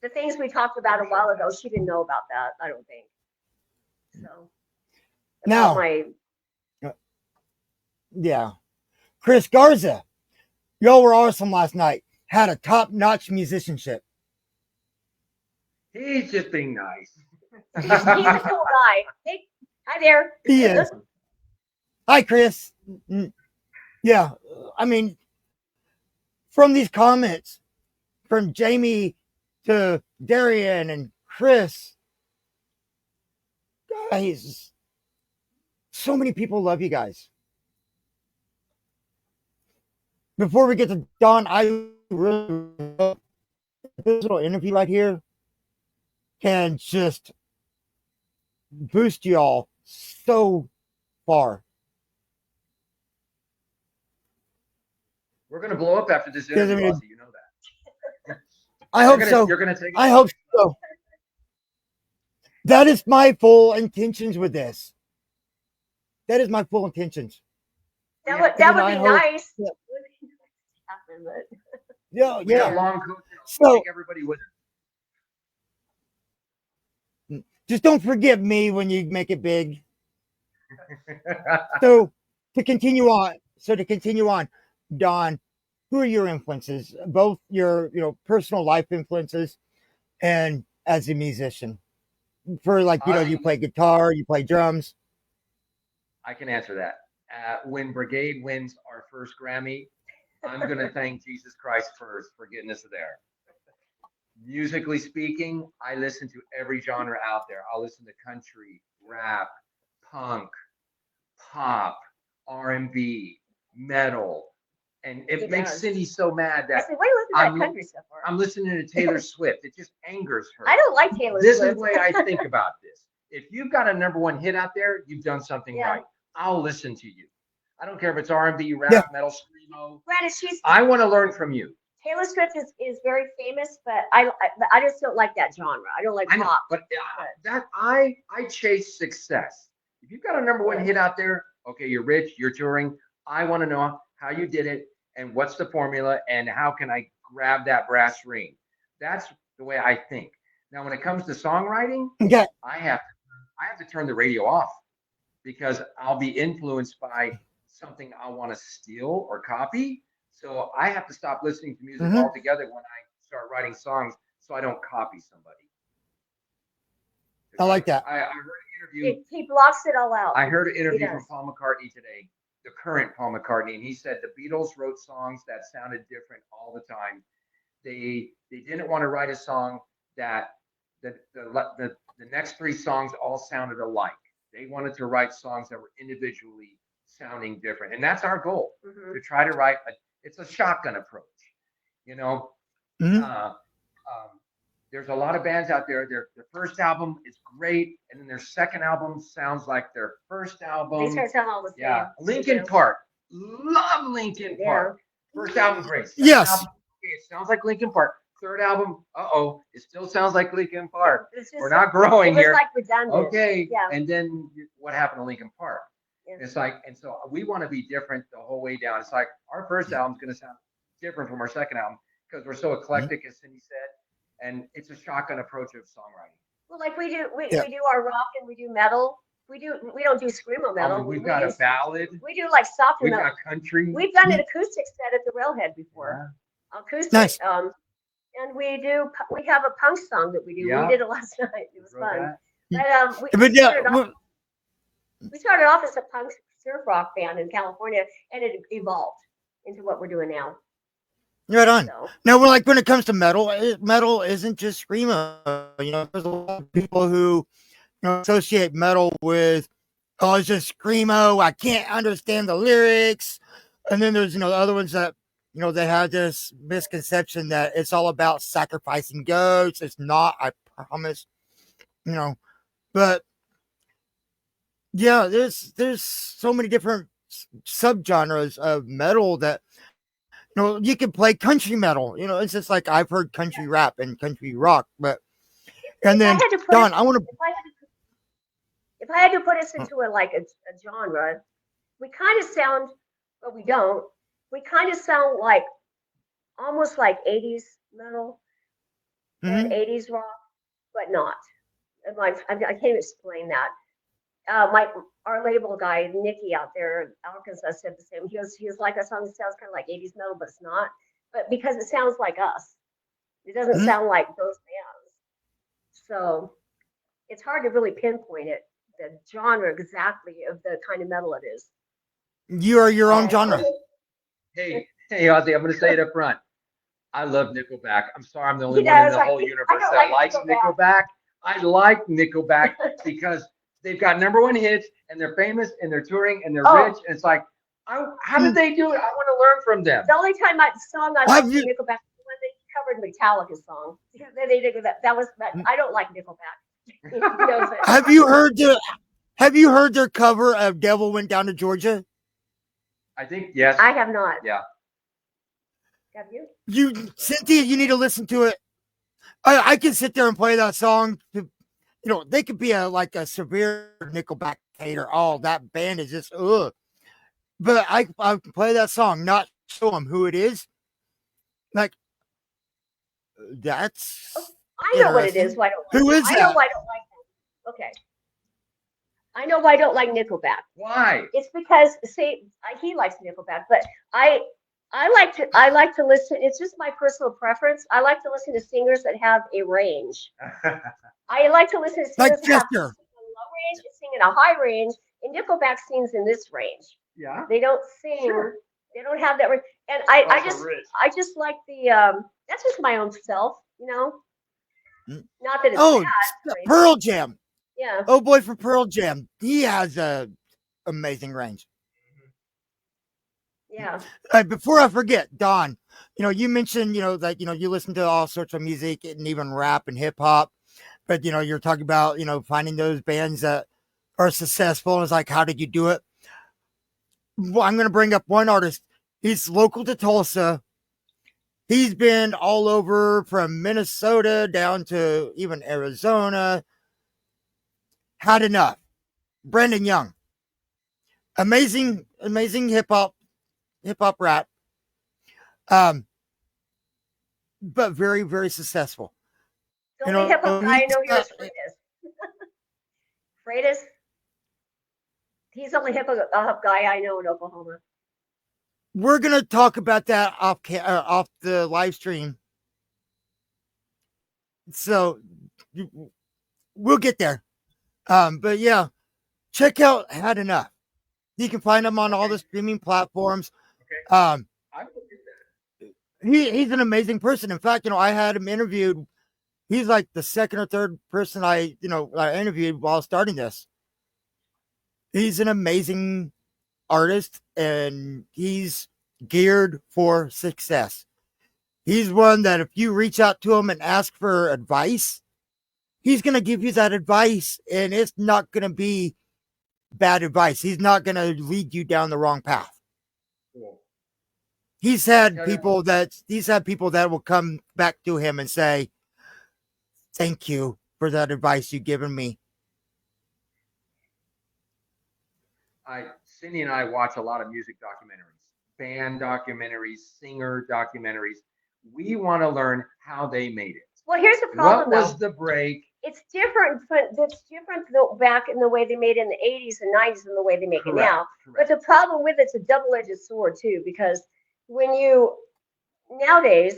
Speaker 2: the things we talked about a while ago. She didn't know about that. I don't think so.
Speaker 1: Now, yeah, Chris Garza, y'all were awesome last night. Had a top-notch musicianship.
Speaker 3: He's just being nice.
Speaker 2: He's a cool guy. Hey, hi there.
Speaker 1: He is. Hi, Chris. Yeah, I mean, from these comments, from Jamie to Darian and Chris, guys, so many people love you guys. Before we get to Dawn, I really hope this little interview right here can just boost you all so far.
Speaker 3: We're gonna blow up after this
Speaker 1: Because, I
Speaker 3: interview,
Speaker 1: mean,
Speaker 3: Aussie, you know that.
Speaker 1: I hope so.
Speaker 3: You're gonna take.
Speaker 1: I hope so. That is my full intentions with this. That is my full intentions.
Speaker 2: That would be nice.
Speaker 1: Yeah.
Speaker 2: Happen, but
Speaker 1: Yeah,
Speaker 3: We have
Speaker 1: yeah.
Speaker 3: long coats.
Speaker 1: So-
Speaker 3: Take everybody with
Speaker 1: Just don't forget me when you make it big.
Speaker 3: us.
Speaker 1: So to continue on, Don, who are your influences? Both your personal life influences and as a musician. For like, you play guitar, you play drums.
Speaker 3: I can answer that. When Briegade wins our first Grammy, I'm going to thank Jesus Christ first for getting us there. Musically speaking, I listen to every genre out there. I'll listen to country, rap, punk, pop, R&B, metal. And it makes Cindy so mad that
Speaker 2: why do you listen to that country stuff for?
Speaker 3: I'm listening to Taylor Swift. It just angers her.
Speaker 2: I don't like Taylor
Speaker 3: This
Speaker 2: Swift.
Speaker 3: is the way I think about this. If you've got a #1 hit out there, you've done something right. I'll listen to you. I don't care if it's R&B, rap, metal, screamo.
Speaker 2: Granted,
Speaker 3: I want to learn from you.
Speaker 2: Taylor Swift is very famous, but I just don't like that genre. I don't like
Speaker 3: I know,
Speaker 2: pop.
Speaker 3: but that I chase success. If you've got a #1 hit out there, okay, you're rich, you're touring. I want to know how you did it and what's the formula and how can I grab that brass ring. That's the way I think. Now, when it comes to songwriting,
Speaker 1: Okay.
Speaker 3: I have to turn the radio off because I'll be influenced by something I want to steal or copy. So I have to stop listening to music altogether when I start writing songs so I don't copy somebody.
Speaker 1: I like that.
Speaker 3: I heard an interview.
Speaker 2: He blocks it all out.
Speaker 3: I heard an interview
Speaker 2: He
Speaker 3: from
Speaker 2: does.
Speaker 3: Paul McCartney today, the current Paul McCartney, and he said the Beatles wrote songs that sounded different all the time. They didn't want to write a song that the next 3 songs all sounded alike. They wanted to write songs that were individually sounding different, and that's our goal to try to write. It's a shotgun approach, There's a lot of bands out there. Their first album is great, and then their second album sounds like their first album.
Speaker 2: They start sounding all the same.
Speaker 3: Yeah, Linkin Park, love Linkin Park. First album, great. Second
Speaker 1: Yes.
Speaker 3: album, okay, it sounds like Linkin Park. Third album, it still sounds like Linkin Park. We're not growing here.
Speaker 2: It's like redundant.
Speaker 3: Okay,
Speaker 2: Yeah.
Speaker 3: and then what happened to Linkin Park?
Speaker 2: Yeah.
Speaker 3: It's like, and so we want to be different the whole way down. It's like our first album's going to sound different from our second album because we're so eclectic, as Cindy said, and it's a shotgun approach of songwriting.
Speaker 2: Well, like we do our rock and we do metal. We don't do screamo metal.
Speaker 3: We've got a ballad.
Speaker 2: We do like softer
Speaker 3: We've
Speaker 2: metal.
Speaker 3: got country.
Speaker 2: We've done an acoustic set at the Railhead before.
Speaker 3: Yeah.
Speaker 2: Acoustic.
Speaker 1: Nice.
Speaker 2: And we have a punk song that we do.
Speaker 3: Yeah.
Speaker 2: We did it last night. It was
Speaker 3: Wrote
Speaker 2: fun.
Speaker 3: that.
Speaker 2: But
Speaker 1: But yeah,
Speaker 2: we started off as a punk surf rock band in California, and it evolved into what we're doing now.
Speaker 1: right on.
Speaker 2: So
Speaker 1: Now, when it comes to metal, metal isn't just screamo. There's a lot of people who associate metal with, oh, it's just screamo. I can't understand the lyrics. And then there's other ones that they have this misconception that it's all about sacrificing goats. It's not. I promise. But yeah, there's so many different subgenres of metal that you can play country metal. It's just like I've heard country rap and country rock, and then Don, I want to.
Speaker 2: If I had to put us into a genre, we kind of sound, but we don't. We kind of sound like almost like 80s metal and
Speaker 1: Mhm.
Speaker 2: 80s rock, but not. And I can't even explain that. Our label guy Nicky out there in Arkansas said the same. He was like, a song that sounds kind of like 80s metal, but it's not. But because it sounds like us, it doesn't
Speaker 1: Mhm.
Speaker 2: sound like those bands. So it's hard to really pinpoint it, the genre exactly of the kind of metal it is.
Speaker 1: You are your own genre.
Speaker 3: Hey, Ozzy, I'm going to say it up front. I love Nickelback. I'm sorry, I'm the only
Speaker 2: He
Speaker 3: one in
Speaker 2: does.
Speaker 3: the whole
Speaker 2: I
Speaker 3: universe
Speaker 2: don't
Speaker 3: that
Speaker 2: like
Speaker 3: likes Nickelback. I like Nickelback because they've got #1 hits and they're famous and they're touring and they're
Speaker 2: Oh,
Speaker 3: rich. And it's like, how did they do it? I want to learn from them.
Speaker 2: the only song I
Speaker 1: Have
Speaker 2: liked
Speaker 1: you
Speaker 2: from Nickelback was when they covered Metallica's song. They did that. I don't like Nickelback. He knows it.
Speaker 1: have you heard their cover of "Devil Went Down to Georgia"?
Speaker 3: I think, yes.
Speaker 2: I have not.
Speaker 3: Yeah.
Speaker 2: Have you?
Speaker 1: Cynthia, you need to listen to it. I can sit there and play that song. They could be like a severe Nickelback hater. Oh, that band is just ugh. But I can play that song, not show them who it is. Like that's
Speaker 2: I know what it is.
Speaker 1: interesting.
Speaker 2: Why I don't like
Speaker 1: Who
Speaker 2: it.
Speaker 1: is
Speaker 2: I know
Speaker 1: that?
Speaker 2: why I don't like them. Okay. I know why I don't like Nickelback.
Speaker 3: Why?
Speaker 2: It's because he likes Nickelback, but I like to listen. It's just my personal preference. I like to listen to singers that have a range. I like to listen to
Speaker 1: Like
Speaker 2: singers that have
Speaker 1: Chester.
Speaker 2: a low range and sing in a high range, and Nickelback sings in this range.
Speaker 4: Yeah.
Speaker 2: They don't sing.
Speaker 4: Sure.
Speaker 2: They don't have that range. And I
Speaker 4: Also rich.
Speaker 2: just like the that's just my own self, you know.
Speaker 1: Mm.
Speaker 2: Not that it's
Speaker 1: Oh,
Speaker 2: bad. Right?
Speaker 1: Pearl Jam.
Speaker 2: Yeah.
Speaker 1: Oh boy, for Pearl Jam, he has a amazing range.
Speaker 2: Yeah.
Speaker 1: Before I forget, Don, you mentioned, that, you listen to all sorts of music and even rap and hip hop, but, you're talking about, finding those bands that are successful. And it's like, how did you do it? Well, I'm going to bring up one artist. He's local to Tulsa. He's been all over from Minnesota down to even Arizona. Had enough. Brandon Young. Amazing, amazing hip hop rap. But very, very successful.
Speaker 2: The only hip hop guy I know here is Freitas. Freitas. He's the only hip hop guy I know in Oklahoma.
Speaker 1: We're gonna talk about that off the live stream, so we'll get there. But yeah, check out Had Enough. You can find him on all the streaming platforms.
Speaker 3: Okay. I will get that.
Speaker 1: He's an amazing person. In fact, I had him interviewed. He's like the second or third person I interviewed while starting this. He's an amazing artist and he's geared for success. He's one that if you reach out to him and ask for advice, he's going to give you that advice and it's not going to be bad advice. He's not going to lead you down the wrong path.
Speaker 3: Cool.
Speaker 1: He's had people that will come back to him and say, "Thank you for that advice you've given me."
Speaker 3: Cindy and I watch a lot of music documentaries, band documentaries, singer documentaries. We want to learn how they made it.
Speaker 2: Well, here's the problem.
Speaker 3: What was the break?
Speaker 2: It's different, but it's different back in the way they made it in the 80s and 90s and the way they make it now. But the problem with it's a double-edged sword too, because when you nowadays,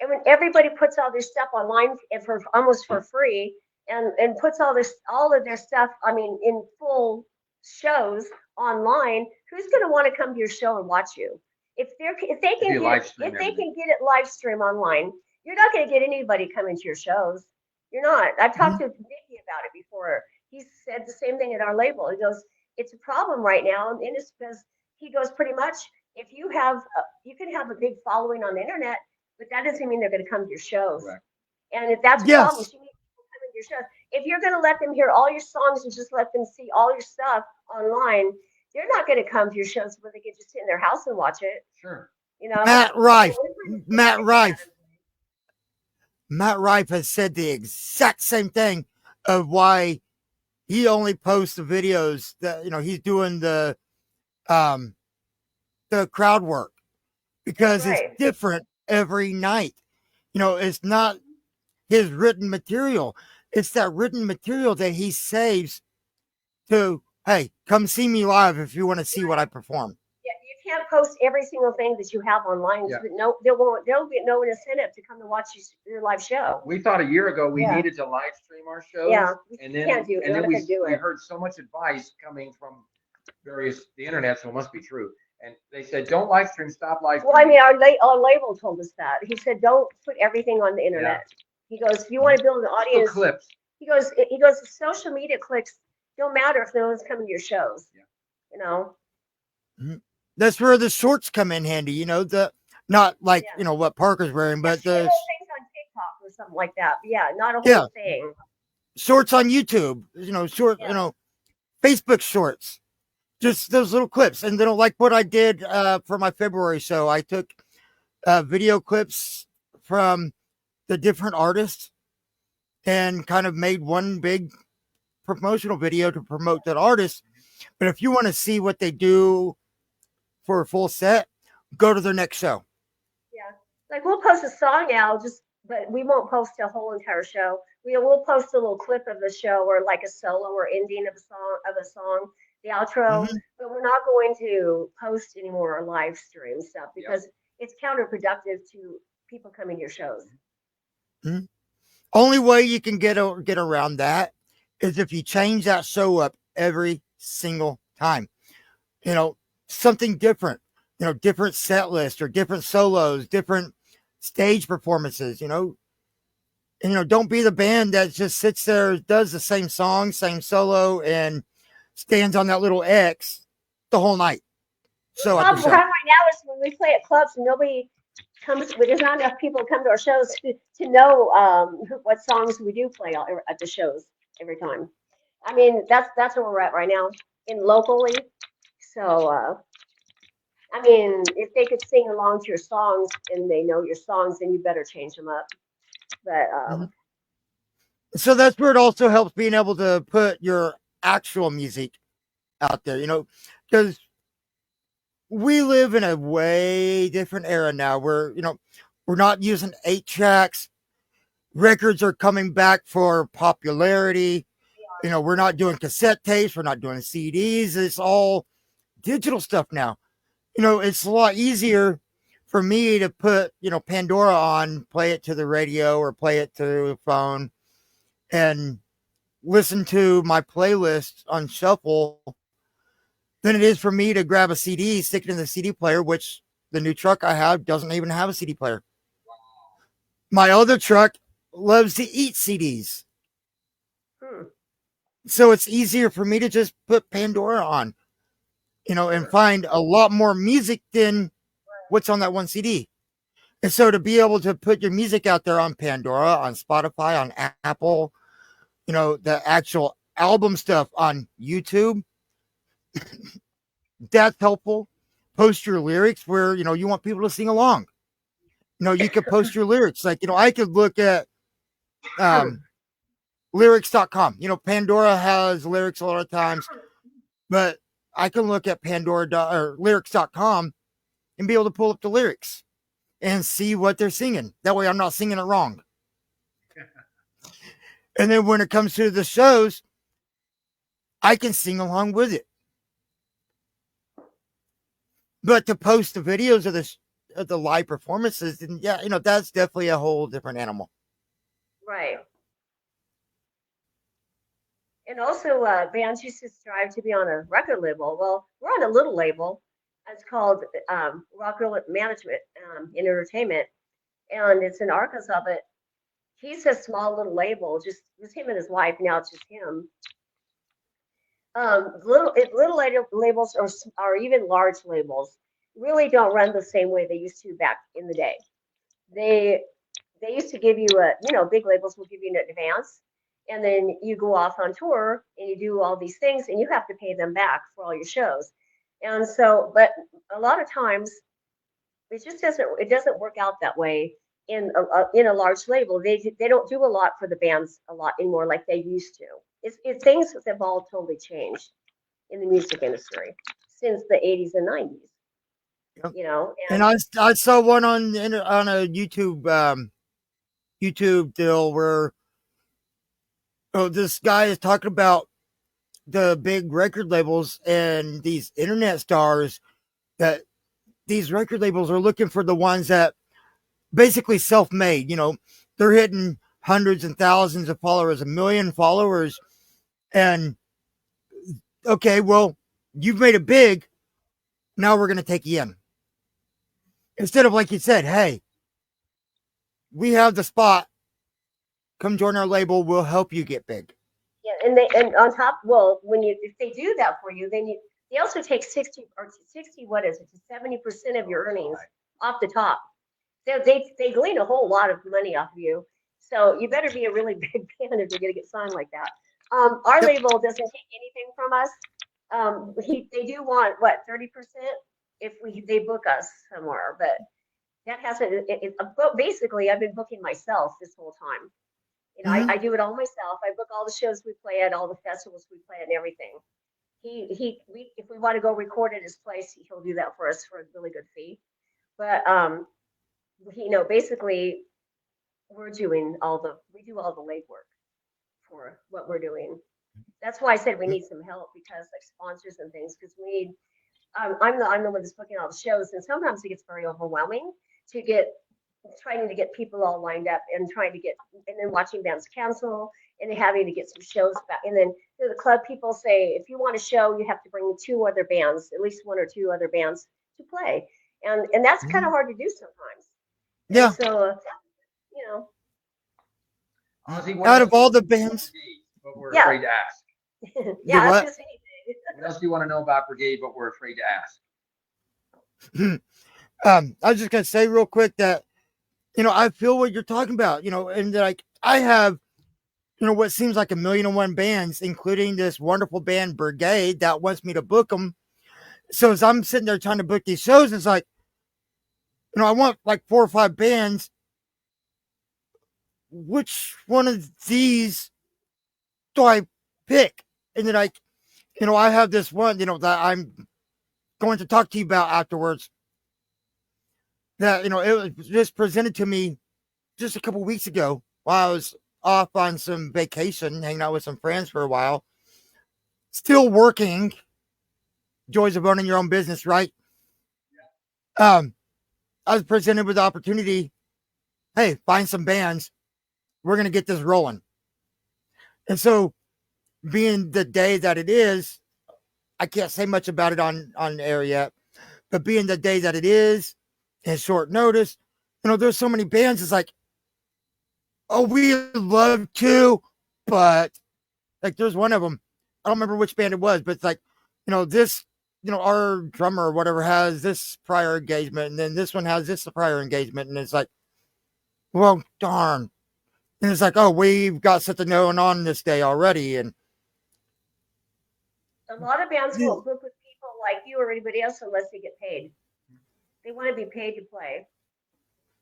Speaker 2: and when everybody puts all their stuff online and for almost for free, and puts all of their stuff, I mean, in full shows online, who's going to want to come to your show and watch you? If they can get it live stream online, you're not going to get anybody coming to your shows. You're not. I've talked to Vicky about it before. He said the same thing at our label. He goes, it's a problem right now, and it's because he goes pretty much. If you can have a big following on the internet, but that doesn't mean they're going to come to your shows.
Speaker 3: Correct.
Speaker 2: And if that's the problem, you need people coming to your shows. If you're going to let them hear all your songs and just let them see all your stuff online, they're not going to come to your shows where they can just sit in their house and watch it.
Speaker 3: Sure.
Speaker 1: Matt Rife has said the exact same thing of why he only posts the videos that he's doing the crowd work because it's different every night. It's not his written material. It's that written material that he saves to, hey, come see me live if you want to see what I perform.
Speaker 2: Yeah, you can't post every single thing that you have online.
Speaker 3: Yeah.
Speaker 2: No, there'll be no incentive to come to watch your live show.
Speaker 3: We thought a year ago we
Speaker 2: Yeah.
Speaker 3: needed to live stream our shows.
Speaker 2: Yeah,
Speaker 3: And
Speaker 2: you
Speaker 3: then,
Speaker 2: can't do it.
Speaker 3: and
Speaker 2: You're
Speaker 3: then
Speaker 2: not gonna do
Speaker 3: we
Speaker 2: it.
Speaker 3: heard so much advice coming from the internet, so it must be true. And they said, don't live stream, stop live streaming.
Speaker 2: Well, I mean, our label told us that. He said, don't put everything on the internet. He goes, if you want to build an audience,
Speaker 3: clips.
Speaker 2: he goes, the social media clicks don't matter if no one's coming to your shows.
Speaker 3: Yeah.
Speaker 2: You know.
Speaker 1: That's where the shorts come in handy. Not like what Parker's wearing, but the
Speaker 2: things on TikTok or something like that. Yeah, not a whole thing.
Speaker 1: Shorts on YouTube. Short. Facebook shorts. Just those little clips. And then like what I did for my February show, I took video clips from the different artists and kind of made one big promotional video to promote that artist. But if you want to see what they do for a full set, go to their next show.
Speaker 2: Yeah, like we'll post a song out, but we won't post a whole entire show. We'll post a little clip of the show or like a solo or ending of a song, the outro.
Speaker 1: Mhm.
Speaker 2: But we're not going to post any more live stream stuff because it's counterproductive to people coming to your shows.
Speaker 1: Mm-hmm. Only way you can get around that is if you change that show up every single time. Something different. Different set list or different solos, different stage performances. And don't be the band that just sits there, does the same song, same solo, and stands on that little X the whole night. So
Speaker 2: the problem right now is when we play at clubs and nobody comes, there's not enough people come to our shows to know what songs we do play at the shows every time. I mean, that's where we're at right now in locally. So, I mean, if they could sing along to your songs and they know your songs, then you better change them up. But
Speaker 1: so that's where it also helps being able to put your actual music out there, because we live in a way different era now where, we're not using 8 tracks. Records are coming back for popularity. We're not doing cassette tapes. We're not doing CDs. It's all digital stuff now. It's a lot easier for me to put, Pandora on, play it to the radio or play it to the phone and listen to my playlist on shuffle than it is for me to grab a CD, stick it in the CD player, which the new truck I have doesn't even have a CD player. My other truck loves to eat CDs. So it's easier for me to just put Pandora on, and find a lot more music than what's on that one CD. And so to be able to put your music out there on Pandora, on Spotify, on Apple, the actual album stuff on YouTube, that's helpful. Post your lyrics where, you want people to sing along. You could post your lyrics. Like, I could look at lyrics.com. Pandora has lyrics a lot of times, but I can look at Pandora or lyrics.com and be able to pull up the lyrics and see what they're singing. That way I'm not singing it wrong. And then when it comes to the shows, I can sing along with it. But to post the videos of the live performances, and that's definitely a whole different animal.
Speaker 2: Right. And also, bands used to strive to be on a record label. Well, we're on a little label. It's called Rock Management and Entertainment, and it's in Arkansas. But he's a small little label, just him and his wife. Now it's just him. Little labels or even large labels really don't run the same way they used to back in the day. They used to give you big labels will give you an advance, and then you go off on tour and you do all these things and you have to pay them back for all your shows. And so, but a lot of times it just doesn't work out that way in a large label. They don't do a lot for the bands a lot anymore like they used to. It's things have all totally changed in the music industry since the 80s and 90s.
Speaker 1: Yep. And I saw one on a YouTube YouTube deal where this guy is talking about the big record labels and these internet stars, that these record labels are looking for the ones that basically self-made. They're hitting hundreds and thousands of followers, 1 million followers, and okay, well, you've made it big. Now we're going to take you in. Instead of, like you said, hey, we have the spot. Come join our label. We'll help you get big.
Speaker 2: Yeah, and on top, well, if they do that for you, then they also take 60 or 60, what is it, to 70% of your earnings off the top. So they glean a whole lot of money off of you. So you better be a really big band if you're going to get signed like that. Our label doesn't take anything from us. They do want what, 30% if they book us somewhere, but that hasn't. Basically, I've been booking myself this whole time. I do it all myself. I book all the shows we play at, all the festivals we play at, and everything. If we want to go record at his place, he'll do that for us for a really good fee. But basically, we do all the legwork for what we're doing. That's why I said we need some help, because like sponsors and things, because we need. I'm the one that's booking all the shows, and sometimes it gets very overwhelming trying to get people all lined up and then watching bands cancel and then having to get some shows back. And then the club people say, if you want a show, you have to bring 2 other bands, at least 1 or 2 other bands to play. And that's kind of hard to do sometimes.
Speaker 1: Yeah.
Speaker 2: And so,
Speaker 3: Ozzy,
Speaker 1: out of all the bands,
Speaker 3: but we're afraid to ask.
Speaker 2: yeah,
Speaker 1: what?
Speaker 2: that's just anything.
Speaker 3: What else do you want to know about Brigade, but we're afraid to ask?
Speaker 1: I was just gonna say real quick that I feel what you're talking about. And like I have, what seems like 1,000,001 bands, including this wonderful band Briegade that wants me to book them. So as I'm sitting there trying to book these shows, it's like, I want like 4 or 5 bands. Which one of these do I pick? And then I have this one, that I'm going to talk to you about afterwards. That, it was just presented to me just a couple weeks ago while I was off on some vacation, hanging out with some friends for a while. Still working. Joys of owning your own business, right? I was presented with the opportunity. Hey, find some bands. We're going to get this rolling. And so, being the day that it is, I can't say much about it on air yet, but being the day that it is, in short notice, there's so many bands. It's like, oh, we love to, but like there's one of them. I don't remember which band it was, but it's like, this, our drummer or whatever has this prior engagement, and then this one has this prior engagement, and it's like, well, darn. And it's like, oh, we've got something going on this day already, and
Speaker 2: A lot of bands won't book with people like you or anybody else unless they get paid. They want to be paid to play.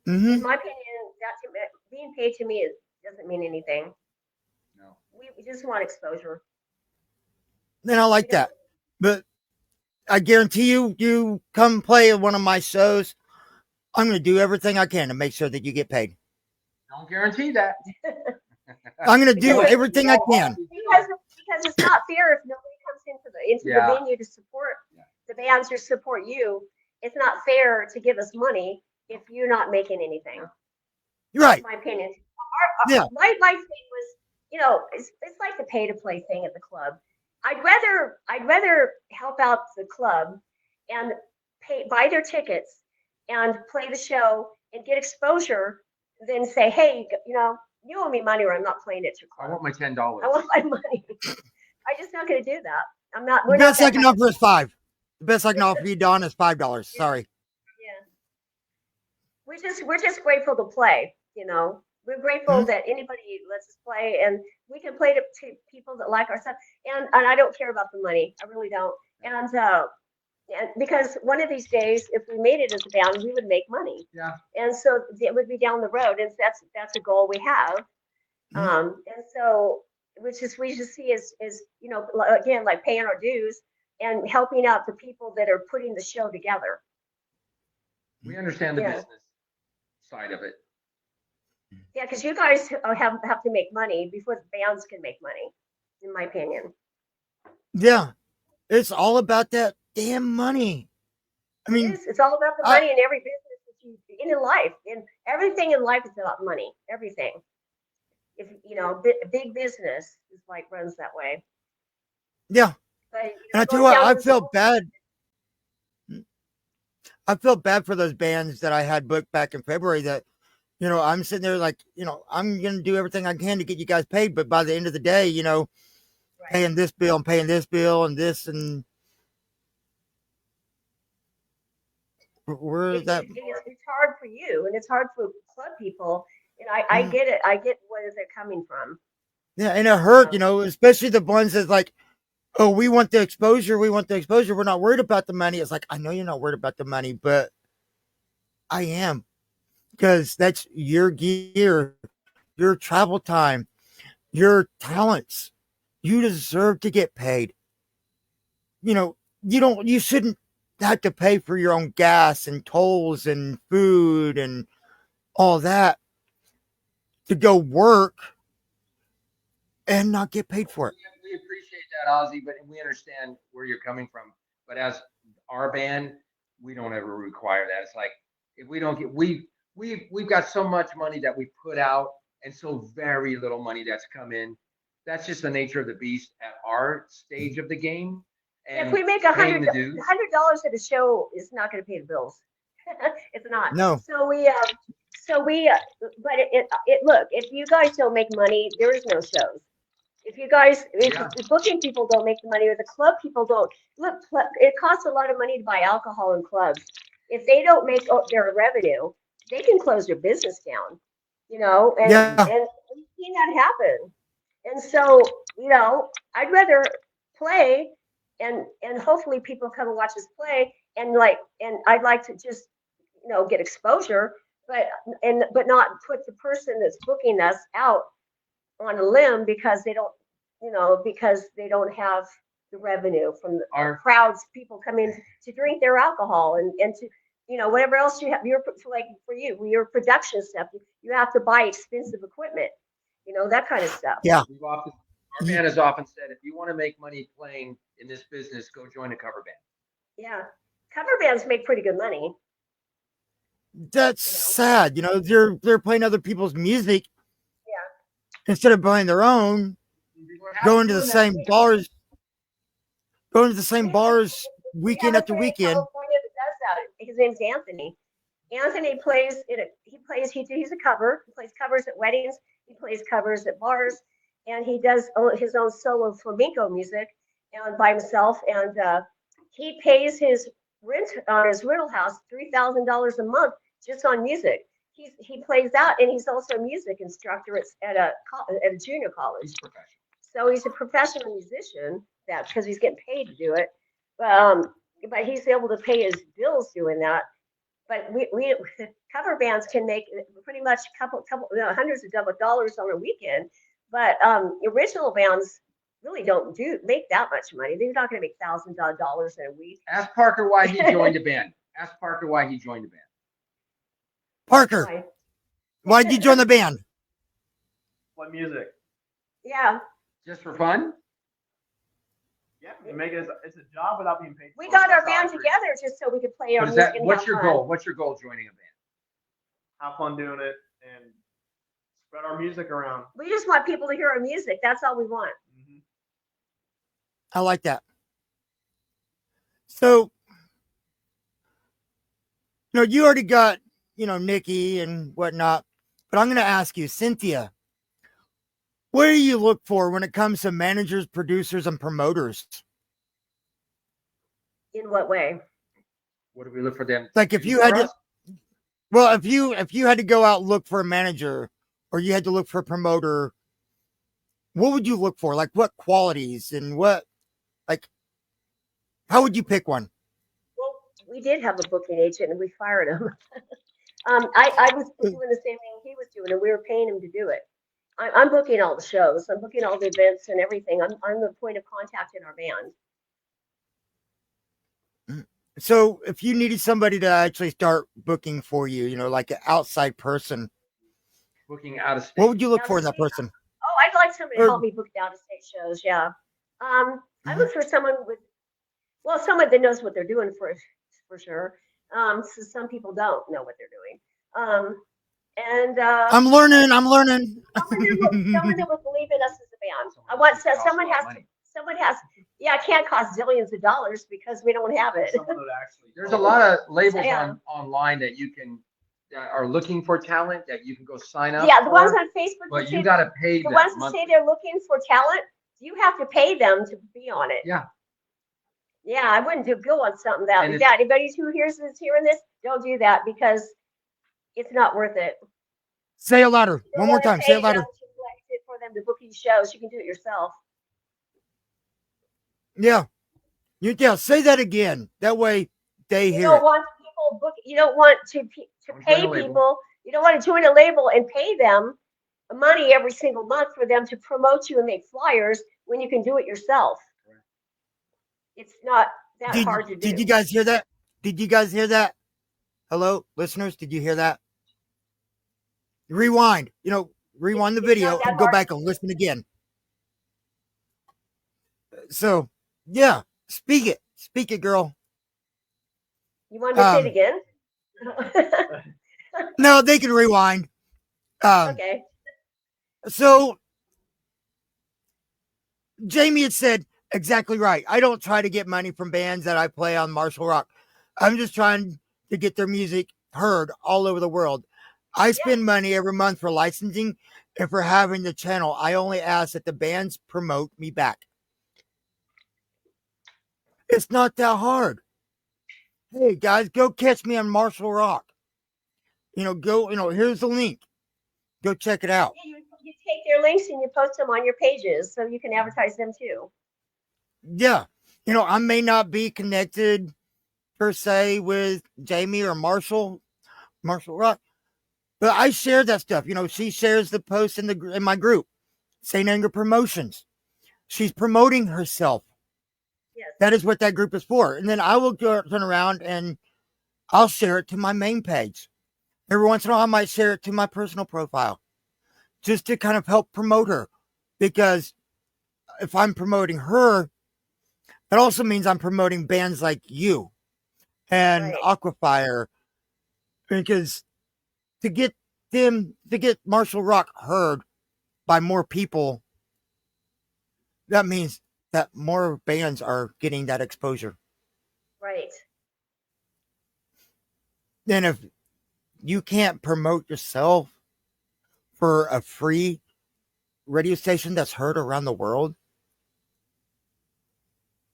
Speaker 2: In my opinion, being paid to me doesn't mean anything.
Speaker 3: No.
Speaker 2: We just want exposure.
Speaker 1: then I like that. But I guarantee you come play at one of my shows, I'm going to do everything I can to make sure that you get paid.
Speaker 3: Don't guarantee that.
Speaker 1: I'm going to do everything I can.
Speaker 2: Because it's not fair if nobody comes into the venue to support the bands or support you. It's not fair to give us money if you're not making anything.
Speaker 1: Right.
Speaker 2: That's my opinion.
Speaker 1: Yeah.
Speaker 2: My thing was, it's like the pay to play thing at the club. I'd rather help out the club and buy their tickets and play the show and get exposure than say, hey, you owe me money or I'm not playing at your club.
Speaker 3: I want my $10.
Speaker 2: I want my money. I'm just not going to do that. I'm not.
Speaker 1: The best I can offer is $5. The best I can offer you, Don, is $5. Sorry.
Speaker 2: Yeah. We're just grateful to play. We're grateful that anybody lets us play, and we can play to people that like our stuff. And I don't care about the money. I really don't. And because one of these days, if we made it as a band, we would make money.
Speaker 3: Yeah.
Speaker 2: And so it would be down the road, and that's a goal we have. And so, we just see as again, like paying our dues and helping out the people that are putting the show together.
Speaker 3: We understand the business side of it.
Speaker 2: Yeah, because you guys have to make money before the bands can make money, in my opinion.
Speaker 1: Yeah, it's all about that damn money. I
Speaker 2: It
Speaker 1: mean,
Speaker 2: is. It's all about the
Speaker 1: I
Speaker 2: money in every business that you in life. In everything in life is about money. Everything. If you know, big business is like runs that way.
Speaker 1: yeah,
Speaker 2: But
Speaker 1: and I tell you
Speaker 2: going
Speaker 1: what,
Speaker 2: down
Speaker 1: I
Speaker 2: to the
Speaker 1: felt bad. I felt bad for those bands that I had booked back in February. That I'm sitting there like, I'm gonna do everything I can to get you guys paid, but by the end of the day,
Speaker 2: right.
Speaker 1: paying this bill and paying this bill and this and where that.
Speaker 2: It's hard for you, and it's hard for club people. And I
Speaker 1: mm,
Speaker 2: get it. I get where they're coming from.
Speaker 1: Yeah, and it
Speaker 2: You
Speaker 1: hurt,
Speaker 2: know.
Speaker 1: especially the ones that's like, oh, we want the exposure. We want the exposure. We're not worried about the money. It's like, I know you're not worried about the money, but I am because that's your gear, your travel time, your talents. You deserve to get paid. You shouldn't have to pay for your own gas and tolls and food and all that to go work and not get paid for it.
Speaker 3: We appreciate that, Ozzy, but we understand where you're coming from. But as our band, we don't ever require that. It's like if we don't get we've got so much money that we put out and so very little money that's come in. That's just the nature of the beast at our stage of the game.
Speaker 2: If
Speaker 3: And
Speaker 2: we make
Speaker 3: paying the dues.
Speaker 2: $100 at a show is not going to pay the bills. It's not.
Speaker 1: No.
Speaker 2: But look, if you guys don't make money, there is no shows. If
Speaker 3: Yeah.
Speaker 2: the booking people don't make the money or the club people don't, look, it costs a lot of money to buy alcohol in clubs. If they don't make their revenue, they can close their business down,
Speaker 1: Yeah.
Speaker 2: and we've seen that happen. And so, I'd rather play and hopefully people come and watch us play and I'd like to just, get exposure, but not put the person that's booking us out on a limb because they don't have the revenue from the
Speaker 3: Our
Speaker 2: crowds, people come in to drink their alcohol and to, whatever else you have, like for your production stuff, you have to buy expensive equipment, that kind of stuff.
Speaker 1: Yeah.
Speaker 3: our band has often said, if you want to make money playing in this business, go join a cover band.
Speaker 2: Yeah. Cover bands make pretty good money.
Speaker 1: That's sad. They're playing other people's music.
Speaker 2: Yeah.
Speaker 1: Instead of playing their own, going to the same bars,
Speaker 2: We
Speaker 1: weekend
Speaker 2: have a
Speaker 1: after
Speaker 2: friend in
Speaker 1: weekend.
Speaker 2: California that does that. His name's Anthony. Anthony plays he's a cover. He plays covers at weddings. He plays covers at bars, and he does his own solo flamenco music and by himself. And he pays his rent on his rental house $3,000 a month just on music. He plays that, and he's also a music instructor at a junior college.
Speaker 3: He's professional.
Speaker 2: So he's a professional musician because he's getting paid to do it. But he's able to pay his bills doing that. But we cover bands can make pretty much couple hundreds of dollars on a weekend. But original bands really don't make that much money. They're not going to make $1,000 in a week.
Speaker 3: Ask Parker why he joined the band.
Speaker 1: Parker, why'd you join the band?
Speaker 4: What music?
Speaker 2: Yeah.
Speaker 3: Just for fun?
Speaker 4: Yeah, you make it. It's a job without being paid.
Speaker 2: We got our band together just so we could play our music.
Speaker 3: What's your goal? What's your goal joining a band?
Speaker 4: Have fun doing it and spread our music around.
Speaker 2: We just want people to hear our music. That's all we want.
Speaker 4: Mm-hmm.
Speaker 1: I like that. So, you already got, Nikki and whatnot, but I'm going to ask you, Cynthia, what do you look for when it comes to managers, producers, and promoters?
Speaker 2: In what way?
Speaker 3: What do we look for them?
Speaker 1: Like if you had to, well, if you had to go out and look for a manager or you had to look for a promoter, what would you look for? Like what qualities and how would you pick one?
Speaker 2: Well, we did have a booking agent and we fired him. I was doing the same thing he was doing, and we were paying him to do it. I'm booking all the shows. I'm booking all the events and everything. I'm the point of contact in our band.
Speaker 1: So if you needed somebody to actually start booking for you, like an outside person,
Speaker 3: booking out of state.
Speaker 1: What would you look
Speaker 2: Out
Speaker 1: for
Speaker 2: of
Speaker 1: in that
Speaker 2: state.
Speaker 1: person?
Speaker 2: Oh, I'd like somebody to
Speaker 1: Or-
Speaker 2: help me book out of state shows. Yeah. I look for someone someone that knows what they're doing for sure. So some people don't know what they're doing. And
Speaker 1: I'm learning.
Speaker 2: someone that will believe in us as a band. I want someone has. Yeah, it can't cost zillions of dollars because we don't have it.
Speaker 4: Someone that actually.
Speaker 3: There's a lot of labels
Speaker 2: Yeah.
Speaker 3: online that you can that are looking for talent that you can go sign up.
Speaker 2: Yeah, the
Speaker 3: for,
Speaker 2: ones on Facebook.
Speaker 3: but you got to pay
Speaker 2: the
Speaker 3: them.
Speaker 2: ones that
Speaker 3: monthly.
Speaker 2: say they're looking for talent. You have to pay them to be on it.
Speaker 3: Yeah.
Speaker 2: Yeah, I wouldn't go on something that.
Speaker 3: And
Speaker 2: Yeah, anybody who hearing this, don't do that because it's not worth it.
Speaker 1: Say it louder.
Speaker 2: You
Speaker 1: One
Speaker 2: don't
Speaker 1: more
Speaker 2: wanna
Speaker 1: time.
Speaker 2: pay
Speaker 1: Say it louder.
Speaker 2: them to collect it for them to book these shows. You can do it yourself.
Speaker 1: Yeah. Yeah. Say that again. That way they
Speaker 2: You
Speaker 1: hear
Speaker 2: don't
Speaker 1: it.
Speaker 2: want people book. You don't want to
Speaker 3: Don't
Speaker 2: pay
Speaker 3: join a label.
Speaker 2: people. You don't want to join a label and pay them money every single month for them to promote you and make flyers when you can do it yourself.
Speaker 3: Correct.
Speaker 2: It's not that hard to do.
Speaker 1: Did you guys hear that? Did you guys hear that? Hello, listeners. Did you hear that? Rewind. Rewind the
Speaker 2: It's
Speaker 1: video
Speaker 2: not that
Speaker 1: and go
Speaker 2: hard.
Speaker 1: back and listen again. So, yeah. Speak it, girl.
Speaker 2: You want me to say it again?
Speaker 1: No, they can rewind.
Speaker 2: Okay.
Speaker 1: So Jamie had said exactly right. I don't try to get money from bands that I play on Marshall Rock. I'm just trying to get their music heard all over the world. I spend money every month for licensing and for having the channel. I only ask that the bands promote me back. It's not that hard. Hey guys, go catch me on Marshall Rock. Here's the link. Go check it out.
Speaker 2: Yeah, you take their links and you post them on your pages so you can advertise them too.
Speaker 1: Yeah. I may not be connected per se with Jamie or Marshall Rock, but I share that stuff. She shares the post in my group, St. Anger Promotions. She's promoting herself.
Speaker 2: Yes.
Speaker 1: That is what that group is for. And then I will turn around and I'll share it to my main page. Every once in a while, I might share it to my personal profile just to kind of help promote her. Because if I'm promoting her, that also means I'm promoting bands like you and
Speaker 2: Right.
Speaker 1: Aquafire. Because to get Marshall Rock heard by more people, that means that more bands are getting that exposure.
Speaker 2: Right.
Speaker 1: Then if you can't promote yourself for a free radio station that's heard around the world,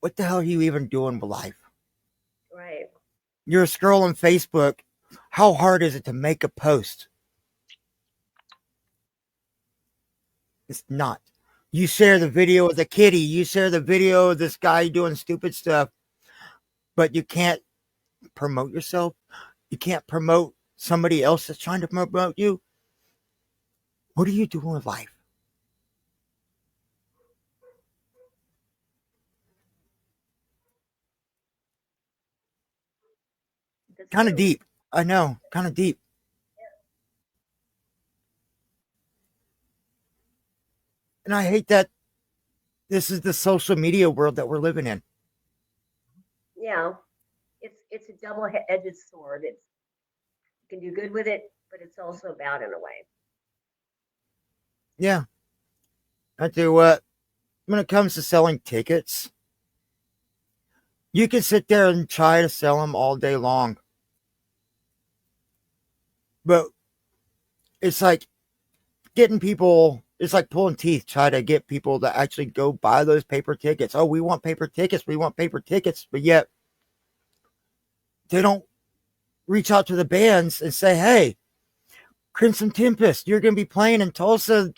Speaker 1: what the hell are you even doing with life?
Speaker 2: Right.
Speaker 1: You're scrolling Facebook. How hard is it to make a post? It's not. You share the video of the kitty. You share the video of this guy doing stupid stuff, but you can't promote yourself. You can't promote somebody else that's trying to promote you. What are you doing with life?
Speaker 2: That's
Speaker 1: Kind of
Speaker 2: true.
Speaker 1: deep. I know. Kind of deep. And I hate that this is the social media world that we're living in.
Speaker 2: Yeah. It's a double-edged sword. You can do good with it, but it's also bad in a way.
Speaker 1: Yeah. I tell you what, when it comes to selling tickets, you can sit there and try to sell them all day long. But it's like getting people, it's like pulling teeth, try to get people to actually go buy those paper tickets. Oh, we want paper tickets. We want paper tickets. But yet they don't reach out to the bands and say, hey, Crimson Tempest, you're going to be playing in Tulsa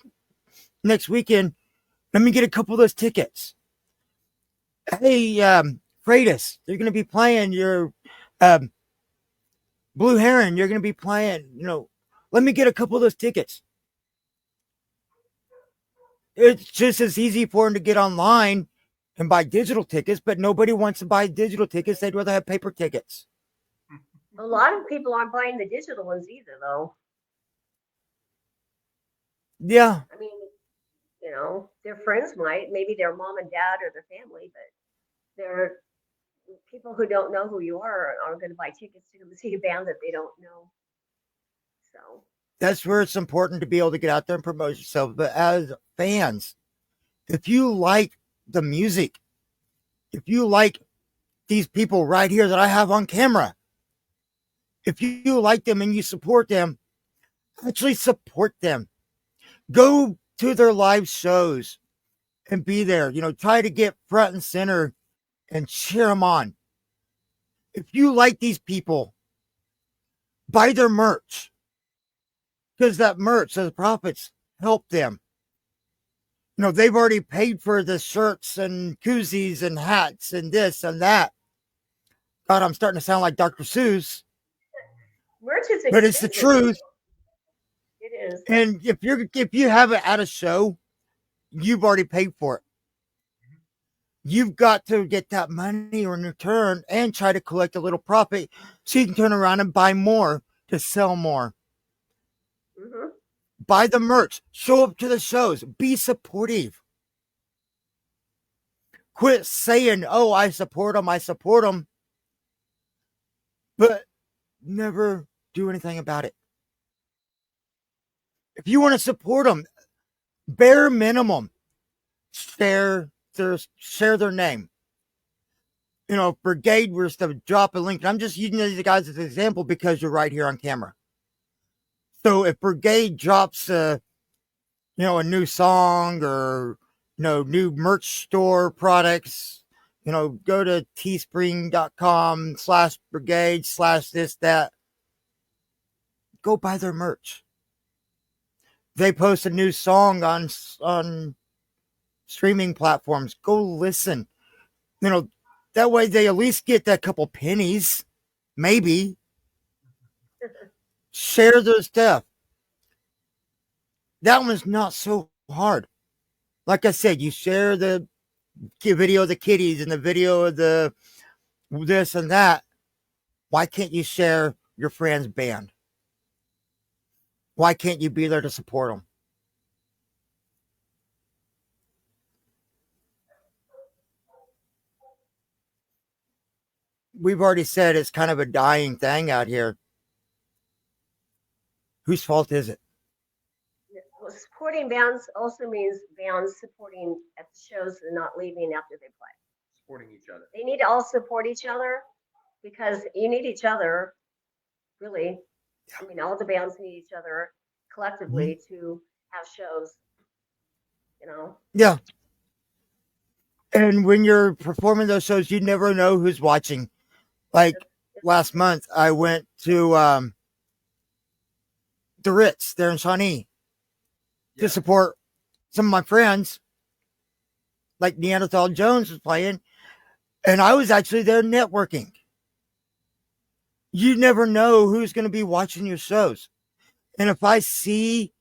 Speaker 1: next weekend. Let me get a couple of those tickets. Hey, Freitas, you're going to be playing your Blue Heron. You're going to be playing, let me get a couple of those tickets. It's just as easy for them to get online and buy digital tickets, but nobody wants to buy digital tickets. They'd rather have paper tickets.
Speaker 2: A lot of people aren't buying the digital ones either, though.
Speaker 1: Yeah,
Speaker 2: I mean, their friends might, maybe their mom and dad or their family, but they're people who don't know who you are going to buy tickets to come see a band that they don't know. So,
Speaker 1: that's where it's important to be able to get out there and promote yourself. But as fans, if you like the music, if you like these people right here that I have on camera, if you like them and you support them, actually support them. Go to their live shows and be there. Try to get front and center and cheer them on. If you like these people, buy their merch because that merch, the profits, help them. They've already paid for the shirts and koozies and hats and this and that. God, I'm starting to sound like Dr. Seuss,
Speaker 2: merch is
Speaker 1: but it's the
Speaker 2: expensive.
Speaker 1: truth.
Speaker 2: It is.
Speaker 1: And if you have it at a show, you've already paid for it. You've got to get that money in return and try to collect a little profit so you can turn around and buy more to sell more.
Speaker 2: Mm-hmm.
Speaker 1: Buy the merch, show up to the shows, be supportive. Quit saying, oh, I support them, but never do anything about it. If you want to support them, bare minimum, share their name. If Briegade was to drop a link, and I'm just using these guys as an example because you're right here on camera. So if Briegade drops a new song or new merch store products, go to teespring.com/Briegade/ this, that. Go buy their merch. They post a new song on streaming platforms. Go listen. That way they at least get that couple pennies, maybe. Share their stuff. That one's not so hard. Like I said, you share the video of the kitties and the video of the this and that. Why can't you share your friend's band? Why can't you be there to support them? We've already said it's kind of a dying thing out here. Whose fault is it?
Speaker 2: Well, supporting bands also means bands supporting at the shows and not leaving after they play.
Speaker 3: Supporting each other.
Speaker 2: They need to all support each other because you need each other, really. I mean, all the bands need each other collectively to have shows,
Speaker 1: Yeah. And when you're performing those shows, you never know who's watching. Like last month, I went to the Ritz there in Shawnee to support some of my friends. Like Neanderthal Jones was playing, and I was actually there networking. You never know who's going to be watching your shows. And if I see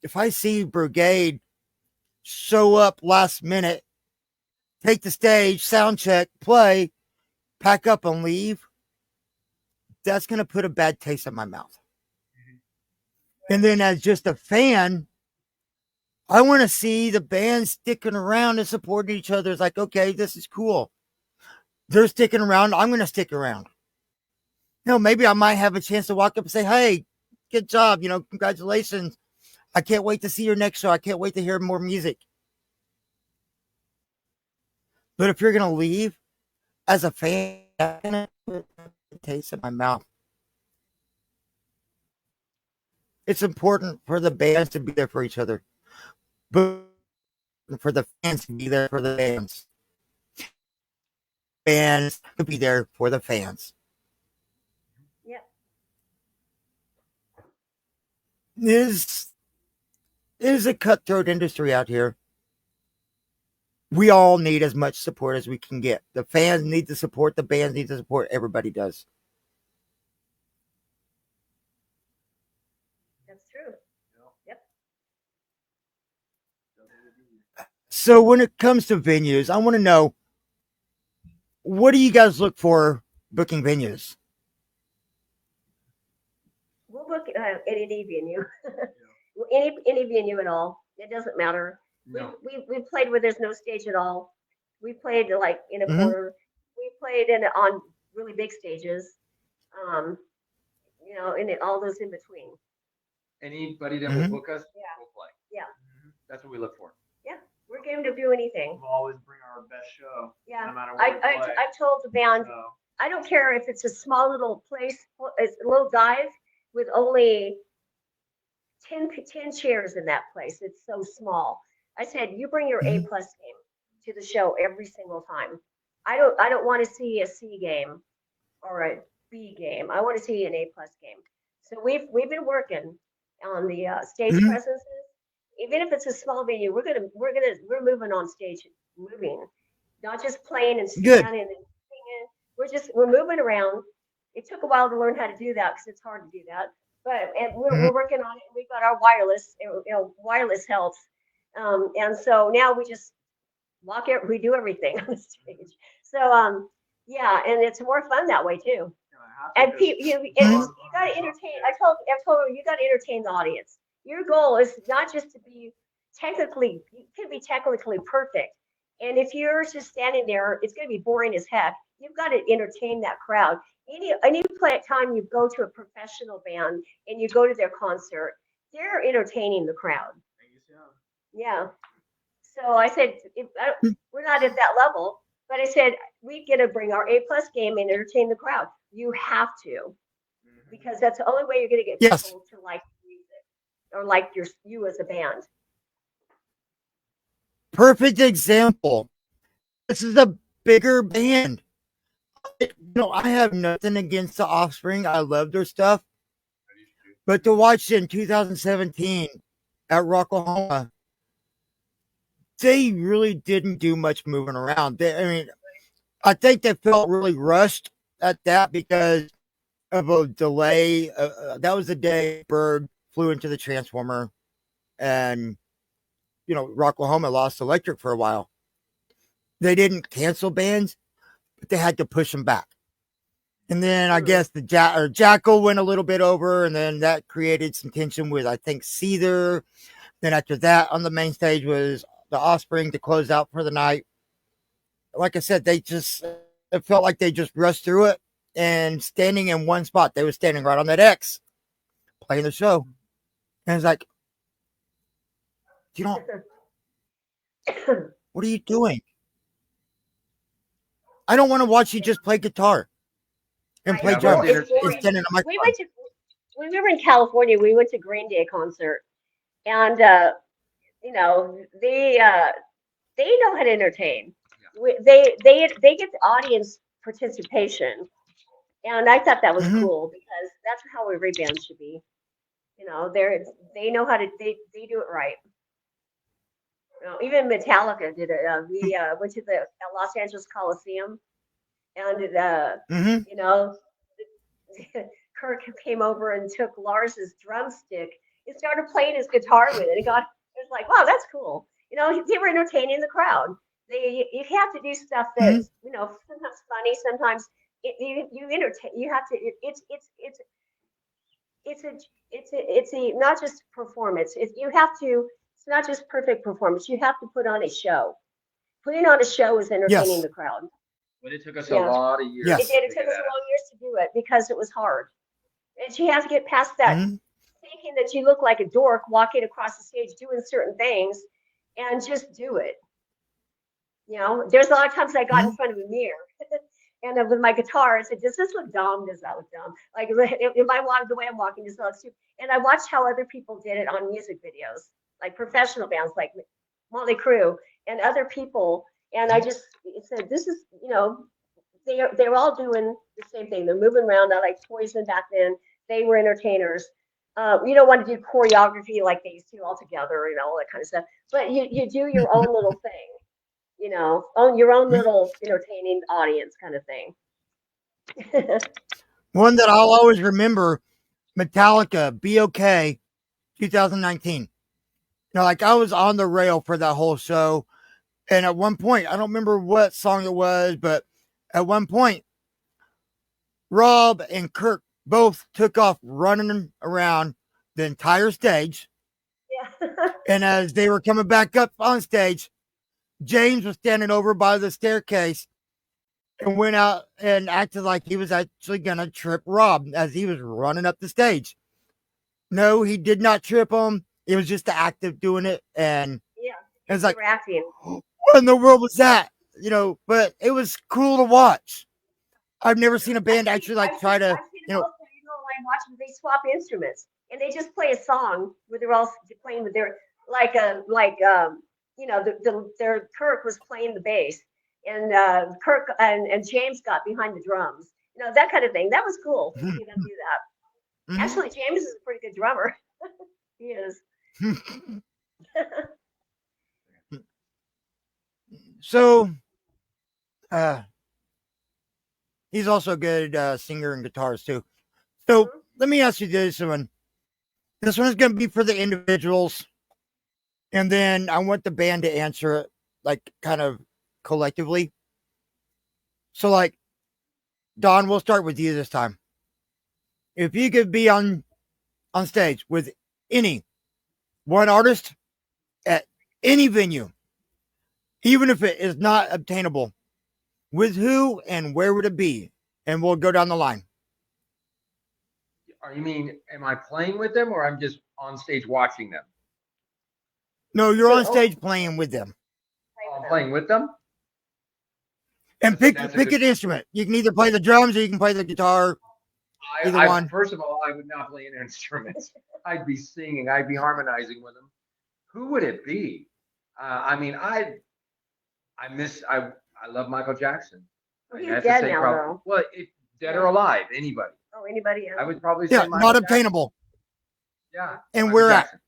Speaker 1: Briegade show up last minute, take the stage, sound check, play, pack up and leave, that's going to put a bad taste in my mouth. And then as just a fan, I want to see the band sticking around and supporting each other. It's like, okay, this is cool. They're sticking around. I'm going to stick around. Maybe I might have a chance to walk up and say, hey, good job. Congratulations. I can't wait to see your next show. I can't wait to hear more music. But if you're going to leave as a fan, that's going to put a taste in my mouth. It's important for the bands to be there for each other, but for the fans to be there for the bands. Fans to be there for the fans.
Speaker 2: Yeah.
Speaker 1: It is a cutthroat industry out here. We all need as much support as we can get. The fans need to support, the bands need to support, everybody does.
Speaker 2: That's true. Yep.
Speaker 1: So when it comes to venues, I want to know, what do you guys look for booking venues?
Speaker 2: We'll book. any venue, any venue at all. It doesn't matter.
Speaker 3: No.
Speaker 2: We played where there's no stage at all. We played like in a
Speaker 1: Mhm.
Speaker 2: corner. We played on really big stages. Um, and all those in between.
Speaker 3: Anybody that
Speaker 1: Mhm.
Speaker 3: will book us,
Speaker 2: Yeah.
Speaker 3: we'll play.
Speaker 2: Yeah.
Speaker 3: That's what we look for.
Speaker 2: We're game to do anything.
Speaker 4: We'll always bring our best show,
Speaker 2: Yeah.
Speaker 4: no matter where we play.
Speaker 2: I've told the band,
Speaker 4: So,
Speaker 2: I don't care if it's a small little place, it's a little dive with only 10 chairs in that place. It's so small. I said, you bring your A
Speaker 1: Mhm.
Speaker 2: plus game to the show every single time. I don't want to see a C game or a B game. I want to see an A plus game. So we've been working on the stage
Speaker 1: Mhm.
Speaker 2: presences. Even if it's a small venue, we're moving on stage, moving, not just playing and
Speaker 1: Good.
Speaker 2: standing and singing. We're moving around. It took a while to learn how to do that because it's hard to do that. But we're working on it. We've got our wireless. Wireless helps. And so now we just we do everything on the stage. So yeah, and it's more fun that way too. And you got to entertain. I've told her you got to entertain the audience. Your goal is not just to be you can be technically perfect. And if you're just standing there, it's going to be boring as heck. You've got to entertain that crowd. Any time you go to a professional band and you go to their concert, they're entertaining the crowd. Yeah. So I said, we're not at that level, but I said, we get to bring our A plus game and entertain the crowd. You have to, because that's the only way you're going to get
Speaker 1: Yes.
Speaker 2: people to like music or like you as a band.
Speaker 1: Perfect example. This is a bigger band. I have nothing against the Offspring. I love their stuff. But to watch in 2017 at Rocklahoma, they really didn't do much moving around. I think they felt really rushed at that because of a delay. That was the day Bird flew into the transformer, and Rocklahoma lost electric for a while. They didn't cancel bands, but they had to push them back. And then I guess the Jackal went a little bit over, and then that created some tension with, I think, Seether. Then after that, on the main stage was the Offspring to close out for the night. Like I said, it felt like they just rushed through it and standing in one spot. They were standing right on that X, playing the show. And it's like, what are you doing? I don't want to watch you just play guitar and play drums and stand in a microphone.
Speaker 2: When we were in California, we went to Green Day concert, and they know how to entertain. They get the audience participation, and I thought that was cool because that's how every band should be. They know how to they do it right. Even Metallica did it. We went to the Los Angeles Coliseum, and Kirk came over and took Lars's drumstick and started playing his guitar with it. It was like, wow, that's cool. They were entertaining the crowd. You have to do stuff that's sometimes funny, sometimes you entertain. You have to. It's not just performance. You have to. It's not just perfect performance. You have to put on a show. Putting on a show is entertaining the crowd.
Speaker 3: But it took us a lot of years.
Speaker 1: Yes.
Speaker 2: It did. It took us a long years to do it because it was hard. And she has to get past that thinking that you look like a dork walking across the stage doing certain things and just do it. There's a lot of times I got in front of a mirror and with my guitar, I said, does this look dumb? Does that look dumb? Like if I walk the way I'm walking, does that look stupid? And I watched how other people did it on music videos, like professional bands like Motley Crue and other people. And I just said, this is, they're all doing the same thing. They're moving around. I like Poison back then. They were entertainers. You don't want to do choreography like they used to all together, all that kind of stuff. But you do your own little thing, own your own little entertaining audience kind of thing.
Speaker 1: One that I'll always remember, Metallica, Be Okay, 2019. I was on the rail for that whole show. And at one point, I don't remember what song it was, but at one point, Rob and Kirk both took off running around the entire stage.
Speaker 2: Yeah.
Speaker 1: And as they were coming back up on stage, James was standing over by the staircase and went out and acted like he was actually going to trip Rob as he was running up the stage. No, he did not trip him. It was just the act of doing it. And
Speaker 2: Yeah.
Speaker 1: it was
Speaker 2: They
Speaker 1: like,
Speaker 2: were acting.
Speaker 1: what in the world was that? You know, but it was cool to watch. I've never seen a band actually like try to,
Speaker 2: I've seen it also, when I'm watching, they swap instruments and they just play a song where they're all playing with their, their Kirk was playing the bass and Kirk and James got behind the drums. That kind of thing. That was cool to see them do that.
Speaker 1: Mhm.
Speaker 2: Actually, James is a pretty good drummer. He is.
Speaker 1: So, he's also a good singer and guitarist too. So let me ask you this one. This one is going to be for the individuals, and then I want the band to answer it, like kind of collectively. So, like, Don, we'll start with you this time. If you could be on stage with any one artist at any venue, even if it is not obtainable, with who and where would it be? And we'll go down the line.
Speaker 3: You mean, am I playing with them or I'm just on stage watching them?
Speaker 1: No, you're on stage playing with them.
Speaker 3: I'm playing with them?
Speaker 1: And pick an instrument. You can either play the drums or you can play the guitar. Either one.
Speaker 3: First of all, I would not play an instrument. I'd be singing. I'd be harmonizing with them. Who would it be? I mean, I love Michael Jackson.
Speaker 2: He's dead now, though.
Speaker 3: Well, dead or alive, anybody.
Speaker 2: Oh, anybody else?
Speaker 3: I would probably say Michael
Speaker 1: not
Speaker 3: Jackson.
Speaker 1: obtainable.
Speaker 3: Yeah.
Speaker 1: And
Speaker 3: Michael Jackson.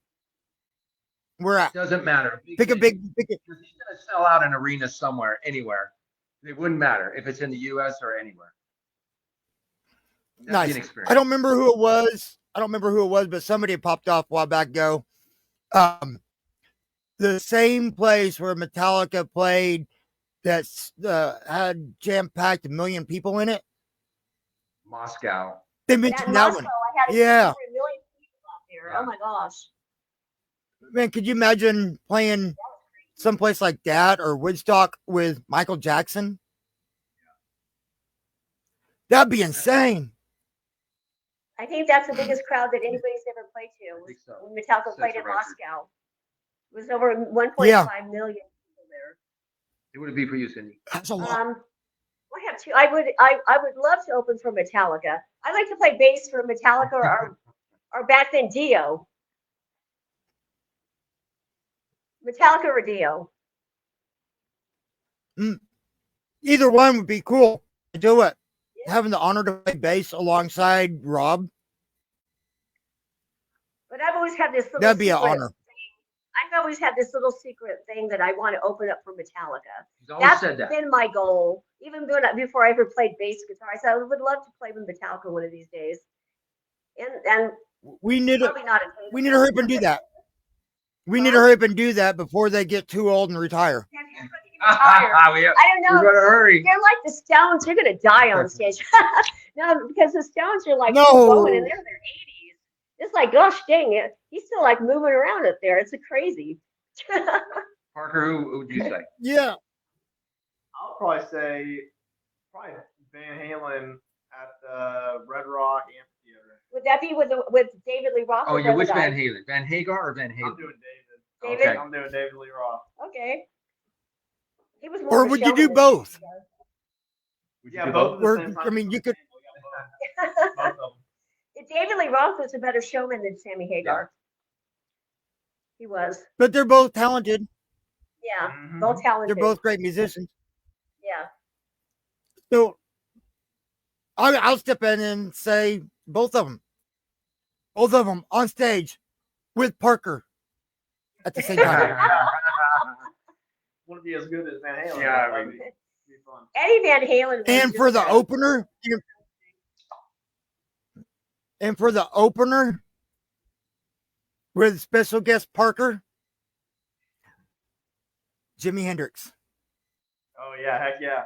Speaker 1: We're at.
Speaker 3: Doesn't matter.
Speaker 1: Pick a big.
Speaker 3: He's going to sell out an arena somewhere, anywhere. It wouldn't matter if it's in the U.S. or anywhere.
Speaker 1: Nice. I don't remember who it was. But somebody popped off a while back ago. The same place where Metallica played that's had jam-packed 1 million people in it.
Speaker 3: Moscow.
Speaker 1: They mentioned that
Speaker 2: Moscow,
Speaker 1: one.
Speaker 2: I had
Speaker 1: Yeah.
Speaker 2: 1 million people out there.
Speaker 3: Yeah.
Speaker 2: Oh my gosh.
Speaker 1: Man, could you imagine playing someplace like that or Woodstock with Michael Jackson? That'd be insane.
Speaker 2: I think that's the biggest crowd that anybody's ever played to. Was
Speaker 3: so.
Speaker 2: when Metallica played in Moscow. It was over 1.5 million people there.
Speaker 3: Who would it be for you, Cindy?
Speaker 1: That's a lot.
Speaker 2: I have two. I would love to open for Metallica. I like to play bass for Metallica or back then Dio. Metallica or Dio.
Speaker 1: Either one would be cool. Do it. Having the honor to play bass alongside Rob.
Speaker 2: But I've always had this little
Speaker 1: That'd be an honor.
Speaker 2: I've always had this little secret thing that I want to open up for Metallica.
Speaker 3: He's always said that.
Speaker 2: Been my goal. Even before I ever played bass guitar, I said I would love to play with Metallica one of these days. And
Speaker 1: we need to
Speaker 2: hurry
Speaker 1: up and do that. We need to hurry up and do that before they get too old and retire.
Speaker 2: I don't know.
Speaker 3: We're gonna hurry.
Speaker 2: They're like the Stones. You're gonna die on stage. No, because the Stones are like
Speaker 1: No.
Speaker 2: going and they're in their 80s. It's like, gosh dang it, he's still like moving around up there. It's a crazy.
Speaker 3: Parker, who would you say?
Speaker 1: Yeah.
Speaker 4: I'll probably say Van Halen at the Red Rock Amphitheater.
Speaker 2: Would that be with David Lee Roth?
Speaker 3: Oh, yeah, which Van Halen? Van Hagar or Van Halen?
Speaker 4: I'm doing David.
Speaker 2: David?
Speaker 3: Okay.
Speaker 4: I'm doing David Lee Roth.
Speaker 2: Okay. He was more
Speaker 1: Or
Speaker 2: of a
Speaker 1: would you
Speaker 2: showman
Speaker 1: do
Speaker 2: than
Speaker 1: both?
Speaker 3: Would you
Speaker 4: Yeah,
Speaker 3: do
Speaker 4: both at the
Speaker 1: Or,
Speaker 4: same time.
Speaker 1: I mean, you could.
Speaker 4: Both of them.
Speaker 2: David Lee Roth was a better showman than Sammy Hagar. He was.
Speaker 1: But they're both talented.
Speaker 2: Yeah,
Speaker 4: Mhm.
Speaker 2: both talented.
Speaker 1: They're both great musicians.
Speaker 2: Yeah.
Speaker 1: So I'll step in and say both of them. Both of them on stage with Parker at the same time.
Speaker 4: Wouldn't be as good as Van Halen.
Speaker 3: Yeah,
Speaker 4: but
Speaker 3: I
Speaker 4: that'd
Speaker 3: mean-
Speaker 4: be fun.
Speaker 2: Eddie Van Halen. was
Speaker 1: And
Speaker 2: just
Speaker 1: for the
Speaker 2: a-
Speaker 1: opener, with special guest Parker, Jimi Hendrix.
Speaker 4: Oh yeah, heck yeah.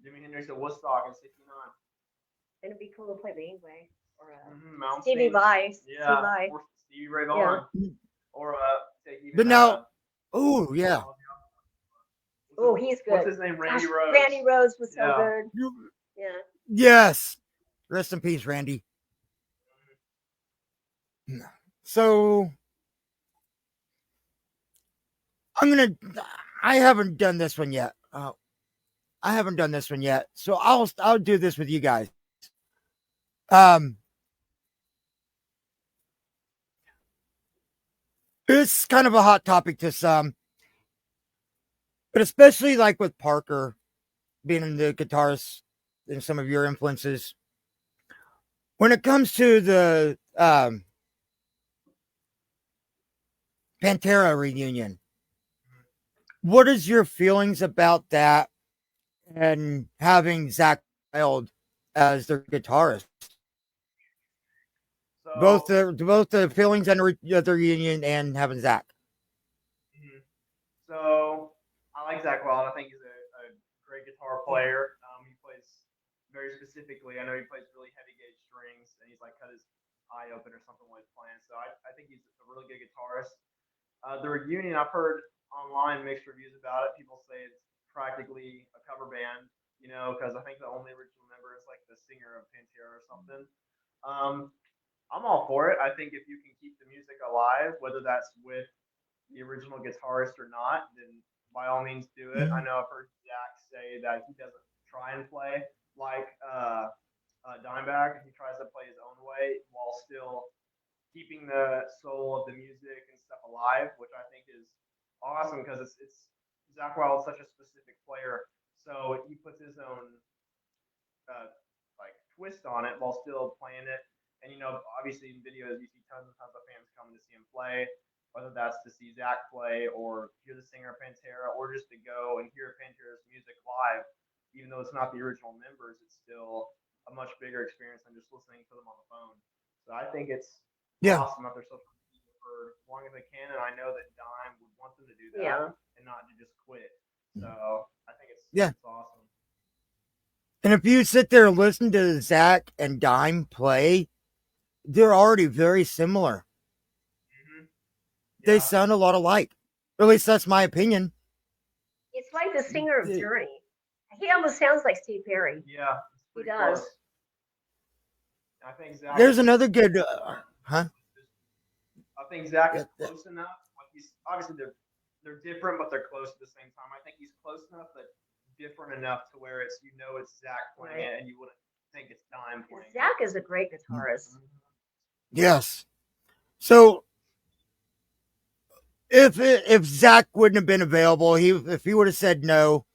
Speaker 4: Jimi Hendrix at Woodstock in '69.
Speaker 2: And it'd be cool to play Greenway or Stevie
Speaker 4: Malmsteen.
Speaker 2: Vai. Stevie
Speaker 4: Yeah,
Speaker 2: Vai.
Speaker 4: or Stevie Ray
Speaker 2: Yeah.
Speaker 4: Vaughan, or take even.
Speaker 1: But now, oh yeah,
Speaker 2: Oh, he's
Speaker 4: What's
Speaker 2: good.
Speaker 4: his name? Randy
Speaker 2: Gosh,
Speaker 4: Rhoads.
Speaker 2: Randy Rhoads was so
Speaker 4: Yeah.
Speaker 2: good. Yeah.
Speaker 1: yes. Rest in peace, Randy. So I haven't done this one yet. I haven't done this one yet, so I'll do this with you guys. Um, it's kind of a hot topic to some, but especially like with Parker being the guitarist and some of your influences. When it comes to the Pantera reunion, what is your feelings about that and having Zach Wild as their guitarist?
Speaker 4: So,
Speaker 1: Both the feelings and the reunion and having Zach.
Speaker 4: So I like Zach Wild. I think he's a great guitar player. He plays very specifically. I know he plays really heavy gauge strings, and he's like cut his eye open or something while he's playing. So I think he's a really good guitarist. The reunion, I've heard online mixed reviews about it. People say it's practically a cover band, because I think the only original member is like the singer of Pantera or something. Um, I'm all for it. I think if you can keep the music alive, whether that's with the original guitarist or not, then by all means do it. I know I've heard Zach say that he doesn't try and play like Dimebag. He tries to play his own way while still keeping the soul of the music and stuff alive, which I think is awesome because it's Zach Wild is such a specific player, so he puts his own like twist on it while still playing it. And obviously in videos you see tons and tons of fans coming to see him play, whether that's to see Zach play or hear the singer of Pantera or just to go and hear Pantera's music live. Even though it's not the original members, it's still a much bigger experience than just listening to them on the phone. So I think it's awesome that they're so for as long as they can, and I know that Dime would want them to do that and not to just quit. So I think it's awesome.
Speaker 1: And if you sit there and listen to Zach and Dime play, they're already very similar. They sound a lot alike. At least that's my opinion.
Speaker 2: It's like the singer of Journey. He almost sounds like Steve Perry.
Speaker 4: Yeah,
Speaker 2: he does.
Speaker 4: Close. I think Zach.
Speaker 1: There's another good,
Speaker 4: I think Zach is close enough. Like he's obviously they're different, but they're close at the same time. I think he's close enough, but different enough to where it's it's Zach playing it, and you wouldn't think it's Dime playing.
Speaker 2: Zach is a great guitarist.
Speaker 1: Yes. So if Zach wouldn't have been available, if he would have said no,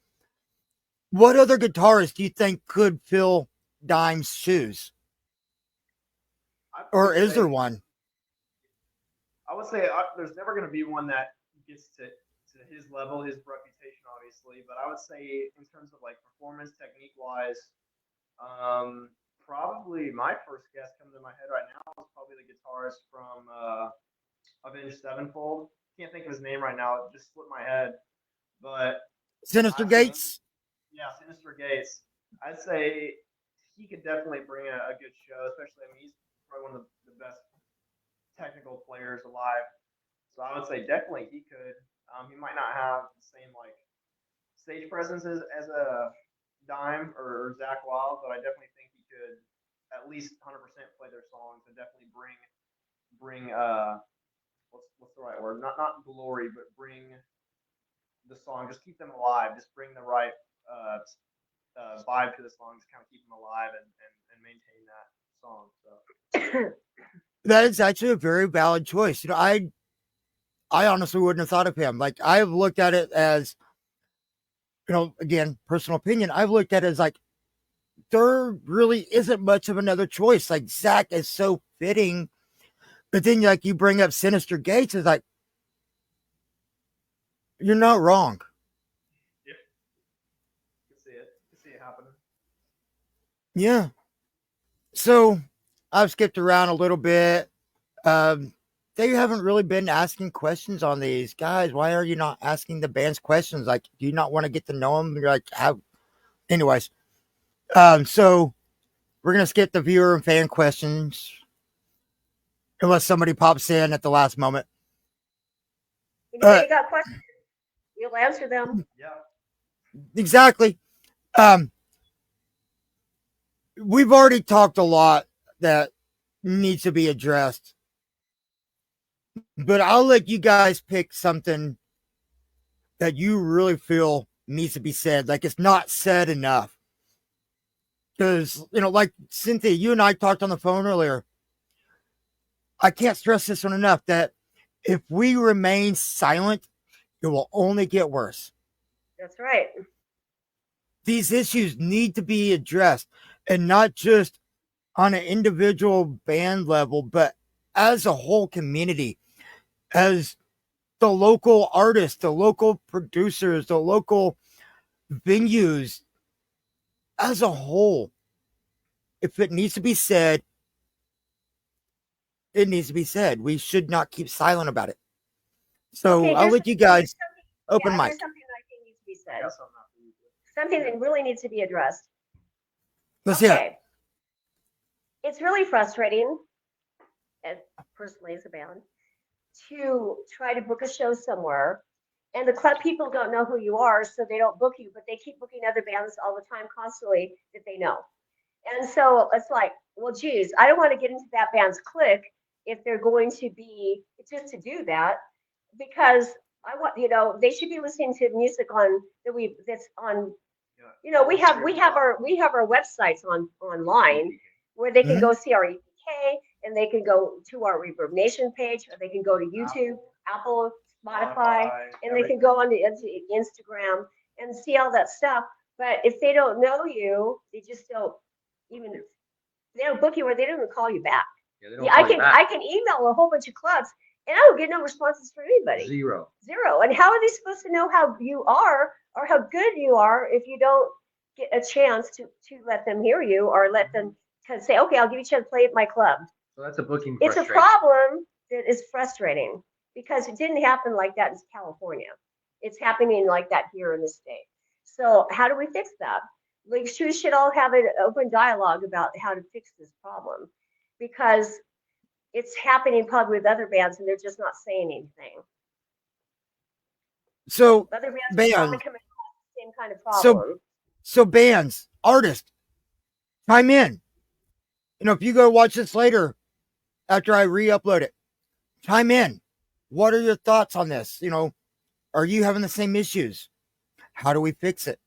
Speaker 1: what other guitarist do you think could fill Dime's shoes? Or is there one?
Speaker 4: I would say there's never going to be one that gets to his level, his reputation, obviously. But I would say in terms of like performance, technique wise, probably my first guess coming to my head right now is probably the guitarist from Avenged Sevenfold. Can't think of his name right now. It just slipped my head. But
Speaker 1: Sinister Gates?
Speaker 4: Yeah, Sinister Gates. I'd say he could definitely bring a good show, especially, he's probably one of the best technical players alive. So I would say definitely he could. He might not have the same like stage presence as a Dime or Zach Wild, but I definitely think he could at least 100% play their songs and definitely bring what's the right word? Not glory, but bring the song. Just keep them alive. Just bring the right vibe to the song. Just kind of keep them alive and maintain that song. So
Speaker 1: that is actually a very valid choice. I honestly wouldn't have thought of him. Like I've looked at it as, again, personal opinion. I've looked at it as like there really isn't much of another choice. Like Zach is so fitting, but then like you bring up Sinister Gates, it's like you're not wrong.
Speaker 4: Yeah, you can see it happening.
Speaker 1: Yeah. So I've skipped around a little bit. They haven't really been asking questions on these guys. Why are you not asking the bands questions? Like, do you not want to get to know them? You're like, how? Anyways, so we're gonna skip the viewer and fan questions unless somebody pops in at the last moment.
Speaker 2: Anybody got questions? You'll answer them.
Speaker 4: Yeah.
Speaker 1: Exactly. We've already talked a lot that needs to be addressed, but I'll let you guys pick something that you really feel needs to be said. Like it's not said enough. Because, like Cynthia, you and I talked on the phone earlier. I can't stress this one enough that if we remain silent, it will only get worse.
Speaker 2: That's right.
Speaker 1: These issues need to be addressed, and not just on an individual band level, but as a whole community, as the local artists, the local producers, the local venues, as a whole. If it needs to be said, it needs to be said. We should not keep silent about it. So
Speaker 2: Okay,
Speaker 1: I'll let you guys open mic.
Speaker 2: Here's something I think needs to be said.
Speaker 4: Yes, I'm not really good.
Speaker 2: Something that really needs to be addressed.
Speaker 1: Let's hear it.
Speaker 2: It's really frustrating, and personally as a band, to try to book a show somewhere, and the club people don't know who you are, so they don't book you, but they keep booking other bands all the time, constantly, that they know. And so it's like, well, geez, I don't want to get into that band's clique if they're going to be just to do that, because I want, they should be listening to music that's on. We have our websites online where they can go see our EPK, and they can go to our Reverb Nation page, or they can go to YouTube, Apple, Spotify, and they can go on to Instagram and see all that stuff. But if they don't know you, they just don't even, they don't book you, or they don't even call you back.
Speaker 3: Yeah,
Speaker 2: I can email a whole bunch of clubs, and I don't get no responses from anybody.
Speaker 3: Zero.
Speaker 2: And how are they supposed to know how you are or how good you are if you don't get a chance to let them hear you, or let them to say, okay, I'll give you a chance to play at my club.
Speaker 3: So that's a booking
Speaker 2: It's a
Speaker 3: frustration.
Speaker 2: problem that is frustrating, because it didn't happen like that in California. It's happening like that here in the state. So how do we fix that? We should all have an open dialogue about how to fix this problem, because it's happening probably with other bands and they're just not saying anything.
Speaker 1: So
Speaker 2: Other bands are
Speaker 1: bands,
Speaker 2: probably coming across the same kind of problem.
Speaker 1: so bands, artists, chime in. If you go watch this later after I re-upload it, chime in. What are your thoughts on this? Are you having the same issues? How do we fix it?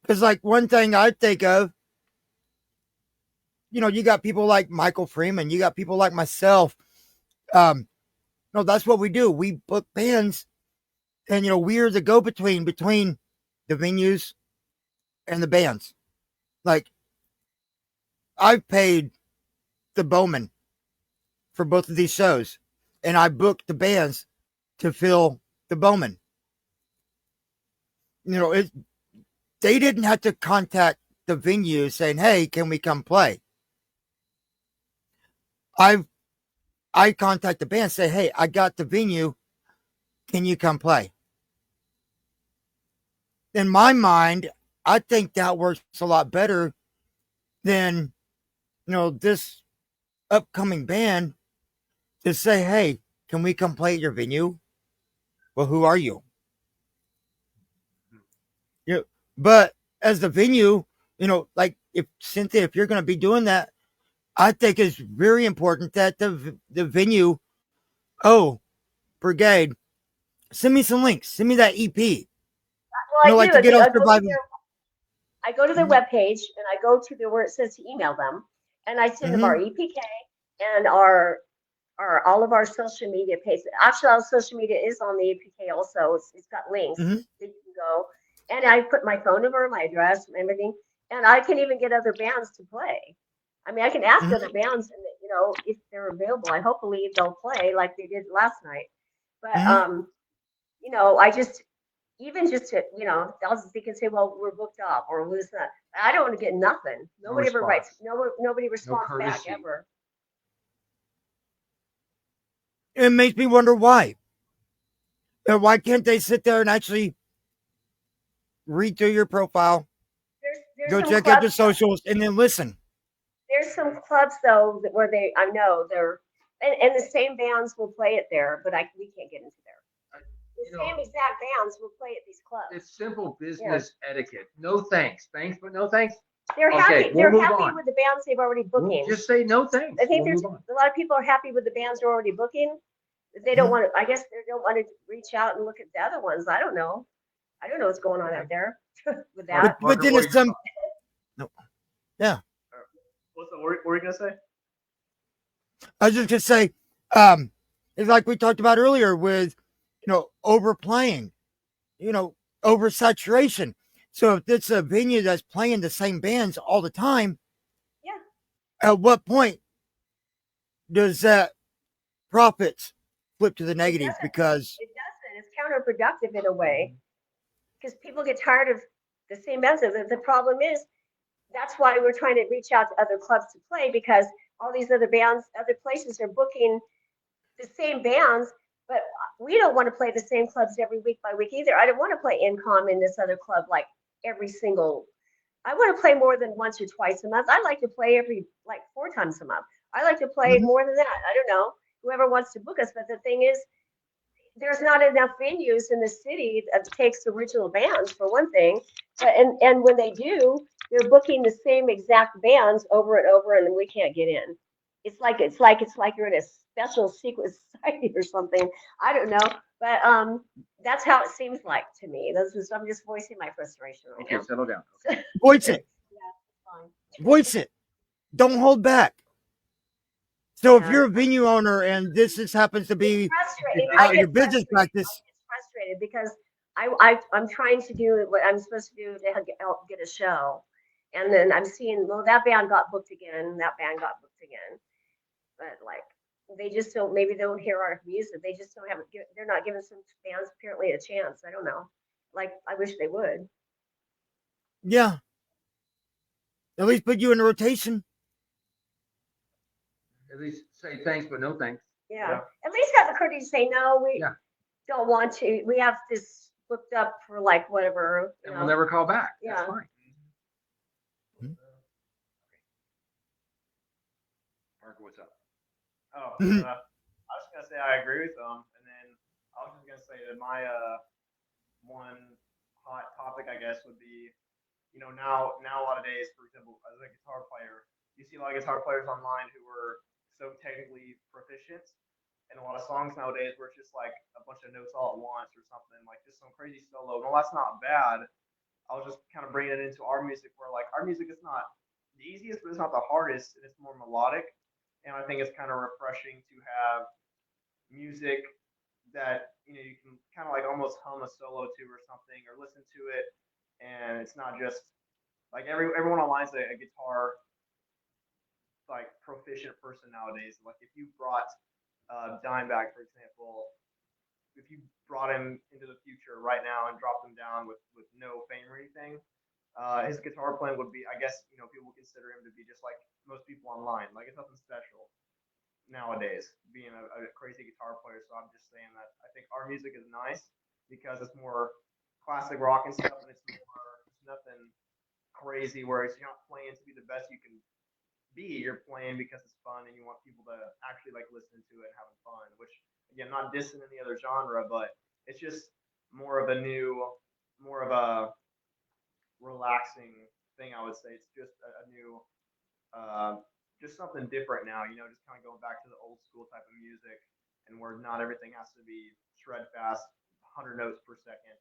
Speaker 1: Because like one thing I think of, you got people like Michael Freeman, you got people like myself. No, that's what we do. We book bands, and we're the go-between between the venues and the bands. Like, I've paid the Bowman for both of these shows, and I booked the bands to fill the Bowman. They didn't have to contact the venue saying, "Hey, can we come play?" I contact the band, say, "Hey, I got the venue. Can you come play?" In my mind, I think that works a lot better than, this upcoming band to say, "Hey, can we come play at your venue?" Well, who are you? But as the venue, like if Cynthia, if you're going to be doing that, I think it's very important that the venue, Briegade, send me some links, send me that EP.
Speaker 2: Well, I
Speaker 1: like
Speaker 2: do.
Speaker 1: to get on Survivor.
Speaker 2: I go to their webpage, and I go to where it says to email them, and I send them our EPK and our all of our social media pages. Actually, our social media is on the EPK also. It's got links that you can go, and I put my phone number, my address, and everything, and I can even get other bands to play. I mean, I can ask other bands, and if they're available. I hopefully they'll play like they did last night. But I just. Even just to, they can say, well, we're booked up, or who's that? I don't want to get nothing. Nobody ever writes. Nobody responds back ever.
Speaker 1: It makes me wonder why. And why can't they sit there and actually read through your profile,
Speaker 2: There's
Speaker 1: go
Speaker 2: some
Speaker 1: check out
Speaker 2: clubs,
Speaker 1: your socials, and then listen?
Speaker 2: There's some clubs though where I know they're and the same bands will play it there, but we can't get into there. The same exact bands will play at these clubs.
Speaker 3: It's simple business etiquette. No thanks. Thanks, but no thanks.
Speaker 2: They're happy.
Speaker 3: We'll
Speaker 2: They're happy with the bands they've already booking.
Speaker 3: Just say no thanks.
Speaker 2: I think there's a lot of people are happy with the bands they're already booking. They don't want to. I guess they don't want to reach out and look at the other ones. I don't know. I don't know what's going on out there with that.
Speaker 1: But then it's some. No. Yeah.
Speaker 4: What were you gonna say?
Speaker 1: I was just gonna say, it's like we talked about earlier with, overplaying, oversaturation. So if it's a venue that's playing the same bands all the time, at what point does that profits flip to the negative? Because
Speaker 2: it doesn't. It's counterproductive in a way, because people get tired of the same bands. The problem is that's why we're trying to reach out to other clubs to play, because all these other bands, other places are booking the same bands, but we don't want to play the same clubs every week by week either. I don't want to play Incom in this other club like every single. I want to play more than once or twice a month. I like to play every 4 times a month. I like to play more than that. I don't know, whoever wants to book us. But the thing is, there's not enough venues in the city that takes original bands, for one thing. But, and when they do, they're booking the same exact bands over and over, and we can't get in. It's like you're in a special secret society or something. I don't know, but that's how it seems like to me. I'm just voicing my frustration right now.
Speaker 3: Okay, settle down.
Speaker 1: Voice it.
Speaker 2: Fine.
Speaker 1: Voice it. Don't hold back. So if you're a venue owner and this happens to be your business practice,
Speaker 2: I get frustrated because I'm trying to do what I'm supposed to do to help get a show, and then I'm seeing, well, that band got booked again, that band got booked again, but they just don't. Maybe they don't hear our music. They just don't have it. They're not giving some bands apparently a chance. I don't know. I wish they would.
Speaker 1: Yeah. At least put you in a rotation.
Speaker 3: At least say thanks, but no thanks.
Speaker 2: Yeah. At least have the courtesy to say no. We don't want to. We have this booked up for whatever.
Speaker 3: And we'll never call back.
Speaker 2: Yeah.
Speaker 3: That's fine. Parker, what's up?
Speaker 4: Oh, I was just gonna say I agree with them, and then I was just gonna say that my one hot topic, I guess, would be, now a lot of days, for example, as a guitar player, you see a lot of guitar players online who are so technically proficient, and a lot of songs nowadays where it's just like a bunch of notes all at once or something, like just some crazy solo. No, that's not bad. I was just kind of bringing it into our music, where our music is not the easiest, but it's not the hardest, and it's more melodic. And I think it's kind of refreshing to have music that you can kind of almost hum a solo to or something, or listen to it, and it's not just everyone online's a guitar proficient person nowadays. Like if you brought Dimebag, for example, if you brought him into the future right now and dropped him down with no fame or anything, his guitar playing would be, I guess, people would consider him to be just like most people online. It's nothing special nowadays, being a crazy guitar player. So I'm just saying that I think our music is nice because it's more classic rock and stuff, and it's nothing crazy where you're not playing to be the best you can be. You're playing because it's fun and you want people to actually listen to it and having fun, which again, not dissing any other genre, but it's just more of a relaxing thing, I would say. It's just a new just something different now, just kind of going back to the old school type of music, and where not everything has to be shred fast, 100 notes per second,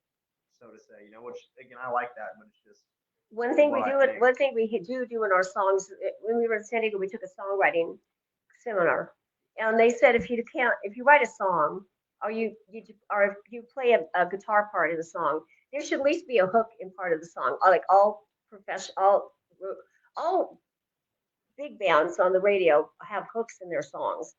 Speaker 4: so to say, which again, I like that, but it's just
Speaker 2: one thing we do in our songs. When we were in San Diego, we took a songwriting seminar, and they said if you write a song, or if you play a guitar part in the song, there should at least be a hook in part of the song. All big bands on the radio have hooks in their songs,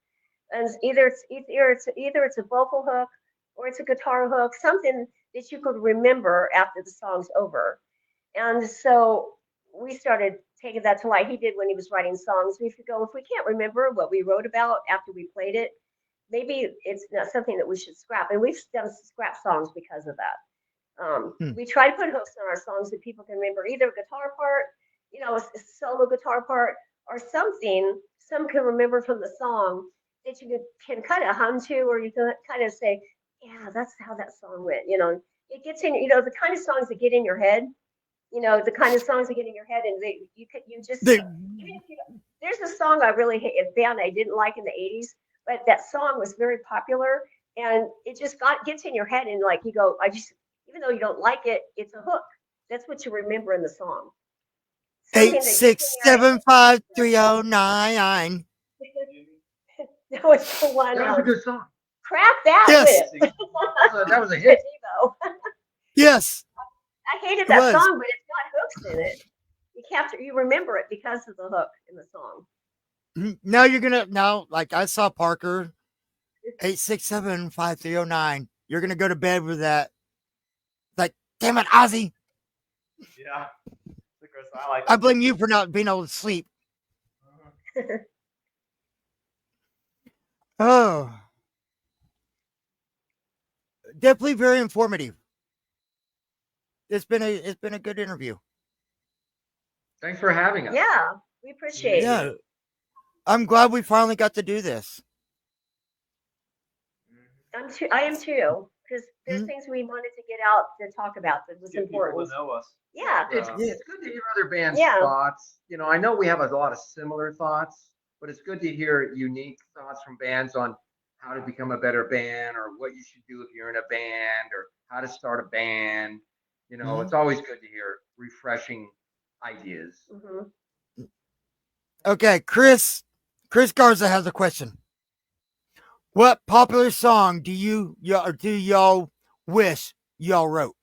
Speaker 2: and either it's a vocal hook or it's a guitar hook, something that you could remember after the song's over. And so we started taking that to light. He did when he was writing songs. We could go, if we can't remember what we wrote about after we played it, maybe it's not something that we should scrap. And we've done scrap songs because of that. We try to put hooks on our songs that people can remember, either a guitar part, a solo guitar part, or something, some can remember from the song that you can kind of hum to, or you can kind of say, yeah, that's how that song went. It gets in, the kind of songs that get in your head, the kind of songs that get in your head, and you just,
Speaker 1: They,
Speaker 2: even if you, there's a song I really hate, a band I didn't like in the 80s, but that song was very popular, and it just gets in your head, and like you go, even though you don't like it, it's a hook. That's what you remember in the song. Something that gets in your head.
Speaker 1: 8675309.
Speaker 2: That was the one.
Speaker 3: That was a good song.
Speaker 2: Crap that
Speaker 1: Yes.
Speaker 2: whip.
Speaker 3: That was a hit.
Speaker 2: Devo.
Speaker 1: Yes,
Speaker 2: I hated
Speaker 1: it
Speaker 2: that
Speaker 1: was.
Speaker 2: song, but it's got hooks in it. You remember it because of the hook in the song.
Speaker 1: Now like I saw Parker, 8675309. You're gonna go to bed with that. Like, damn it, Ozzy.
Speaker 4: Yeah. Chris, I like
Speaker 1: I blame you for not being able to sleep. Oh, definitely very informative. It's been a good interview.
Speaker 3: Thanks for having us.
Speaker 2: Yeah, we appreciate it.
Speaker 1: Yeah, I'm glad we finally got to do this.
Speaker 2: I am too, because there's
Speaker 1: Mhm.
Speaker 2: things we wanted to get out to talk about that was
Speaker 4: Get people to
Speaker 2: important.
Speaker 4: know us.
Speaker 2: Yeah.
Speaker 3: It's good to hear other bands'
Speaker 2: Yeah.
Speaker 3: thoughts. I know we have a lot of similar thoughts, but it's good to hear unique thoughts from bands on how to become a better band, or what you should do if you're in a band, or how to start a band. It's always good to hear refreshing ideas.
Speaker 2: Mm-hmm.
Speaker 1: Okay, Chris Garza has a question. What popular song do y'all wish y'all wrote?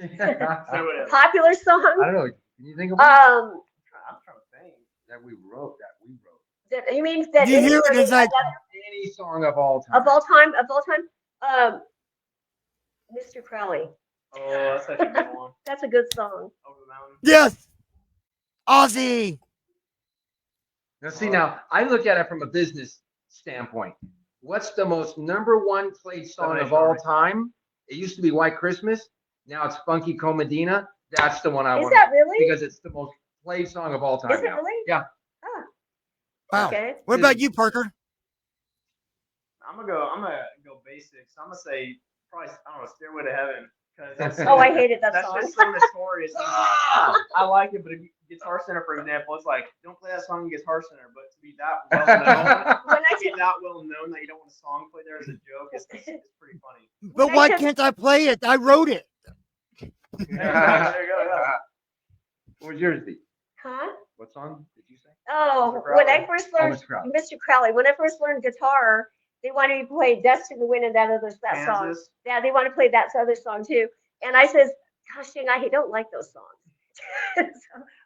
Speaker 3: I
Speaker 2: Popular song?
Speaker 3: don't know. Can you think of one
Speaker 2: Um,
Speaker 4: I'm trying to think.
Speaker 3: that we wrote?
Speaker 2: you mean that
Speaker 1: You hear it
Speaker 2: anybody
Speaker 1: as like
Speaker 3: Any song of all time.
Speaker 2: of all time? Mr. Crowley.
Speaker 4: Oh, that's such a good one.
Speaker 2: That's a good song.
Speaker 4: Over the mountain.
Speaker 1: yes, Ozzy.
Speaker 3: Now I look at it from a business standpoint. What's the most number one played song of all time? It used to be White Christmas. Now it's Funky Comedina. That's the one I
Speaker 2: Is
Speaker 3: want.
Speaker 2: that really?
Speaker 3: Because it's the most played song of all time.
Speaker 2: Is it
Speaker 3: now.
Speaker 2: really?
Speaker 3: Yeah.
Speaker 2: Oh,
Speaker 1: Wow.
Speaker 2: okay.
Speaker 1: What about you, Parker?
Speaker 4: I'm gonna go basics. I'm gonna say probably, I don't know, Stairway to Heaven, because that's
Speaker 2: Oh, I hated that
Speaker 4: that's
Speaker 2: song.
Speaker 4: just so notorious. I like it, but Guitar Center, for example, it's like, don't play that song in Guitar Center, but to be that well known,
Speaker 2: When I
Speaker 4: to be that well known that you don't want a song played there as a joke, it's pretty funny.
Speaker 1: But why can't I play it? I wrote it.
Speaker 4: There you go. Yeah.
Speaker 3: What was yours, Dee?
Speaker 2: Huh?
Speaker 3: What song did you say?
Speaker 2: Oh,
Speaker 4: Mr.
Speaker 2: when I
Speaker 4: Crowley.
Speaker 2: first
Speaker 3: Oh,
Speaker 2: learned
Speaker 3: Mr. Crowley.
Speaker 2: Mr. Crowley, when I first learned guitar, they wanted me to play "Dust in the Wind" and that song.
Speaker 4: Kansas.
Speaker 2: Yeah, they want to play that other song too. And I says, "Gosh, dang, I don't like those songs." So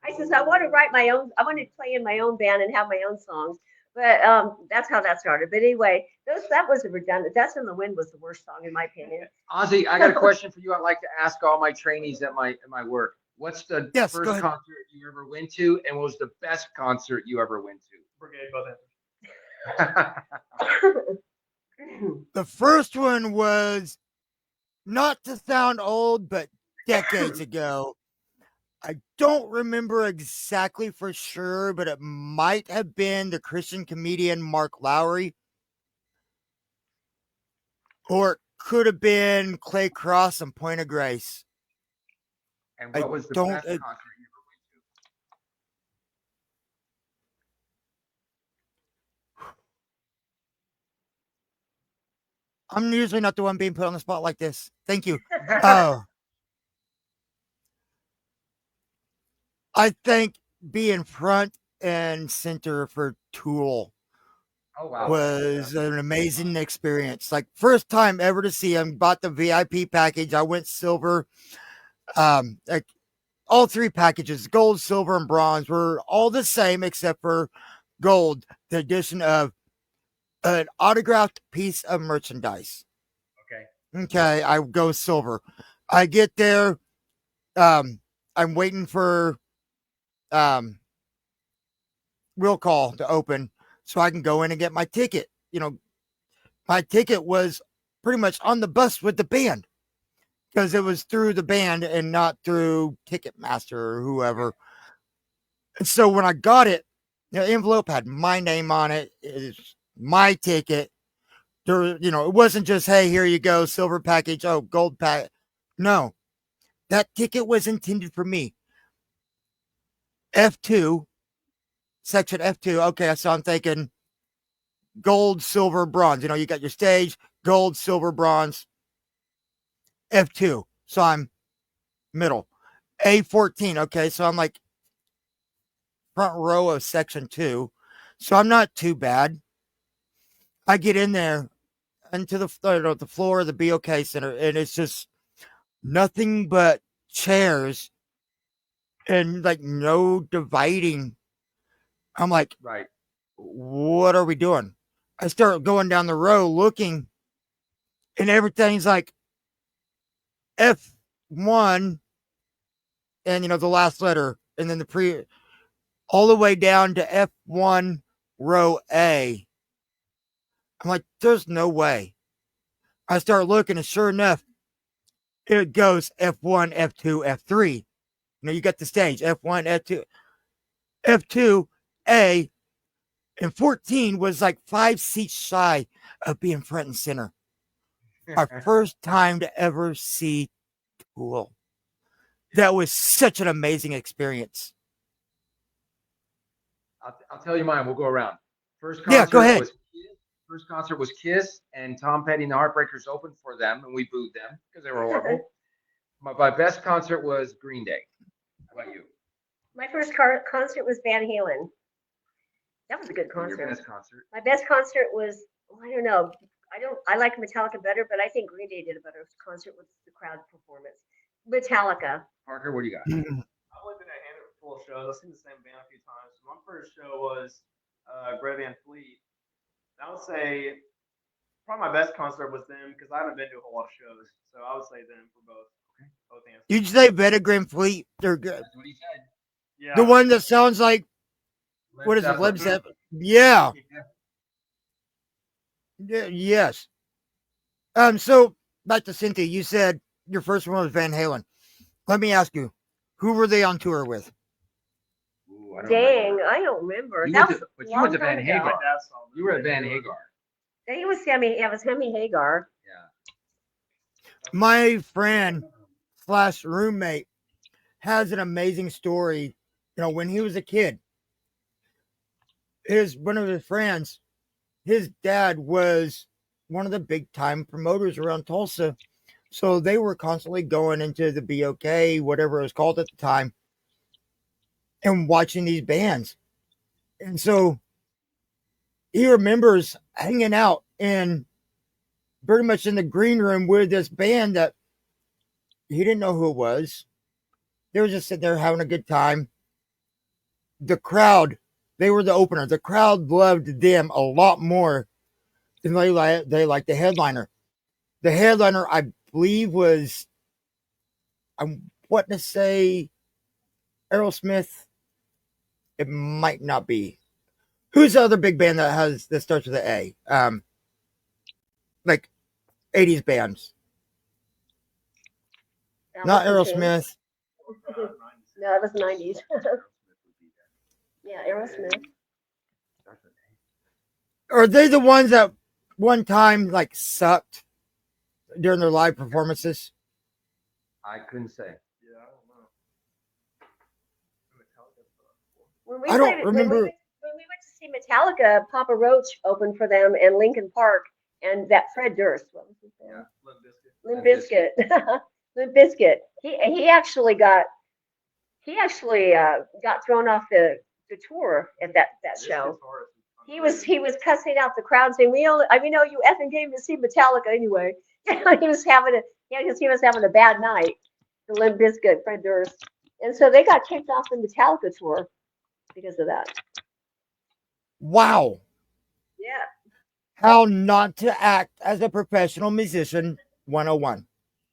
Speaker 2: I says, "I want to write my own. I want to play in my own band and have my own songs." But that's how that started. But anyway, that was a redundant. "Dust in the Wind" was the worst song in my opinion.
Speaker 3: Ozzy, I got a question for you. I'd like to ask all my trainees at my work. What's the
Speaker 1: Yes, go
Speaker 3: first
Speaker 1: ahead.
Speaker 3: concert you ever went to, and what was the best concert you ever went
Speaker 4: Brigade, both
Speaker 3: to?
Speaker 1: The first one was, not to sound old, but decades ago. I don't remember exactly for sure, but it might have been the Christian comedian Mark Lowry. Or it could have been Clay Cross and Point of Grace.
Speaker 3: And
Speaker 1: I
Speaker 3: what was the
Speaker 1: don't-
Speaker 3: best concert you ever went to?
Speaker 1: I'm usually not the one being put on the spot like this. Thank you. Oh. I think being front and center for Tool
Speaker 3: Oh wow.
Speaker 1: was an amazing experience. Like, first time ever to see him. Bought the VIP package. I went silver. Like, all three packages, gold, silver, and bronze, were all the same except for gold, the addition of an autographed piece of merchandise. Okay, I go silver. I get there. I'm waiting for real call to open so I can go in and get my ticket. My ticket was pretty much on the bus with the band because it was through the band and not through Ticketmaster or whoever. And so when I got it, the envelope had my name on it. It's my ticket. There, it wasn't just, hey, here you go, silver package, oh, gold pack. No, that ticket was intended for me. F2, section F2. Okay, so I'm thinking gold, silver, bronze. You got your stage, gold, silver, bronze, F2. So I'm middle. A14. Okay, so I'm like front row of section 2. So I'm not too bad. I get in there into the floor of the BOK Center, and it's just nothing but chairs and like no dividing. I'm like,
Speaker 3: Right.
Speaker 1: what are we doing? I start going down the row looking, and everything's like F1 and the last letter, and then all the way down to F1 row A. I'm like, there's no way. I start looking, and sure enough, it goes F1, F2, F3. You got the stage F1, F2, F2, A, and 14 was like 5 seats shy of being front and center. Our first time to ever see Tool. That was such an amazing experience.
Speaker 3: I'll tell you mine. We'll go around.
Speaker 1: Yeah, go ahead.
Speaker 3: First concert was Kiss, and Tom Petty and the Heartbreakers opened for them, and we booed them because they were horrible. My best concert was Green Day. How about you?
Speaker 2: My first concert was Van Halen. That was a good concert.
Speaker 3: Your best concert?
Speaker 2: My best concert was, I don't know. I like Metallica better, but I think Green Day did a better concert with the crowd performance. Metallica.
Speaker 3: Parker, what do you got?
Speaker 4: I've only been at a handful of shows. I've seen the same band a few times. My first show was Greta Van Fleet. I would say probably my best concert was them because I haven't been to a whole lot of shows. So I would say them for both. Okay. Both answers.
Speaker 1: You'd say Greta Van Fleet? They're good.
Speaker 3: That's what he said.
Speaker 4: Yeah.
Speaker 1: The one that sounds like, what is it? Led Zeppelin? Yeah. Yes. So back to Cynthia, you said your first one was Van Halen. Let me ask you, who were they on tour with?
Speaker 3: Ooh, I
Speaker 2: don't remember.
Speaker 3: You went to Van Hagar. You were at Van Hagar.
Speaker 2: He was Sammy Hagar.
Speaker 3: Yeah.
Speaker 1: My friend / roommate has an amazing story. When he was a kid, one of his friends, his dad was one of the big time promoters around Tulsa. So they were constantly going into the BOK, whatever it was called at the time, and watching these bands. And so he remembers hanging out pretty much in the green room with this band that he didn't know who it was. They were just sitting there having a good time. The crowd, they were the opener. The crowd loved them a lot more than they liked the headliner. The headliner, I believe, was, I want to say, Aerosmith. It might not be. Who's the other big band that starts with an A? Like 80s bands. Not Aerosmith.
Speaker 2: No, it was 90s. Yeah, Aerosmith.
Speaker 1: Are they the ones that one time like sucked during their live performances?
Speaker 3: I couldn't say.
Speaker 4: Yeah, I don't know.
Speaker 1: I don't remember.
Speaker 2: When we went to see Metallica, Papa Roach opened for them and Linkin Park and that Fred Durst. What was his name? Limp Bizkit. Limp Bizkit. He actually got thrown off the tour at that show. He was cussing out the crowd saying, we know you effing came to see Metallica anyway. he was having a bad night. The Limp Bizkit, Fred Durst. And so they got kicked off the Metallica tour because of that.
Speaker 1: Wow.
Speaker 2: Yeah.
Speaker 1: How not to act as a professional musician 101.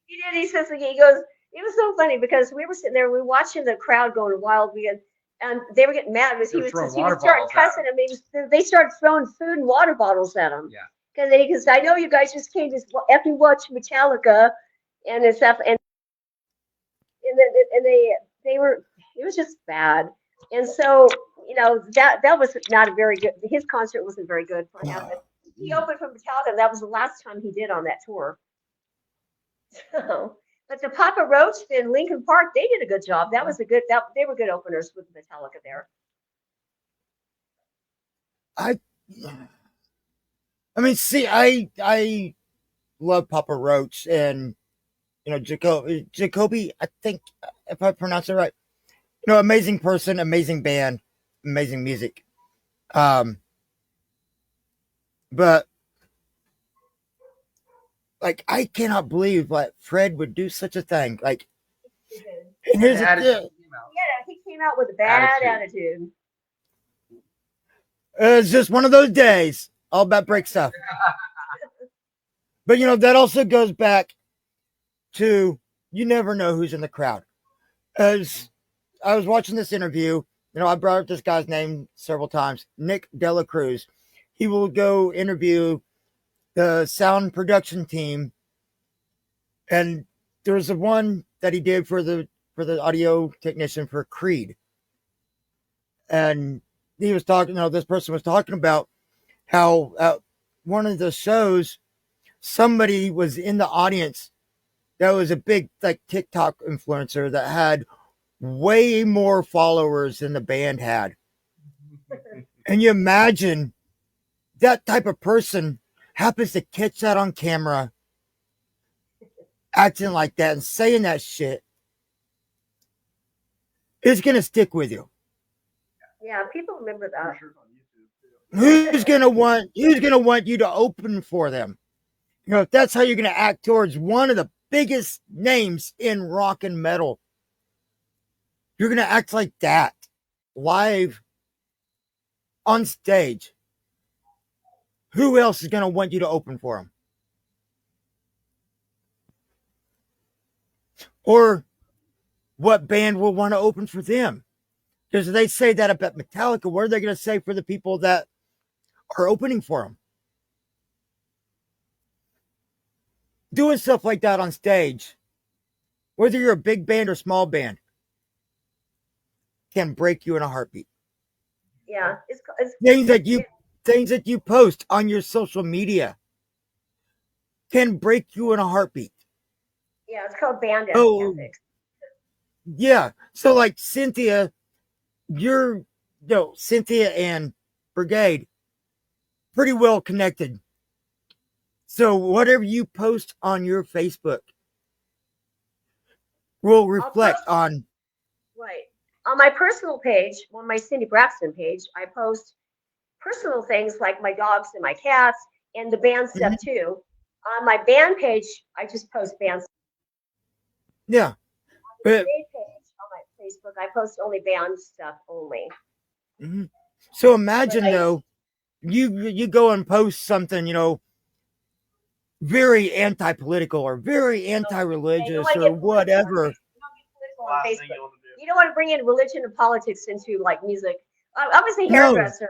Speaker 2: He did. He says, he goes, it was so funny because we were sitting there, we were watching the crowd going wild. And they were getting mad because he was starting cussing them. They started throwing food and water bottles at him.
Speaker 3: Yeah.
Speaker 2: Because I know you guys just came to effing watch Metallica and stuff. And they were, it was just bad. And so, that was not a very good. His concert wasn't very good for him, but he opened for Metallica. That was the last time he did on that tour. So, but the Papa Roach in Lincoln Park, they did a good job. That was a good. They were good openers with Metallica there.
Speaker 1: I mean, see, I love Papa Roach and Jacoby. I think if I pronounce it right, amazing person, amazing band, amazing music. But like, I cannot believe like Fred would do such a thing. Like, and here's the thing.
Speaker 2: Yeah, he came out with a bad attitude.
Speaker 1: It's just one of those days. All about break stuff. But that also goes back to you never know who's in the crowd. As I was watching this interview, I brought up this guy's name several times, Nick Dela Cruz. He will go interview the sound production team, and there's the one that he did for the audio technician for Creed, and he was talking. This person was talking about how at one of the shows, somebody was in the audience that was a big like TikTok influencer that had way more followers than the band had. And you imagine that type of person happens to catch that on camera, acting like that and saying that shit. It's going to stick with you.
Speaker 2: Yeah, people remember that.
Speaker 1: Who's going to want you to open for them? If that's how you're going to act towards one of the biggest names in rock and metal, you're going to act like that live on stage. Who else is going to want you to open for them? Or what band will want to open for them? Because if they say that about Metallica, what are they going to say for the people that are opening for them? Doing stuff like that on stage, whether you're a big band or small band, can break you in a heartbeat.
Speaker 2: Yeah, it's
Speaker 1: things that you post on your social media can break you in a heartbeat.
Speaker 2: Yeah, it's called band ethics.
Speaker 1: Yeah. So like Cynthia, Cynthia and Briegade, pretty well connected. So whatever you post on your Facebook will reflect on.
Speaker 2: Right. On my personal page, on my Cindy Braxton page, I post personal things like my dogs and my cats and the band stuff too. On my band page, I just post band stuff.
Speaker 1: Yeah.
Speaker 2: On the page on my Facebook, I post only band stuff only.
Speaker 1: Mm-hmm. So imagine though, you go and post something, very anti-political or very anti-religious or whatever.
Speaker 2: You don't want to bring in religion and politics into like music. I was a hairdresser,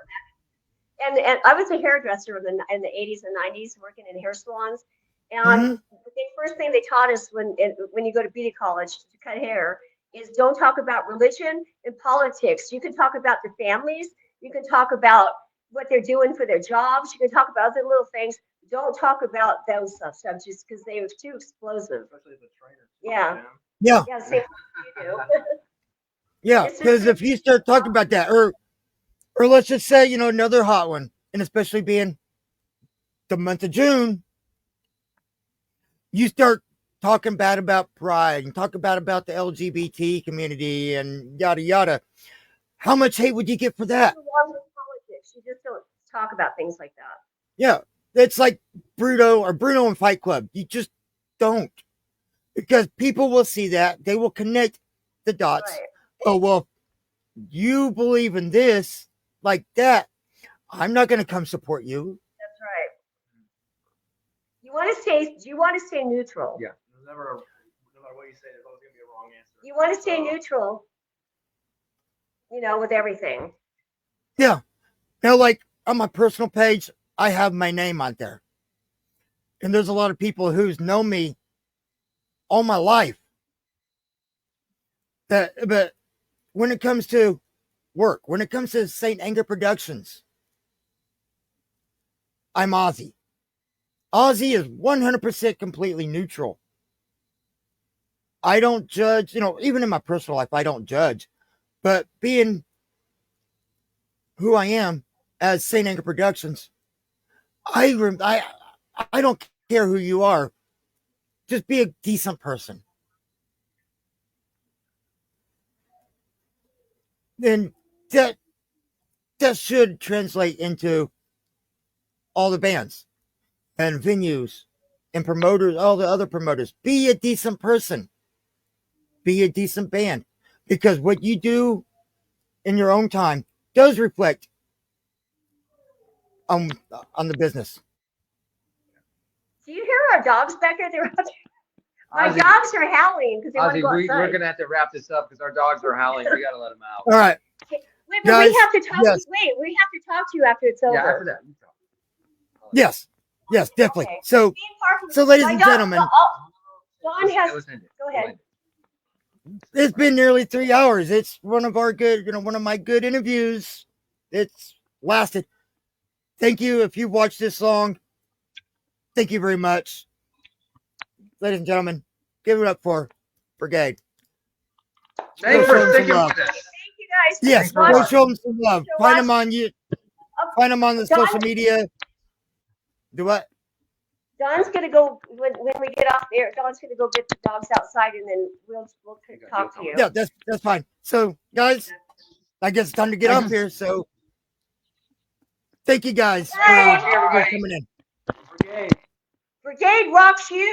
Speaker 2: and I was a hairdresser in the 80s and 90s, working in hair salons. And the first thing they taught us when you go to beauty college to cut hair is don't talk about religion and politics. You can talk about their families. You can talk about what they're doing for their jobs. You can talk about other little things. Don't talk about those subjects because they were too explosive.
Speaker 4: Especially as a trainer.
Speaker 1: Yeah.
Speaker 2: Yeah, same you do.
Speaker 1: Yeah, because if you start talking about that, or let's just say, another hot one, and especially being the month of June, you start talking bad about pride and talk about the LGBT community and yada yada. How much hate would you get for that?
Speaker 2: You just don't talk about things like that.
Speaker 1: Yeah, it's like Bruno and Fight Club. You just don't, because people will see that, they will connect the dots. Right. Oh well, you believe in this like that. I'm not going to come support you.
Speaker 2: That's right. You want to stay neutral.
Speaker 3: Yeah.
Speaker 4: No matter what you say, there's always going to be a wrong answer.
Speaker 2: You want to stay neutral, with everything.
Speaker 1: Yeah. Now, like on my personal page, I have my name on there. And there's a lot of people who's known me all my life. But when it comes to work. When it comes to St. Anger Productions, I'm Ozzy. Ozzy is 100% completely neutral. I don't judge, even in my personal life, I don't judge. But being who I am as St. Anger Productions, I don't care who you are. Just be a decent person. Then that should translate into all the bands and venues and promoters, all the other promoters. Be a decent person. Be a decent band. Because what you do in your own time does reflect on the business.
Speaker 2: Do you hear our dogs back there? They're out there. My
Speaker 3: Ozzy,
Speaker 2: dogs are howling because they want to
Speaker 3: Ozzy,
Speaker 2: go
Speaker 3: we're
Speaker 2: outside.
Speaker 3: going to have to wrap this up because our dogs are howling. We got to let them out.
Speaker 1: All right.
Speaker 2: Wait, but
Speaker 1: Guys,
Speaker 2: we have to talk.
Speaker 1: yes.
Speaker 2: Wait, we have to talk to you after it's over.
Speaker 3: Yeah, after that. you talk.
Speaker 1: Yes, definitely.
Speaker 2: Okay.
Speaker 1: So,
Speaker 2: Me and Parker-
Speaker 1: ladies
Speaker 2: my
Speaker 1: and
Speaker 2: dog-
Speaker 1: gentlemen,
Speaker 2: Dawn has.
Speaker 3: Let's end it.
Speaker 2: Go ahead.
Speaker 1: it's been nearly 3 hours. It's one of my good interviews. It's lasted. Thank you. If you watched this long, thank you very much. Ladies and gentlemen, give it up for Brigade.
Speaker 3: Thanks
Speaker 1: Go show
Speaker 3: for
Speaker 1: them
Speaker 3: sticking
Speaker 1: some
Speaker 3: with
Speaker 1: love.
Speaker 3: us.
Speaker 2: Thank you guys.
Speaker 1: Yes,
Speaker 3: for
Speaker 1: go
Speaker 3: watching.
Speaker 1: show them some love.
Speaker 2: So
Speaker 1: Find them
Speaker 2: watch-
Speaker 1: on you. Find them on the social media. Do what?
Speaker 2: Dawn's gonna go when we get off there. Dawn's gonna go get the dogs outside, and then we'll talk to you.
Speaker 1: Yeah, that's fine. So, guys, I guess it's time to get off here. So, thank you guys for
Speaker 2: Bye.
Speaker 1: coming in.
Speaker 4: Brigade.
Speaker 2: Brigade rocks you.